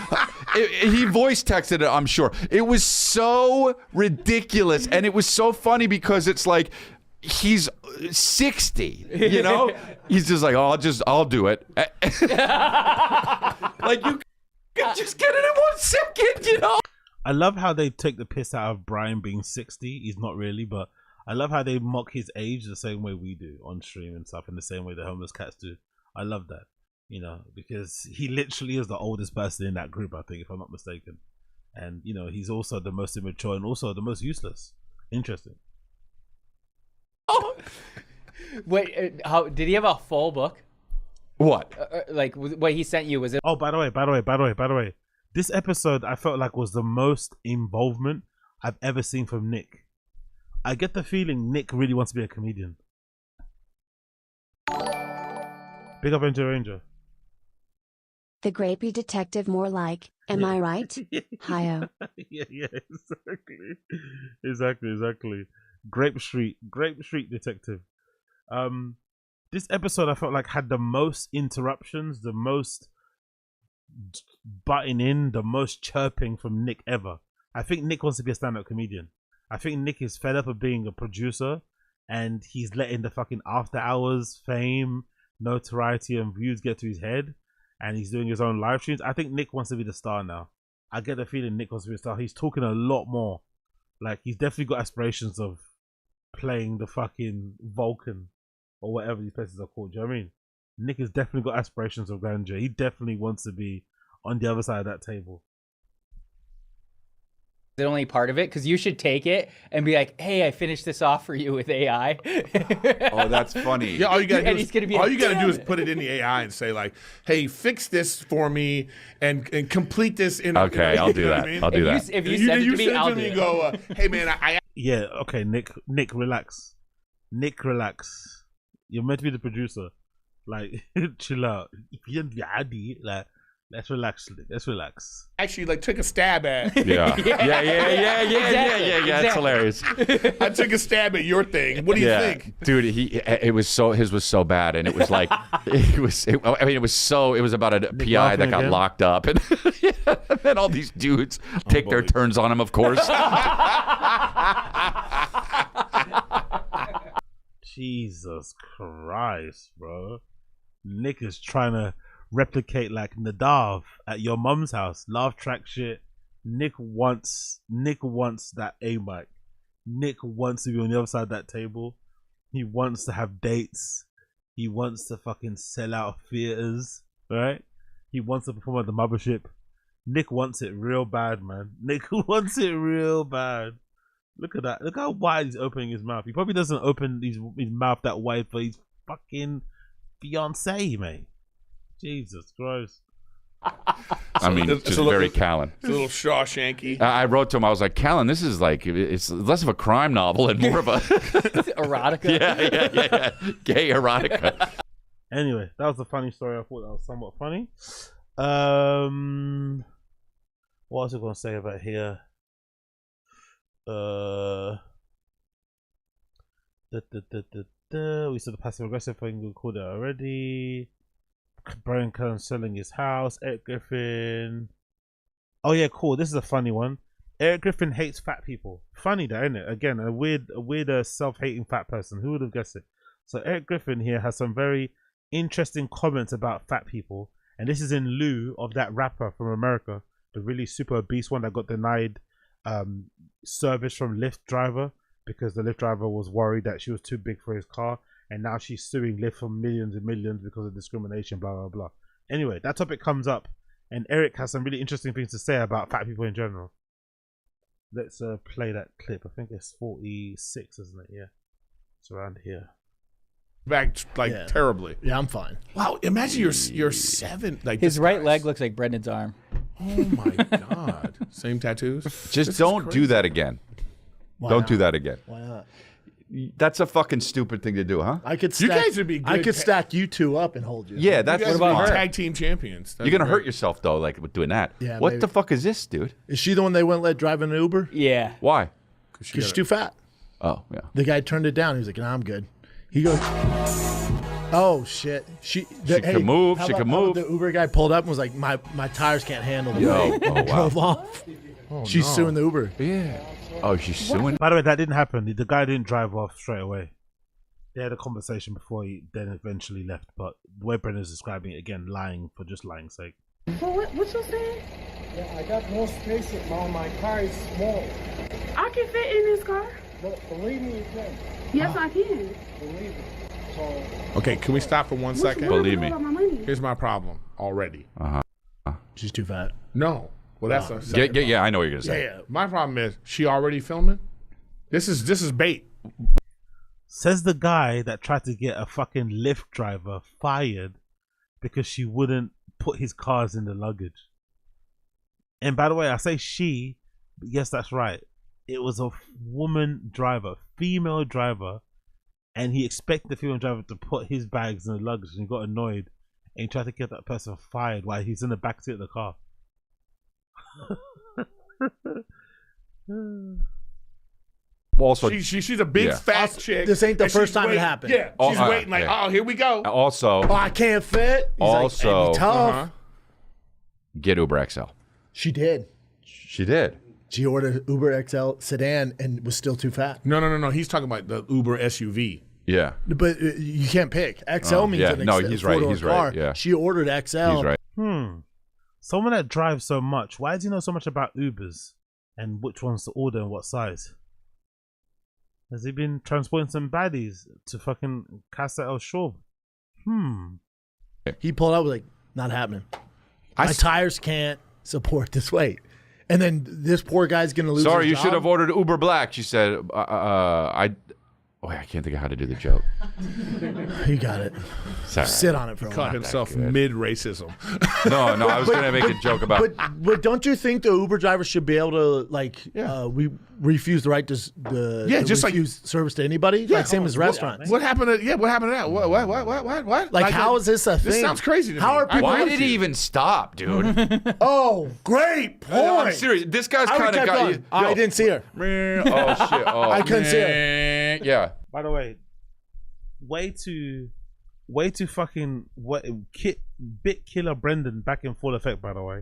he voice texted it, I'm sure. It was so ridiculous, and it was so funny because it's like he's 60, you know? He's just like, oh, I'll do it. Like, you can just get it in 1 second, you know? I love how they take the piss out of Brian being 60. He's not really, but I love how they mock his age the same way we do on stream and stuff, in the same way the homeless cats do. I love that, you know, because he literally is the oldest person in that group, I think, if I'm not mistaken. And, you know, he's also the most immature and also the most useless. Interesting. Oh, wait, how did he have a full book? What? Like what he sent you, was it? Oh, by the way, this episode I felt like was the most involvement I've ever seen from Nick. I get the feeling Nick really wants to be a comedian. Big up into Ranger. The grapey detective, more like, am I right? Hi-oh. Yeah, exactly. Grape Street detective. This episode I felt like had the most interruptions, the most butting in, the most chirping from Nick ever. I think Nick wants to be a stand-up comedian. I think Nick is fed up of being a producer, and he's letting the fucking after hours fame, notoriety, and views get to his head, and he's doing his own live streams. I think Nick wants to be the star now. I get the feeling Nick wants to be a star. He's talking a lot more. Like, he's definitely got aspirations of playing the fucking Vulcan or whatever these places are called. Do you know what I mean? Nick has definitely got aspirations of grandeur. He definitely wants to be on the other side of that table. The only part of it, because you should take it and be like, hey, I finished this off for you with AI. Oh, that's funny. Yeah, all you gotta do is put it in the AI and say like, hey, fix this for me and complete this in okay, I'll do that. I mean? I'll do that. If you send it to me, I'll do it. Go, hey man, I yeah, okay, Nick, relax. Nick, relax. You're meant to be the producer. Like, chill out. If you don't be Adi, like, let's relax. actually like took a stab at. Yeah. Exactly. That's hilarious. I took a stab at your thing. What do you think, dude? His was so bad, and it was like it was about a PI that got again? locked up, and then all these dudes take their turns on him, of course. Jesus Christ, bro. Nick is trying to replicate like Nadav at your mum's house. Laugh track shit. Nick wants that A mic. Nick wants to be on the other side of that table. He wants to have dates. He wants to fucking sell out theaters, right? He wants to perform at the mothership. Nick wants it real bad, man. Nick wants it real bad. Look at that. Look how wide he's opening his mouth. He probably doesn't open his mouth that wide for his fucking fiancée, mate. Jesus Christ. I mean, it's just very Callan. It's a little Shawshanky. I wrote to him, I was like, Callan, this is like, it's less of a crime novel and more of a... erotica. Yeah. Gay erotica. Anyway, that was a funny story. I thought that was somewhat funny. What else was I going to say about here? We said the passive aggressive thing, we called it already. Brian Cullen selling his house. Eric Griffin. Oh yeah, cool. This is a funny one. Eric Griffin hates fat people. Funny that, isn't it? Again, a weird self-hating fat person. Who would have guessed it? So Eric Griffin here has some very interesting comments about fat people, and this is in lieu of that rapper from America, the really super obese one that got denied service from Lyft driver because the Lyft driver was worried that she was too big for his car, and now she's suing Lyft for millions and millions because of discrimination, blah, blah, blah. Anyway, that topic comes up, and Eric has some really interesting things to say about fat people in general. Let's play that clip. I think it's 46, isn't it? Yeah. It's around here. Back terribly. Yeah, I'm fine. Wow, imagine you're 7. Like his right leg looks like Brendan's arm. Oh my God. Same tattoos? Just don't do that again. Don't do that again. Why not? That's a fucking stupid thing to do, huh? I could stack, you guys would be good. I could stack you two up and hold you. Yeah, that's what about tag team champions. You're gonna hurt yourself though, like with doing that. Yeah, what maybe. the fuck is this, dude? Is she the one they wouldn't let drive an Uber? Yeah. Why? Because she's too fat. Oh, yeah. The guy turned it down. He was like, "Nah, I'm good." He goes, "Oh shit." She can move. She can move. The Uber guy pulled up and was like, "My tires can't handle the weight." Oh, wow. Drove off. She's suing the Uber. Yeah. Oh, she's suing. By the way, that didn't happen. The guy didn't drive off straight away. They had a conversation before he then eventually left. But the way Brendan's describing it again, lying for just lying's sake. So what you saying? Yeah, I got no space at all. My car is small. I can fit in this car. But believe me, you can. Yes, I can. Believe me. So. Okay, can we stop for one second? Believe me. Here's my problem already. She's too fat. No. Well, that's a second yeah. I know what you're gonna say. Yeah. My problem is she already filming. This is bait. Says the guy that tried to get a fucking Lyft driver fired because she wouldn't put his cars in the luggage. And by the way, I say she, but yes, that's right. It was a woman driver, female driver, and he expected the female driver to put his bags in the luggage, and he got annoyed and he tried to get that person fired while he's in the backseat of the car. Also, she's a big fat chick. This ain't the and first she's time it waiting- happened. Yeah, she's waiting like, oh, here we go. Also, Oh, I can't fit. He's Also- like, "It'd be tough." get Uber XL. She did. She did. She ordered Uber XL sedan and was still too fat. No. He's talking about the Uber SUV. Yeah. But you can't pick. XL means yeah. an No, he's right. four-door He's car. right. Yeah. She ordered XL. He's right. Someone that drives so much, why does he know so much about Ubers and which ones to order and what size? Has he been transporting some baddies to fucking Casa El Schaub? He pulled up like, not happening. My tires can't support this weight. And then this poor guy's going to lose Sorry, his you job. should have ordered Uber Black. She said, I can't think of how to do the joke. You got it. Sorry. Sit on it for a Caught while. himself mid-racism. No, I was going to make a joke about. But don't you think the Uber driver should be able to we refuse the right to just like refuse service to anybody? Like same as restaurants. What happened to that? What? Like how is this a thing? This sounds crazy to me. How are people? Why did he even stop, dude? Oh, great point. I'm serious. This guy's I would kind of kept got going. you. I didn't see her. Oh shit! Oh, I couldn't see her. Yeah. By the way, way to fucking bit killer Brendan back in full effect. By the way,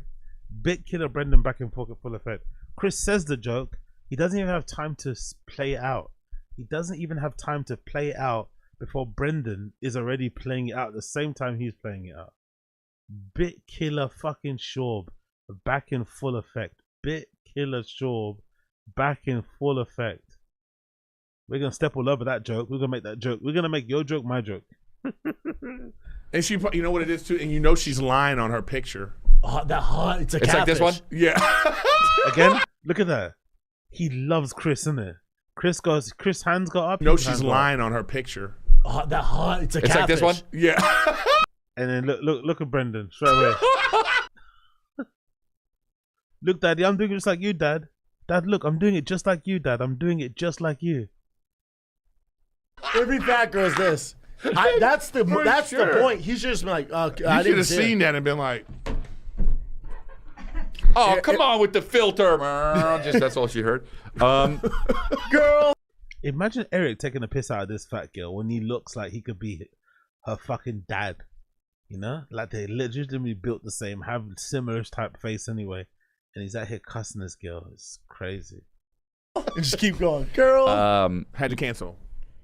bit killer Brendan back in full effect. Chris says the joke. He doesn't even have time to play it out. He doesn't even have time to play it out before Brendan is already playing it out at the same time he's playing it out. Bit killer fucking Schaub back in full effect. Bit killer Schaub back in full effect. We're gonna step all over that joke. We're gonna make that joke. We're gonna make your joke my joke. And she, you know what it is too, and you know she's lying on her picture. Oh, that hot. It's a It's like this one. Yeah. Again, look at that. He loves Chris, isn't it? Chris hands got up. You know his she's hands got lying on her picture. Oh, that hot. It's a It's like this one. Yeah. And then look at Brendan straight away. Look, Daddy, I'm doing it just like you, Dad. Dad, look, I'm doing it just like you, Dad. I'm doing it just like you. Every fat girl is this. That's the point. He's just like, You I should didn't have see seen it. that and been like, Oh, come on with the filter. Just that's all she heard. Girl. Imagine Eric taking a piss out of this fat girl when he looks like he could be her fucking dad. You know? Like they legitimately built the same, have similar type face anyway. And he's out here cussing this girl. It's crazy. And just keep going. Girl. had to cancel.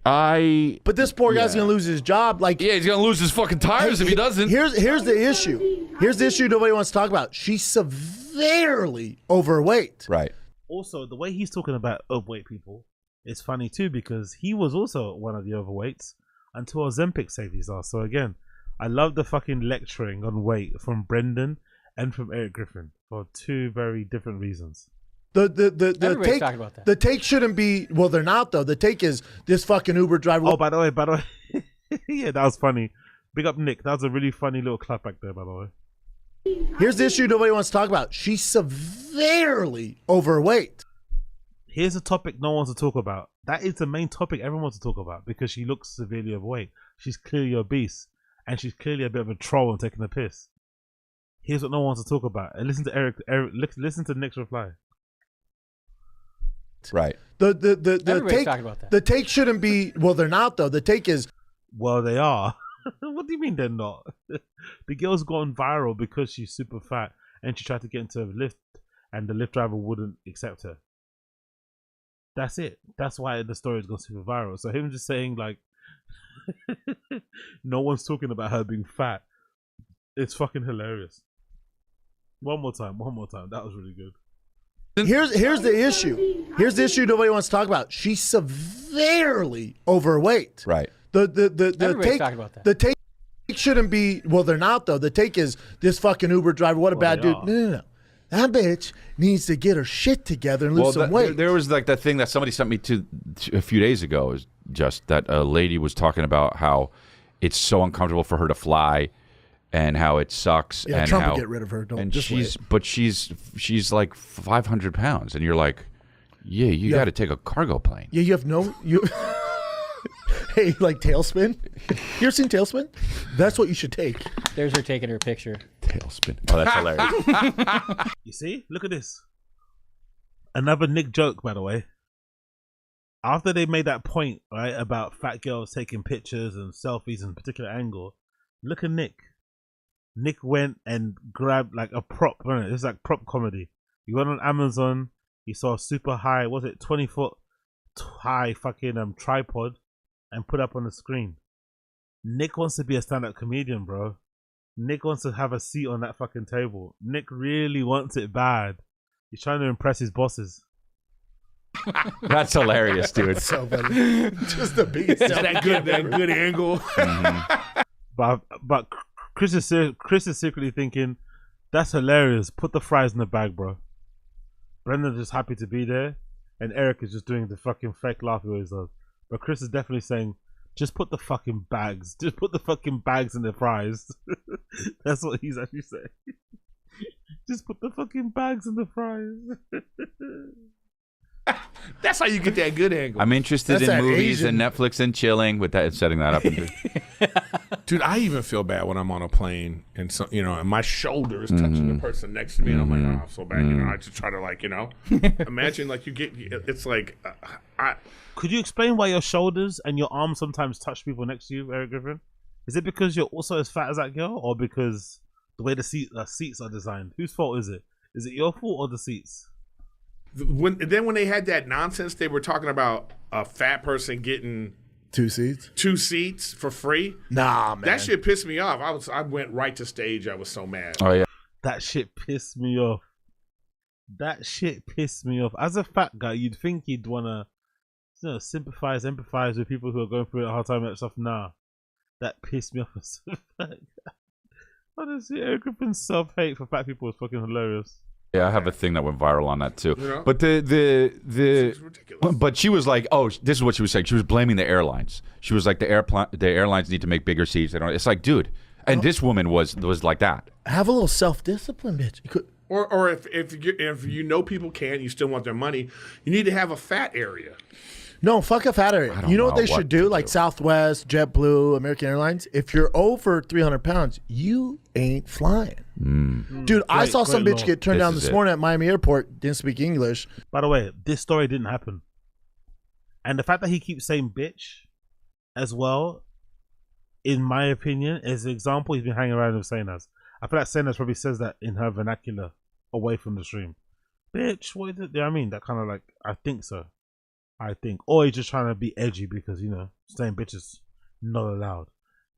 But this poor guy's gonna lose his job. Like, yeah, he's gonna lose his fucking tires if he doesn't. Here's the issue. Here's the issue nobody wants to talk about. She's severely overweight. Right. Also, the way he's talking about overweight people is funny too, because he was also one of the overweights until Ozempic saved his ass. So again, I love the fucking lecturing on weight from Brendan and from Eric Griffin for two very different reasons. Everybody's take, talking about that. The take shouldn't be, well, they're not though. The take is this fucking Uber driver. Oh, by the way, yeah, that was funny. Big up Nick. That was a really funny little clap back there, by the way. Here's the issue nobody wants to talk about. She's severely overweight. Here's a topic no one wants to talk about. That is the main topic everyone wants to talk about because she looks severely overweight. She's clearly obese, and she's clearly a bit of a troll and taking the piss. Here's what no one wants to talk about. And listen to Eric listen to Nick's reply. Right. The take, talking about that. The take shouldn't be, well, they're not though. The take is, well, they are. What do you mean they're not? The girl's gone viral because she's super fat and she tried to get into a lift and the lift driver wouldn't accept her. That's it. That's why the story is gone super viral. So him just saying like no one's talking about her being fat. It's fucking hilarious. One more time. That was really good. Here's the issue. Here's the issue nobody wants to talk about. She's severely overweight. Right. Everybody's take, talking about that. The take shouldn't be, well, they're not though. The take is this fucking Uber driver. What a bad dude. No. That bitch needs to get her shit together and lose some weight. There was like that thing that somebody sent me to a few days ago. Is just that a lady was talking about how it's so uncomfortable for her to fly, and how it sucks. Yeah, and Trump how, will get rid of her. Don't. And just she's like 500 pounds, and you're like, yeah, you got to take a cargo plane. Yeah, you have no you. Hey, like Tailspin? You ever seen Tailspin? That's what you should take. There's her taking her picture. Tailspin. Oh, that's hilarious. You see? Look at this. Another Nick joke, by the way. After they made that point, right, about fat girls taking pictures and selfies in a particular angle, look at Nick. Nick went and grabbed like a prop. Right? It's like prop comedy. He went on Amazon. He saw a super high, 20-foot high fucking tripod and put up on the screen. Nick wants to be a stand-up comedian, bro. Nick wants to have a seat on that fucking table. Nick really wants it bad. He's trying to impress his bosses. That's hilarious, dude. So funny. Just the biggest. that good angle. Mm-hmm. But Chris is secretly thinking, that's hilarious. Put the fries in the bag, bro. Brendan's just happy to be there, and Eric is just doing the fucking fake laugh he always does. But Chris is definitely saying, just put the fucking bags. Just put the fucking bags in the fries. That's what he's actually saying. Just put the fucking bags in the fries. That's how you get that good angle. I'm interested in movies and Netflix and chilling with that, setting that up. Dude, I even feel bad when I'm on a plane and so, and my shoulder is touching the person next to me, and I'm like, oh, I'm so bad. I just try to imagine like you get. It's like, Could you explain why your shoulders and your arms sometimes touch people next to you, Eric Griffin? Is it because you're also as fat as that girl, or because the way the seats are designed? Whose fault is it? Is it your fault or the seats? When they had that nonsense, they were talking about a fat person getting two seats for free. Nah, man, that shit pissed me off. I went right to stage. I was so mad. Oh yeah, that shit pissed me off. As a fat guy, you'd think you'd wanna, sympathize, empathize with people who are going through a hard time and stuff. Nah, that pissed me off as a fat guy. Honestly, Eric Griffin's self-hate for fat people is fucking hilarious. Yeah, I have a thing that went viral on that too. But ridiculous. But she was like, oh, this is what she was saying. She was blaming the airlines. She was like, the airlines need to make bigger seats. It's like, dude, and this woman was like that. Have a little self-discipline, bitch. You could. Or if you know people can't, you still want their money, you need to have a fat area. No, fuck a fat area. You know what they should do? Like Southwest, JetBlue, American Airlines. If you're over 300 pounds, you ain't flying. Dude, I saw some bitch get turned down this morning at Miami Airport. Didn't speak English. By the way, this story didn't happen. And the fact that he keeps saying bitch as well, in my opinion, is an example he's been hanging around with Sanas. I feel like Sanas probably says that in her vernacular away from the stream. Bitch, what is it? You know what I mean? That kind of like, I think so. Or he's just trying to be edgy because, saying bitch is not allowed.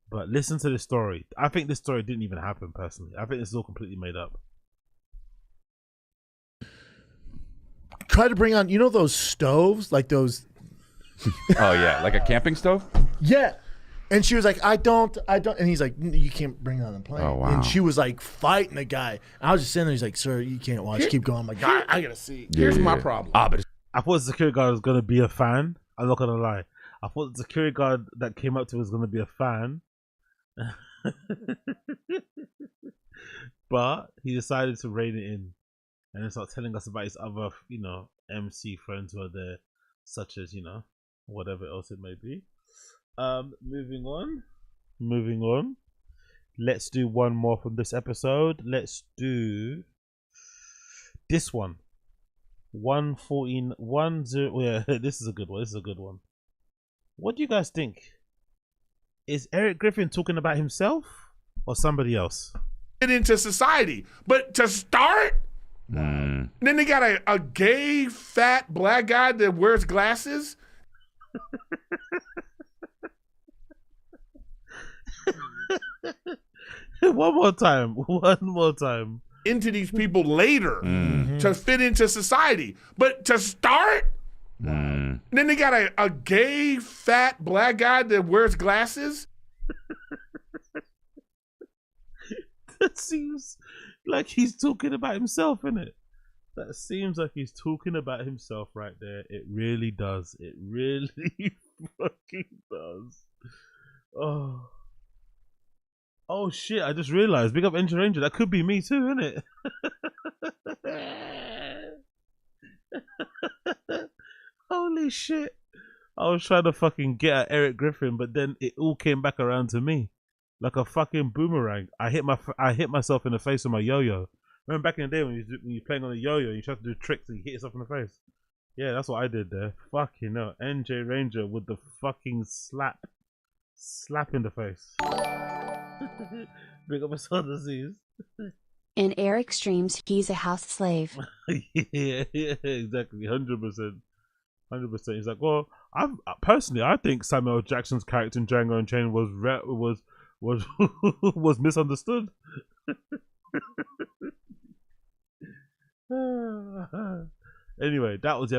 But listen to this story. I think this story didn't even happen, personally. I think this is all completely made up. Try to bring on, those stoves? Like those... Oh, yeah. Like a camping stove? Yeah. And she was like, I don't. And he's like, you can't bring that on the plane. Oh, wow. And she was like fighting the guy. And I was just sitting there. He's like, sir, you can't watch. Keep going. I'm like, I got to see. Here's my problem. But I thought the security guard was going to be a fan. I'm not going to lie. I thought the security guard that came up to was going to be a fan. But he decided to rein it in. And then start telling us about his other, MC friends who are there, such as, whatever else it may be. Moving on. Let's do one more from this episode. Let's do this one. 114, 10. Yeah, this is a good one. What do you guys think? Is Eric Griffin talking about himself or somebody else? Into society, but to start, then they got a gay, fat black guy that wears glasses. One more time. Into these people later to fit into society, but to start, then they got a gay, fat black guy that wears glasses. That seems like he's talking about himself, innit? That seems like he's talking about himself right there. It really does. It really fucking does. Oh shit, I just realized. Big up Engine Ranger. That could be me too, innit? Holy shit. I was trying to fucking get at Eric Griffin, but then it all came back around to me. Like a fucking boomerang. I hit myself in the face with my yo-yo. Remember back in the day when you're playing on a yo-yo and you try to do tricks and you hit yourself in the face? Yeah, that's what I did there. Fucking hell. NJ Ranger with the fucking slap in the face. Big up my disease. In Eric's dreams, he's a house slave. yeah, exactly. 100%. He's like, well, I think Samuel L. Jackson's character in Django Unchained was misunderstood. Anyway, that was the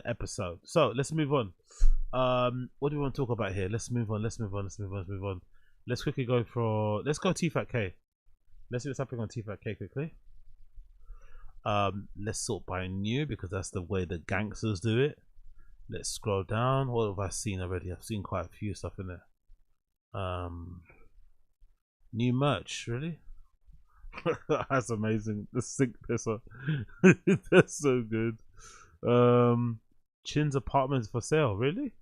episode. So let's move on. What do we want to talk about here? Let's move on. Let's quickly go let's go TFATK. Let's see what's happening on TFATK quickly. Let's sort by new because that's the way the gangsters do it. Let's scroll down. What have I seen already? I've seen quite a few stuff in there. New merch, really? That's amazing. The sink pisser. That's so good. Chin's apartments for sale, really?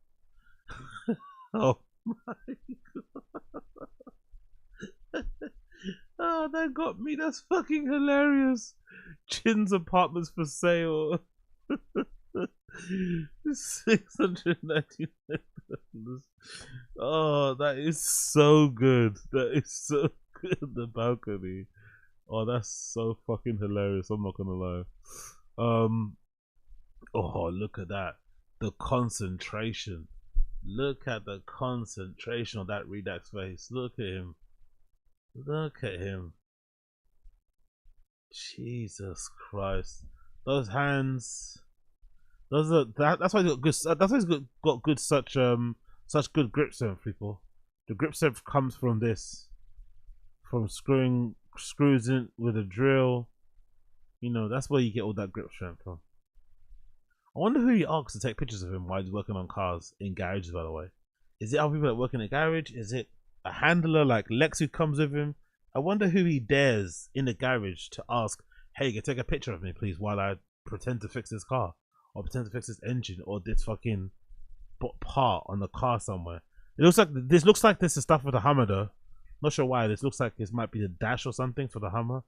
Oh my god. Oh, that got me. That's fucking hilarious. Chin's apartments for sale. $699. Oh, that is so good. That is so good. The balcony. Oh, that's so fucking hilarious. I'm not gonna lie. Oh, look at that. The concentration. Look at the concentration on that Redux face. Look at him. Look at him. Jesus Christ. Those hands. That's why he's got good. That's why he's got good such good grip strength, people. The grip strength comes from this, from screws in with a drill. That's where you get all that grip strength from. I wonder who he asks to take pictures of him while he's working on cars in garages. By the way, is it other people that work in a garage? Is it a handler like Lex who comes with him? I wonder who he dares in the garage to ask, "Hey, can you take a picture of me, please, while I pretend to fix this car?" Or pretend to fix this engine or this fucking part on the car somewhere. This looks like this is stuff for the Hummer though. Not sure why. This looks like this might be the dash or something for the Hummer.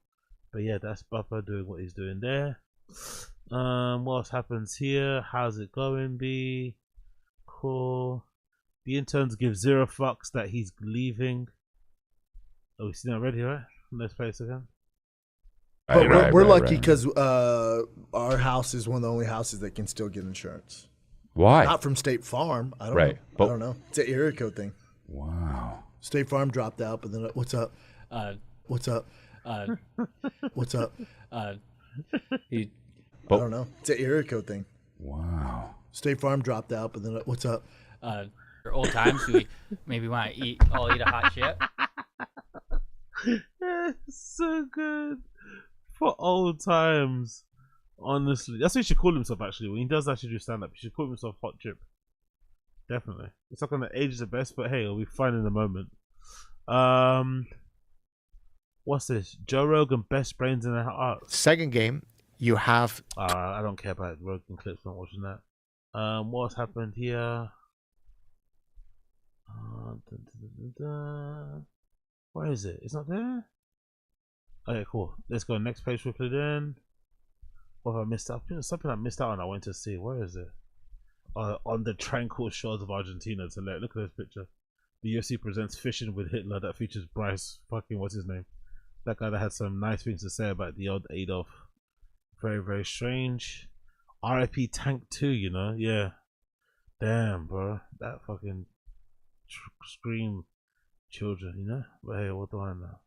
But yeah, that's Buffer doing what he's doing there. What else happens here? How's it going, B? Cool. The interns give 0 fucks that he's leaving. Oh, we've seen that already, right? Let's play this again. But we're lucky because our house is one of the only houses that can still get insurance. Why? Not from State Farm. I don't know. But, I don't know. It's an area code thing. Wow. State Farm dropped out, but then what's up? What's up? What's up? He. I don't know. It's an area code thing. Wow. State Farm dropped out, but then what's up? For old times, we maybe want to eat a hot chip. So good for old times. Honestly, that's what he should call himself. Actually, when he does actually do stand up, he should call himself Hot Chip. Definitely, it's not gonna age the best, but hey, it'll be fine in the moment. What's this? Joe Rogan best brains in the art. Second game, you have. I don't care about Rogan clips. Not watching that. What's happened here? Where is it? It's not there. Okay, cool. Let's go next page quickly then. What have I missed out? Something I missed out on. I went to see. Where is it? On the tranquil shores of Argentina. To look at this picture. The UFC presents Fishing with Hitler that features Bryce. Fucking what's his name? That guy that had some nice things to say about the old Adolf. Very, very strange. RIP Tank 2, you know? Yeah. Damn, bro. That fucking scream children, you know? But hey, what do I know?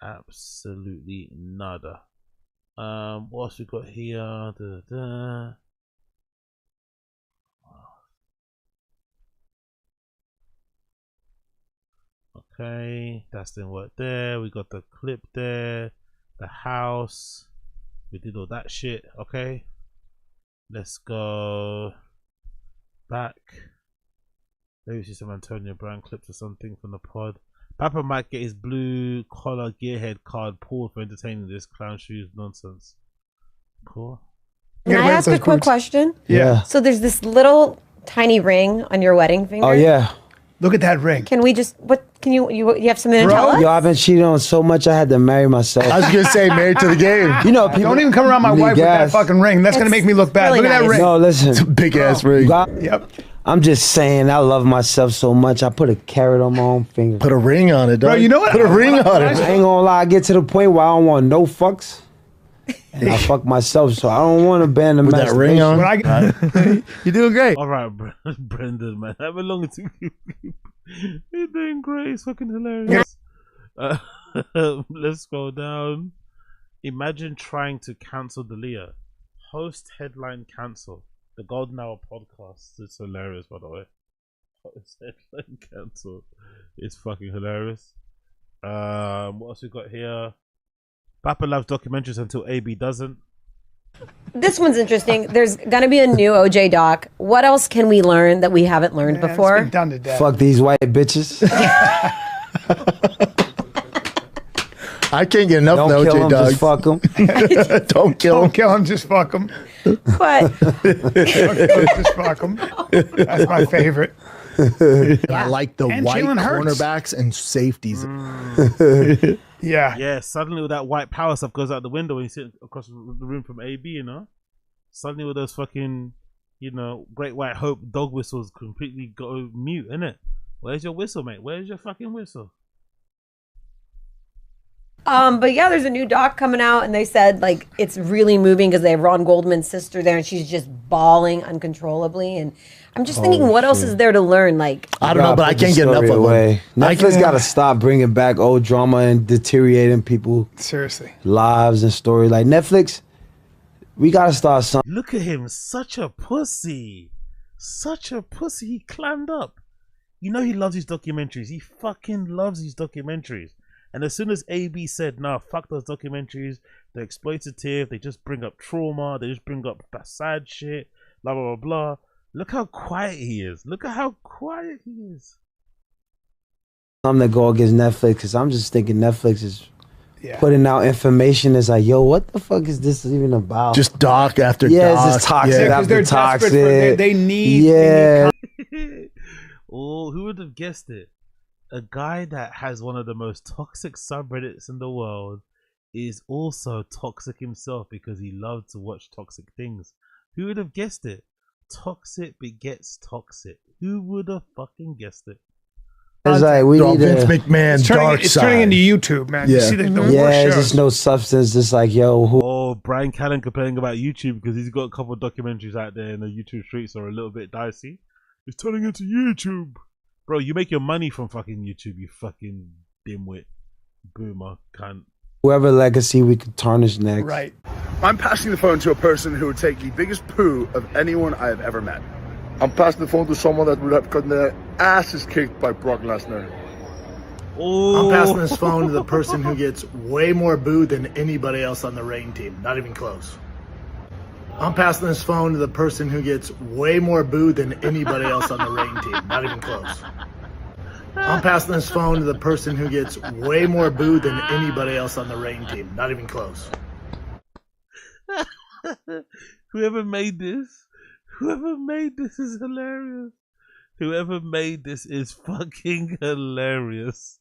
Absolutely nada. What else we got here? Okay, that's didn't work there. We got the clip there, the house. We did all that shit. Okay, let's go back. Maybe see some Antonio Brown clips or something from the pod. Papa might get his blue collar gearhead card pulled for entertaining this clown shoes nonsense. Cool. Can I ask a quick question? Yeah. So there's this little tiny ring on your wedding finger. Oh yeah. Look at that ring. Can we just can you have something to tell us? Yo, I've been cheated on so much I had to marry myself. I was gonna say married to the game. You know, people Don't even come around my wife with that fucking ring. That's gonna make me look bad. Really Look at that nice. ring. No, listen. It's a big ass ring. Yep. I'm just saying, I love myself so much. I put a carrot on my own finger. Put a ring on it, dog. Bro, you know what? Put a ring on I it. ain't gonna lie, I get to the point where I don't want no fucks. And I fuck myself, so I don't want to ban the With that ring on. You're doing great. All right, Brendan, man, that belongs to you. You're doing great. It's fucking hilarious. Let's go down. Imagine trying to cancel Dalia. Host headline cancel. The Golden Hour podcast. It's hilarious, by the way. Host headline cancel. It's fucking hilarious. What else we got here? Papa loves documentaries until AB doesn't. This one's interesting. There's gonna be a new OJ doc. What else can we learn that we haven't learned before? It's been done to death. Fuck these white bitches. I can't get enough Don't of kill OJ them, dogs. just fuck them. Don't kill Don't him. kill him, just fuck him. But Just fuck him. That's my favorite. I like the And white Jalen Hurts. cornerbacks and safeties. Yeah. Yeah, suddenly all that white power stuff goes out the window when you sit across the room from AB, you know? Suddenly all those fucking, you know, Great White Hope dog whistles completely go mute, innit? Where's your whistle, mate? Where's your fucking whistle? but yeah, there's a new doc coming out, and they said like it's really moving because they have Ron Goldman's sister there, and she's just bawling uncontrollably. And I'm just thinking, what else is there to learn? Like I don't know, but I can't get enough of them. Netflix got to stop bringing back old drama and deteriorating people. Seriously. Lives and stories. Like Netflix, we got to start something. Look at him, such a pussy. Such a pussy. He clammed up. You know he loves his documentaries. He fucking loves his documentaries. And as soon as AB said, nah, fuck those documentaries, they're exploitative, they just bring up trauma, they just bring up sad shit, blah, blah, blah, blah. Look how quiet he is. Look at how quiet he is. I'm to go against Netflix because I'm just thinking Netflix is putting out information that's like, yo, what the fuck is this even about? Just doc after doc. Yeah, it's just toxic after toxic. They need. Yeah. Oh, who would have guessed it? A guy that has one of the most toxic subreddits in the world is also toxic himself because he loves to watch toxic things. Who would have guessed it? Toxic begets toxic. Who would have fucking guessed it? It's like we need Vince to, McMahon, dark It's side. turning into YouTube, man. You see the worst it's shows. just no substance. Just like, yo, who? Oh, Brian Callen complaining about YouTube because he's got a couple of documentaries out there and the YouTube streets are a little bit dicey. It's turning into YouTube. Bro, you make your money from fucking YouTube, you fucking dimwit. Boomer, cunt. Whoever legacy we could tarnish next. Right. I'm passing the phone to a person who would take the biggest poo of anyone I have ever met. I'm passing the phone to someone that would have gotten their asses kicked by Brock Lesnar. I'm passing this phone to the person who gets way more booed than anybody else on the Reign team. Not even close. I'm passing this phone to the person who gets way more booed than anybody else on the Reign team. Not even close. I'm passing this phone to the person who gets way more booed than anybody else on the Reign team. Not even close. Whoever made this is hilarious. Whoever made this is fucking hilarious.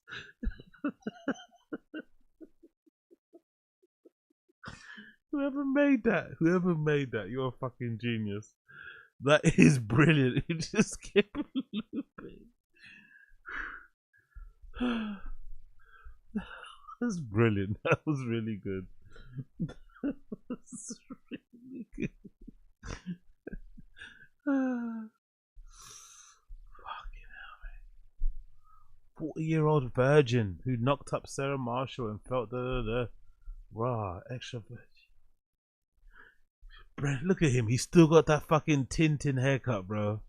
Whoever made that, you're a fucking genius. That is brilliant. It just kept looping. That's brilliant. That was really good. That was really good. Fucking hell, man. 40-year-old virgin who knocked up Sarah Marshall and felt raw, extra virgin. Look at him. He's still got that fucking Tintin haircut, bro.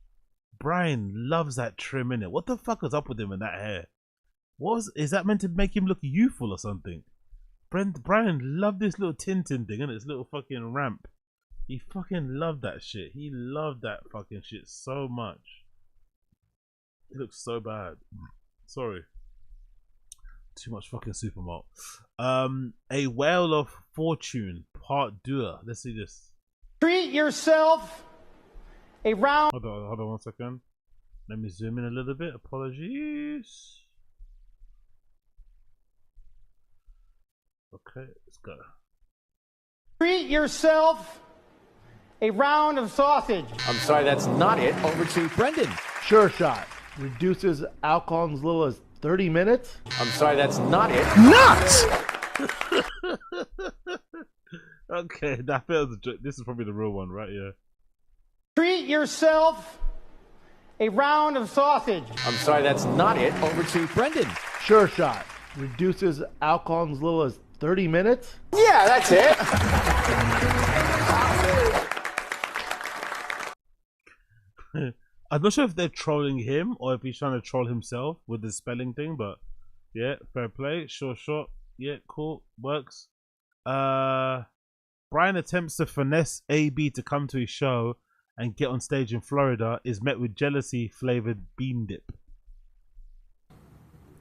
Brian loves that trim in it. What the fuck is up with him and that hair? Is that meant to make him look youthful or something? Brian loved this little Tintin thing and its little fucking ramp. He fucking loved that shit. He loved that fucking shit so much. It looks so bad. Sorry. Too much fucking super malt. A Whale of Fortune Part 2. Let's see this. Treat yourself a round. Hold on 1 second. Let me zoom in a little bit. Apologies. Okay, let's go. Treat yourself a round of sausage. I'm sorry, that's not it. Over to Brendan. Sure Shot reduces alcohol in as little as 30 minutes. I'm sorry, that's not it. Nuts! Okay, that feels. This is probably the real one, right? Yeah. Treat yourself a round of sausage. I'm sorry, that's not it. Over to Brendan. Sure Shot reduces alcohol in as little as 30 minutes. Yeah, that's it. I'm not sure if they're trolling him or if he's trying to troll himself with the spelling thing, but yeah, fair play. Sure shot. Yeah, cool. Works. Brian attempts to finesse AB to come to his show and get on stage in Florida, is met with jealousy flavored bean dip.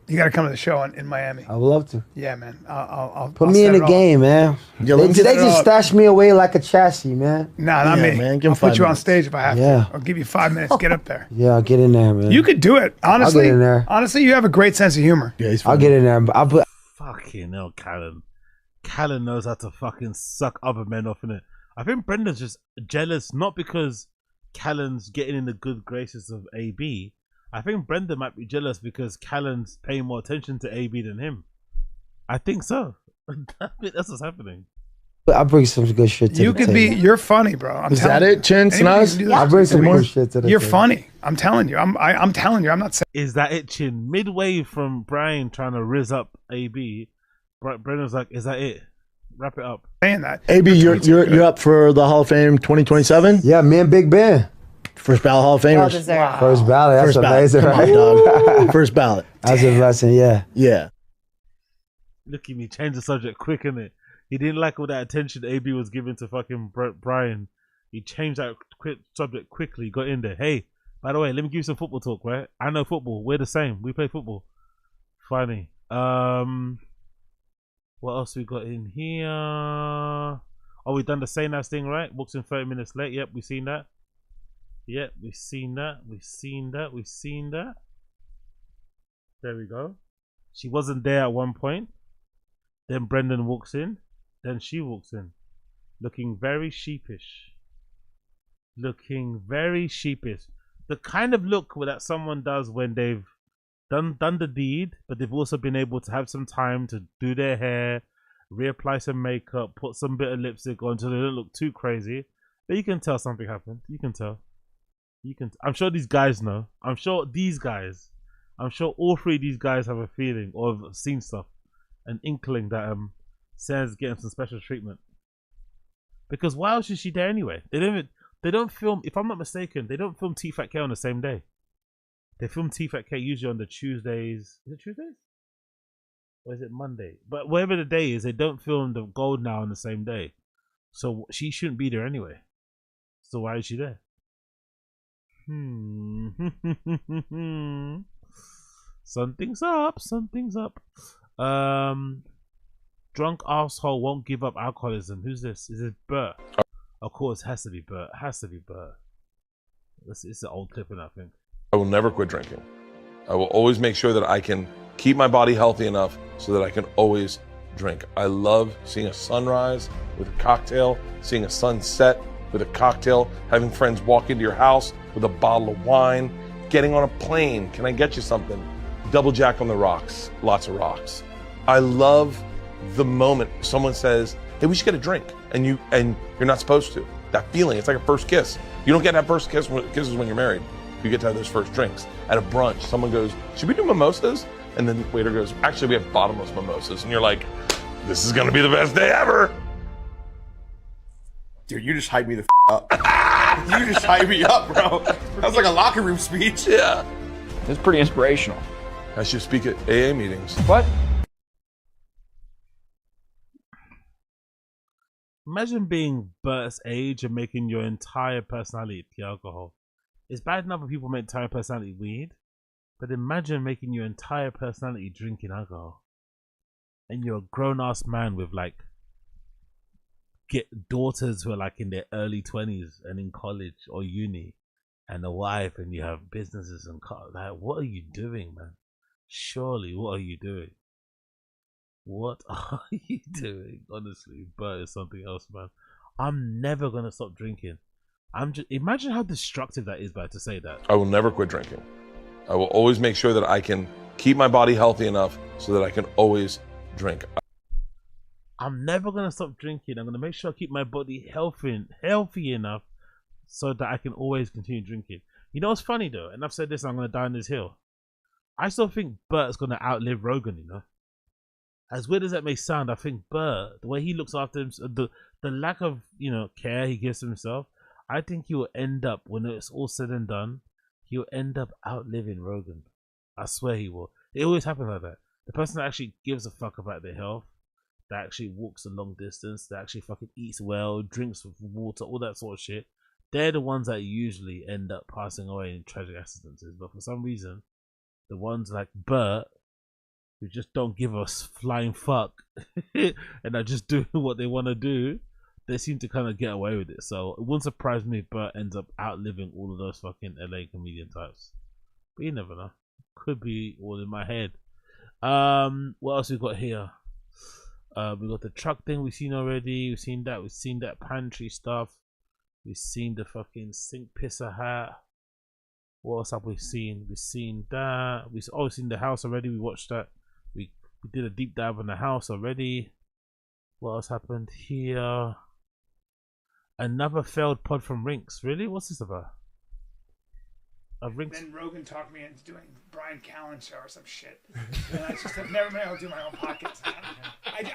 You got to come to the show in Miami. I would love to. Yeah, man. I'll Put me in the game, man. Yeah, they just stash me away like a chassis, man. Nah, not me. Man, I'll put you on stage if I have Yeah. to. I'll give you 5 minutes. Get up there. Yeah, I'll get in there, man. You could do it. Honestly, I'll get in there. honestly, you have a great sense of humor. Yeah, he's I'll get in there. I'll put. Fucking hell, Callan. Callan knows how to fucking suck other men off in it. I think Brendan's just jealous, not because Callan's getting in the good graces of AB. I think Brendan might be jealous because Callan's paying more attention to AB than him. I think so. That's what's happening. I bring some good shit to You the could table. be. You're funny, bro. Is that it, Chin? I bring some good shit to the You're table. funny. I'm telling you. I'm telling you. I'm not saying. Is that it, Chin? Midway from Brian trying to riz up AB, Brendan's like, is that it? Wrap it up. Saying that. AB, you're up for the Hall of Fame 2027? Yeah, me and Big Ben. First ballot Hall of Famers. First ballot. That's First ballot. amazing, Come on, right? dog. First ballot. That's a blessing, yeah. Yeah. Look at me, change the subject quick, innit? He didn't like all that attention AB was giving to fucking Brian. He changed that subject quickly, got in there. Hey, by the way, let me give you some football talk, right? I know football. We're the same. We play football. Funny. What else we got in here? Oh, we done the same ass thing, right? Walks in 30 minutes late. Yep, we seen that. Yep, we seen that. We seen that. We seen that. There we go. She wasn't there at one point. Then Brendan walks in. Then she walks in. Looking very sheepish. Looking very sheepish. The kind of look that someone does when they've done the deed, but they've also been able to have some time to do their hair, reapply some makeup, put some bit of lipstick on so they don't look too crazy. But you can tell something happened. You can tell. I'm sure these guys know. I'm sure all three of these guys have a feeling or have seen stuff, an inkling that Sarah's getting some special treatment. Because why else is she there anyway? They don't film, if I'm not mistaken, they don't film TFATK on the same day. They film TFATK usually on the Tuesdays. Is it Tuesdays? Or is it Monday? But whatever the day is, they don't film the gold now on the same day. So she shouldn't be there anyway. So why is she there? Something's up. Something's up. Drunk asshole won't give up alcoholism. Who's this? Is it Bert? Of course, it has to be Bert. Has to be Bert. It's an old clip, I think. I will never quit drinking. I will always make sure that I can keep my body healthy enough so that I can always drink. I love seeing a sunrise with a cocktail, seeing a sunset with a cocktail, having friends walk into your house with a bottle of wine, getting on a plane. Can I get you something? Double Jack on the rocks, lots of rocks. I love the moment someone says, hey, we should get a drink, and you're not supposed to. That feeling, it's like a first kiss. You don't get that first kisses when you're married. You get to have those first drinks. At a brunch, someone goes, should we do mimosas? And then the waiter goes, actually, we have bottomless mimosas. And you're like, this is gonna be the best day ever. Dude, you just hyped me the up. You just hyped me up, bro. That was like a locker room speech. Yeah. It's pretty inspirational. I should speak at AA meetings. What? Imagine being Bert's age and making your entire personality tea alcohol. It's bad enough when people make entire personality weed, but imagine making your entire personality drinking alcohol. And you're a grown-ass man with daughters who are in their early 20s and in college or uni, and a wife, and you have businesses and cars. What are you doing, man? Surely, what are you doing? What are you doing? Honestly, Bert is something else, man. I'm never gonna stop drinking. Imagine how destructive that is, to say that. I will never quit drinking. I will always make sure that I can keep my body healthy enough so that I can always drink. I'm never gonna stop drinking. I'm gonna make sure I keep my body healthy enough so that I can always continue drinking. You know what's funny though, and I've said this, I'm gonna die on this hill. I still think Bert's gonna outlive Rogan, you know. As weird as that may sound, I think Bert, the way he looks after himself, the lack of care he gives himself, I think he will end up, when it's all said and done, he will end up outliving Rogan. I swear he will. It always happens like that. The person that actually gives a fuck about their health, that actually walks a long distance, that actually fucking eats well, drinks water, all that sort of shit, they're the ones that usually end up passing away in tragic accidents. But for some reason, the ones like Bert, who just don't give a flying fuck and are just doing what they want to do, they seem to kind of get away with it. So it wouldn't surprise me if Bert ends up outliving all of those fucking LA comedian types. But you never know. Could be all in my head. What else we got here? We got the truck thing we've seen already. We've seen that Pantry stuff. We've seen the fucking sink pisser hat. What else have we seen? We've seen that. We've seen the house already. We watched that. We did a deep dive on the house already. What else happened here? Another failed pod from Rinks. Really? What's this about? Then Rogan talked me into doing Brian Callen show or some shit. And I just have never been able to do my own podcast.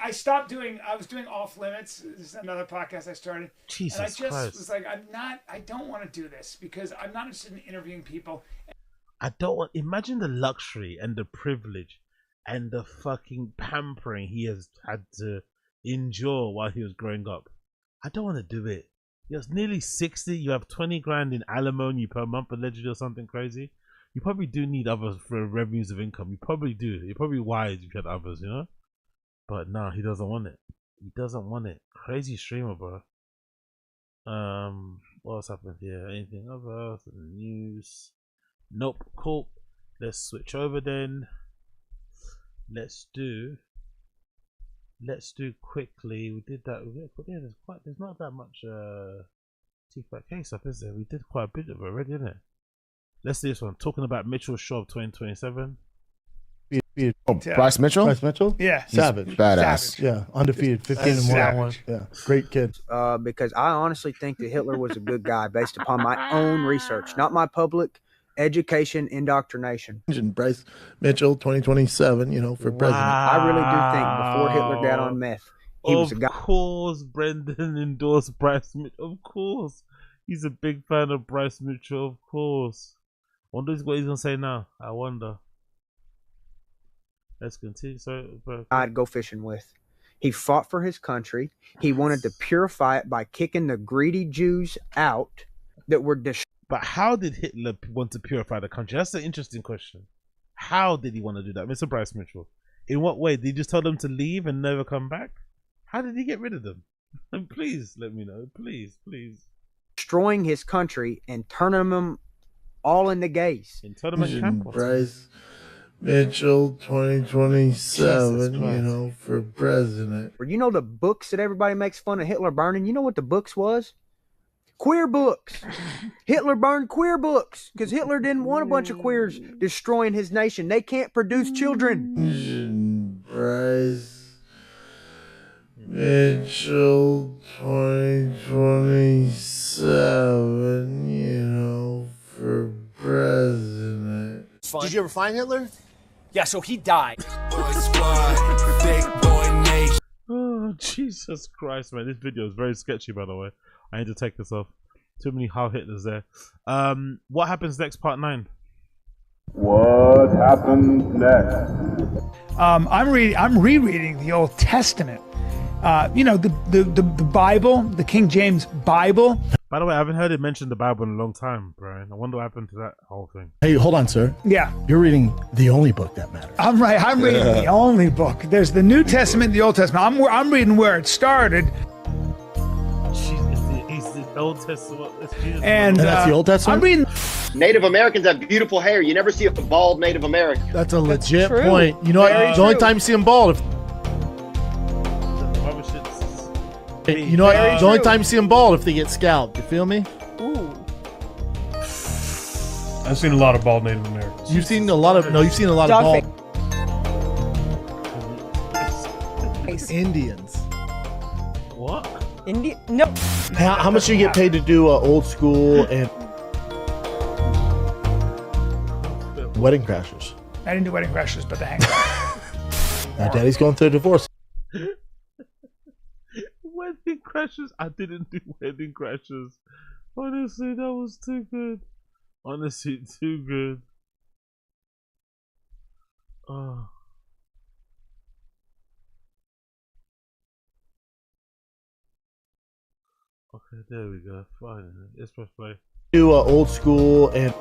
I stopped doing, I was doing Off Limits. This is another podcast I started. Jesus and I just Christ. was like, I don't want to do this because I'm not interested in interviewing people. Imagine the luxury and the privilege and the fucking pampering he has had to endure while he was growing up. I don't want to do it. You're nearly 60. You have 20 grand in alimony per month allegedly or something crazy. You probably do need others for revenues of income. You probably do. You're probably wise if you had others, you know? But no, he doesn't want it. He doesn't want it. Crazy streamer, bro. What else happened here? Anything other news? Nope. Cool. Let's switch over then. Let's do quickly. We did that. Yeah, there's not that much TFATK stuff, is there? We did quite a bit of it already, isn't it? Let's do this one. Talking about Mitchell Schaub 2027. Bryce Mitchell? Bryce Mitchell? Yeah. Savage. Badass. Savage. Yeah, undefeated, 15-1. Yeah, great kid. Because I honestly think that Hitler was a good guy based upon my own research, not my public education indoctrination. Bryce Mitchell, 2027, for president. I really do think before Hitler got on meth, he was a guy. Of course, Brendan endorsed Bryce Mitchell. Of course. He's a big fan of Bryce Mitchell, of course. Wonder what he's gonna say now. I wonder. Let's continue. I'd go fishing with. He fought for his country. He wanted to purify it by kicking the greedy Jews out that were But how did Hitler want to purify the country? That's an interesting question. How did he want to do that, Mr. Bryce Mitchell? In what way? Did he just tell them to leave and never come back? How did he get rid of them? And please let me know. Please. destroying his country and turning them all into gays. Internment camp. Bryce Mitchell 2027, for president. You know the books that everybody makes fun of Hitler burning? You know what the books was? Queer books. Hitler burned queer books because Hitler didn't want a bunch of queers destroying his nation. They can't produce children. Bryce Mitchell 2027, for president. Did you ever find Hitler? Yeah, so he died. Oh, Jesus Christ, man. This video is very sketchy, by the way. I need to take this off. Too many how Hitlers there. What happens next, part 9? What happens next? I'm rereading the Old Testament. The Bible, the King James Bible. By the way, I haven't heard it mention the Bible in a long time, Brian. I wonder what happened to that whole thing. Hey, hold on, sir. Yeah. You're reading the only book that matters. I'm right. I'm reading the only book. There's the New Testament and the Old Testament. I'm reading where it started. He's the Old Testament. And that's the Old Testament? I'm reading. Native Americans have beautiful hair. You never see a bald Native American. That's a legit point. You know what? The only time you see them bald. The only time you see them bald if they get scalped. You feel me? Ooh. I've seen a lot of bald Native Americans. You've seen a lot of bald Indians. What? Indian? No. How much do you get paid to do old school and Wedding Crashers? I didn't do Wedding Crashers, but the hangout. Now Daddy's going through a divorce. Wedding Crashers? I didn't do Wedding Crashers. Honestly, that was too good. Honestly, too good. Oh. Okay, there we go. Fine. Let's press play. Do old school and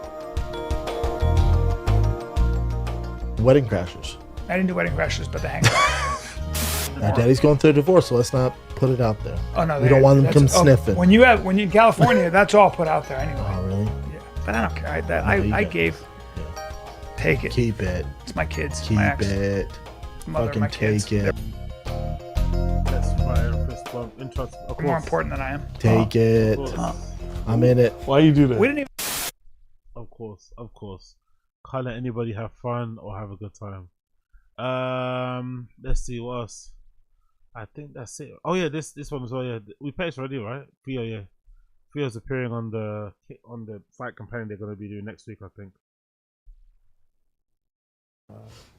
Wedding Crashers. I didn't do Wedding Crashers, but the hangout. Now Daddy's going through a divorce, so let's not put it out there. Oh no, we don't want them to come sniffing. When you're in California, that's all put out there anyway. Oh really? Yeah, but I don't care. I gave. Yeah. Take it. Keep it. It's my kids. Keep my ex. it. Mother, fucking my take kids. it. That's fire. Fist bump. Interest. More important than I am. Take it. I'm in it. Why you do that? We didn't even. Of course. Can't let anybody have fun or have a good time. Let's see what else. I think that's it. Oh yeah, this one as well. Yeah, we played this already, right? Theo, yeah. Theo's appearing on the fight campaign they're gonna be doing next week, I think.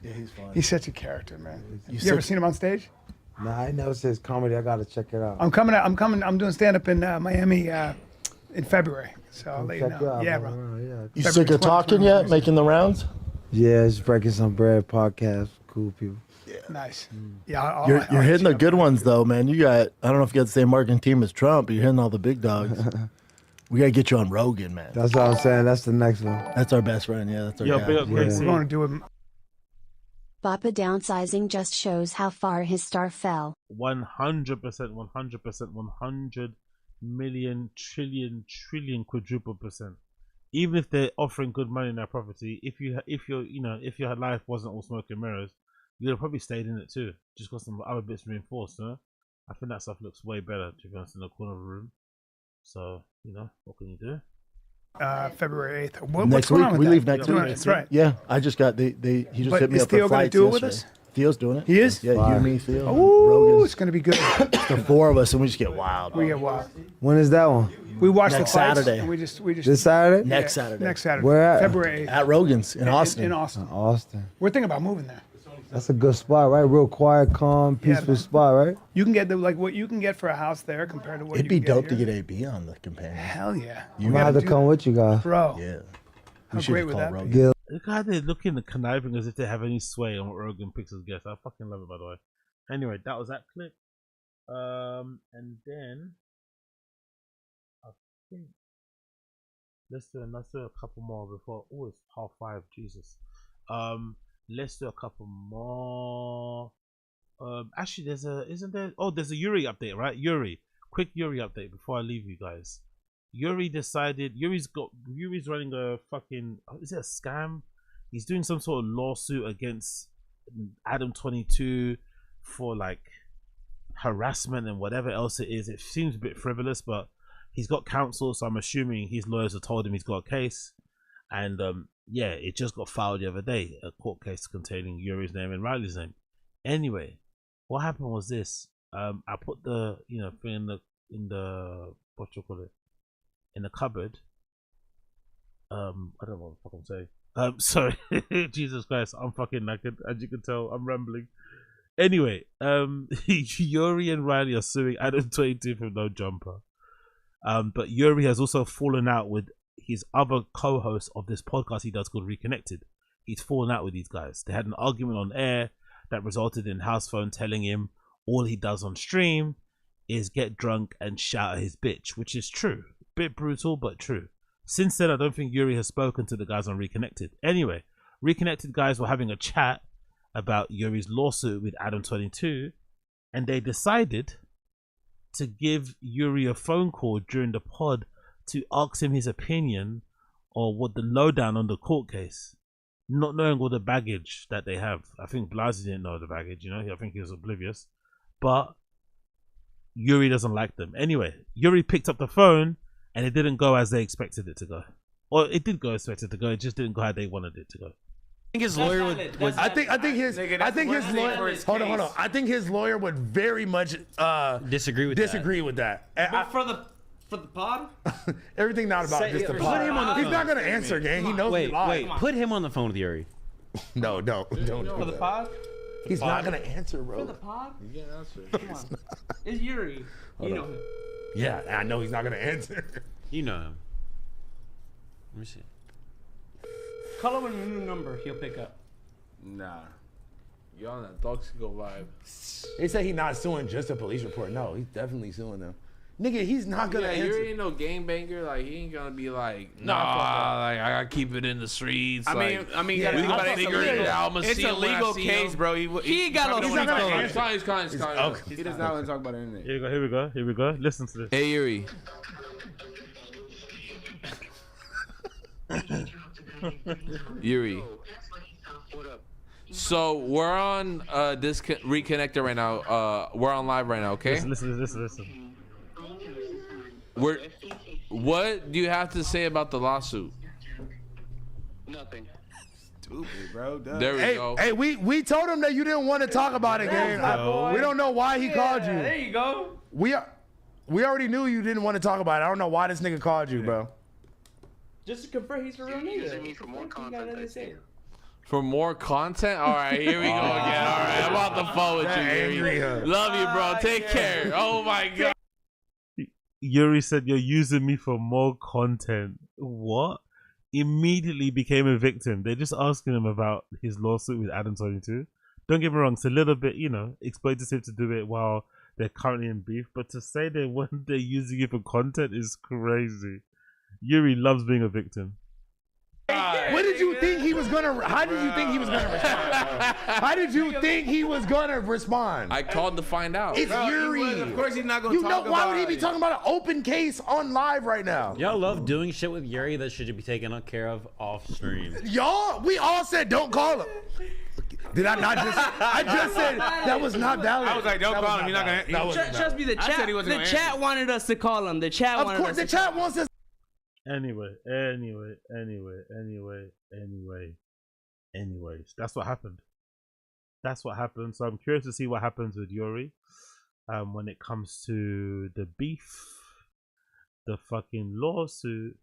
Yeah, he's fine. He's such a character, man. You ever seen him on stage? Nah, I never said his comedy. I gotta check it out. I'm coming. I'm doing stand up in Miami in February. So I'll let you know. Yeah, bro. You sick of talking yet? Making the rounds? Yeah, it's Breaking Some Bread podcast. Cool people. Yeah. Nice. Yeah, you're hitting the good ones though, man. You got, I don't know if you got the same marketing team as Trump, but you're hitting all the big dogs. We gotta get you on Rogan, man. That's what I'm saying. That's the next one. That's our best friend. Yeah, that's our guy. We're going to do it. Bappa downsizing just shows how far his star fell. 100%, 100 million, trillion, quadruple percent. Even if they're offering good money in their property, if your life wasn't all smoke and mirrors, you'd have probably stayed in it too, just because some other bits reinforced. I think that stuff looks way better, to be honest, in the corner of the room. So what can you do? February 8th. Next week we leave next week. That's right. Yeah, I just got he just hit me up for Theo flights do it yesterday. with us? Theo's doing it. He is? Yeah, you, me, Theo. Ooh, it's going to be good. It's the four of us, and we just get wild. We get wild. When is that one? We watch Next the fights, Saturday. and we just This Saturday? Next Saturday. Next Saturday. Where at? February 8th. At Rogan's in Austin. In Austin. Austin. We're thinking about moving there. That's a good spot, right? Real quiet, calm, peaceful spot, right? You can get what you can get for a house there compared to what It'd you be can dope to here. get AB on the companion. Hell yeah. I'm gonna have to come with you guys. Bro. Yeah. How great would that be? Gil. Look how they're looking and conniving as if they have any sway on what Rogan picks as guests. I fucking love it, by the way. Anyway, that was that clip. And then I think let's do a couple more before. Oh, it's 5:30. Jesus. Let's do a couple more. Actually, there's a Yuri update, right? Quick Yuri update before I leave you guys. Yuri decided Yuri's running a fucking, is it a scam? He's doing some sort of lawsuit against Adam22 for like harassment and whatever else it is. It seems a bit frivolous, but he's got counsel, so I'm assuming his lawyers have told him he's got a case. And yeah, it just got filed the other day, a court case containing Yuri's name and Riley's name. Anyway, what happened was this. I put the thing in the what you call it, in the cupboard. I don't know what the fuck I'm saying. Sorry. Jesus Christ, I'm fucking knackered. As you can tell, I'm rambling. Anyway, Yuri and Riley are suing Adam22 for no jumper. But Yuri has also fallen out with his other co-host of this podcast he does called Reconnected. He's fallen out with these guys. They had an argument on air that resulted in House Phone telling him all he does on stream is get drunk and shout at his bitch, which is true. Bit brutal, but true. Since then, I don't think Yuri has spoken to the guys on Reconnected. Anyway, Reconnected guys were having a chat about Yuri's lawsuit with Adam22, and they decided to give Yuri a phone call during the pod to ask him his opinion or what the lowdown on the court case, not knowing all the baggage that they have. I think Blasey didn't know the baggage, I think he was oblivious, but Yuri doesn't like them. Anyway, Yuri picked up the phone and it didn't go as they expected it to go. Or it did go as expected to go, it just didn't go how they wanted it to go. I think his lawyer would. I think his lawyer. Hold on. I think his lawyer would very much disagree with that. But for the pod, everything not about just the pod. Put him on the phone. He's not gonna answer, gang. He knows he lied. Put him on the phone with Yuri. No, don't. For the pod. He's not gonna answer, bro. For the pod. You can't answer. Come on. It's Yuri. You know him. Yeah, I know he's not gonna answer. You know him. Let me see. Call him with a new number. He'll pick up. Nah. You're on that Doxico vibe. They say he's not suing just a police report. No, he's definitely suing them. Nigga, he's not gonna answer. You ain't no gangbanger. Like, he ain't gonna be like, nah, like, I gotta keep it in the streets. I mean, you gotta think about it. It's a legal case, bro. He got no. He's not gonna answer. He's calm. He does not want to talk about anything. Here we go. Listen to this. Hey, Yuri. Yuri. So we're on this Reconnector right now. We're on live right now, okay? Listen. What do you have to say about the lawsuit? Nothing. Stupid, bro. There we go. Hey, we told him that you didn't want to talk about it, gang. We don't know why he called you. There you go. We already knew you didn't want to talk about it. I don't know why this nigga called you, bro. Just to confirm he's a real nigga. For more content, For more content? All right, here we go again. All right, I'm off the phone with you, Yuri. Love you, bro. Take care. Oh, my God. Yuri said, you're using me for more content. What? Immediately became a victim. They're just asking him about his lawsuit with Adam22. Don't get me wrong, it's a little bit, exploitative to do it while they're currently in beef, but to say they're using it for content is crazy. Yuri loves being a victim. What did you think he was gonna? How did you think he was gonna respond? How did you think he was gonna respond? I called to find out. It's Yuri. Of course he's not gonna talk about it. Why would he be talking about an open case on live right now? Y'all love doing shit with Yuri that should be taken care of off stream. We all said don't call him. Did I not just? I just said that was not valid. I was like, don't call him. You're not gonna. Trust me, the chat wanted us to call him. The chat wanted us. Of course, the chat wants us. Anyways, that's what happened. So I'm curious to see what happens with Yuri when it comes to the beef, the fucking lawsuit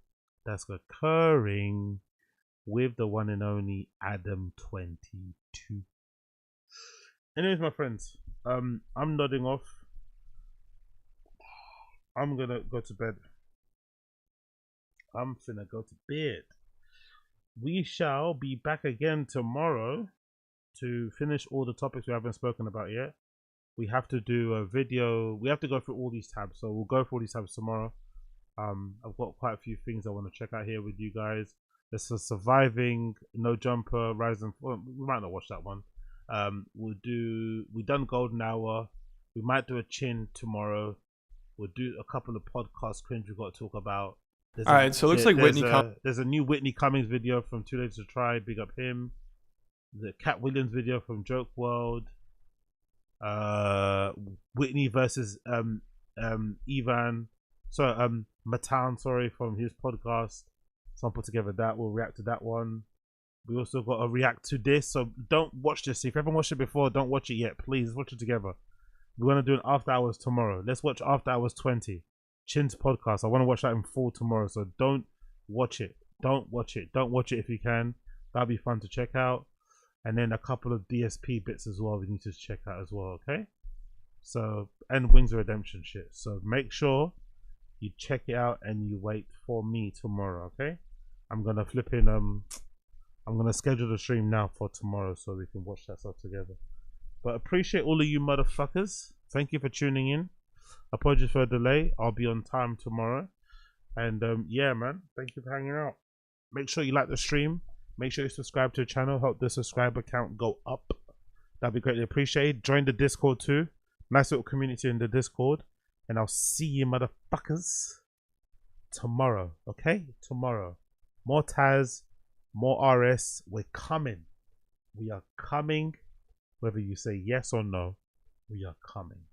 that's occurring with the one and only Adam22. Anyways, my friends, I'm nodding off. I'm gonna go to bed. I'm finna go to bed. We shall be back again tomorrow to finish all the topics we haven't spoken about yet. We have to do a video. We have to go through all these tabs, so we'll go through all these tabs tomorrow. I've got quite a few things I want to check out here with you guys. There's a surviving, no jumper, rising. Well, we might not watch that one. We done golden hour. We might do a chin tomorrow. We'll do a couple of podcast cringe we've got to talk about. All right, so it looks like Whitney. There's a new Whitney Cummings video from Too Late to Try. Big up him. The Cat Williams video from Joke World. Whitney versus Ivan. Matan, sorry, from his podcast. Someone put together that. We'll react to that one. We also got to react to this. So don't watch this. If you haven't watched it before, don't watch it yet. Please watch it together. We're gonna do an after hours tomorrow. Let's watch after hours 20. Chin's podcast. I want to watch that in full tomorrow. So don't watch it. Don't watch it. Don't watch it if you can. That'll be fun to check out. And then a couple of DSP bits as well we need to check out as well, okay? So, and Wings of Redemption shit. So make sure you check it out and you wait for me tomorrow, okay? I'm gonna I'm gonna schedule the stream now for tomorrow so we can watch that stuff together. But appreciate all of you motherfuckers. Thank you for tuning in. Apologies for a delay. I'll be on time tomorrow. And yeah, man, thank you for hanging out. Make sure you like the stream. Make sure you subscribe to the channel. Help the subscriber count go up. That'd be greatly appreciated. Join the Discord too. Nice little community in the Discord. And I'll see you motherfuckers tomorrow. Okay? Tomorrow. More Taz. More RS. We're coming. We are coming. Whether you say yes or no, we are coming.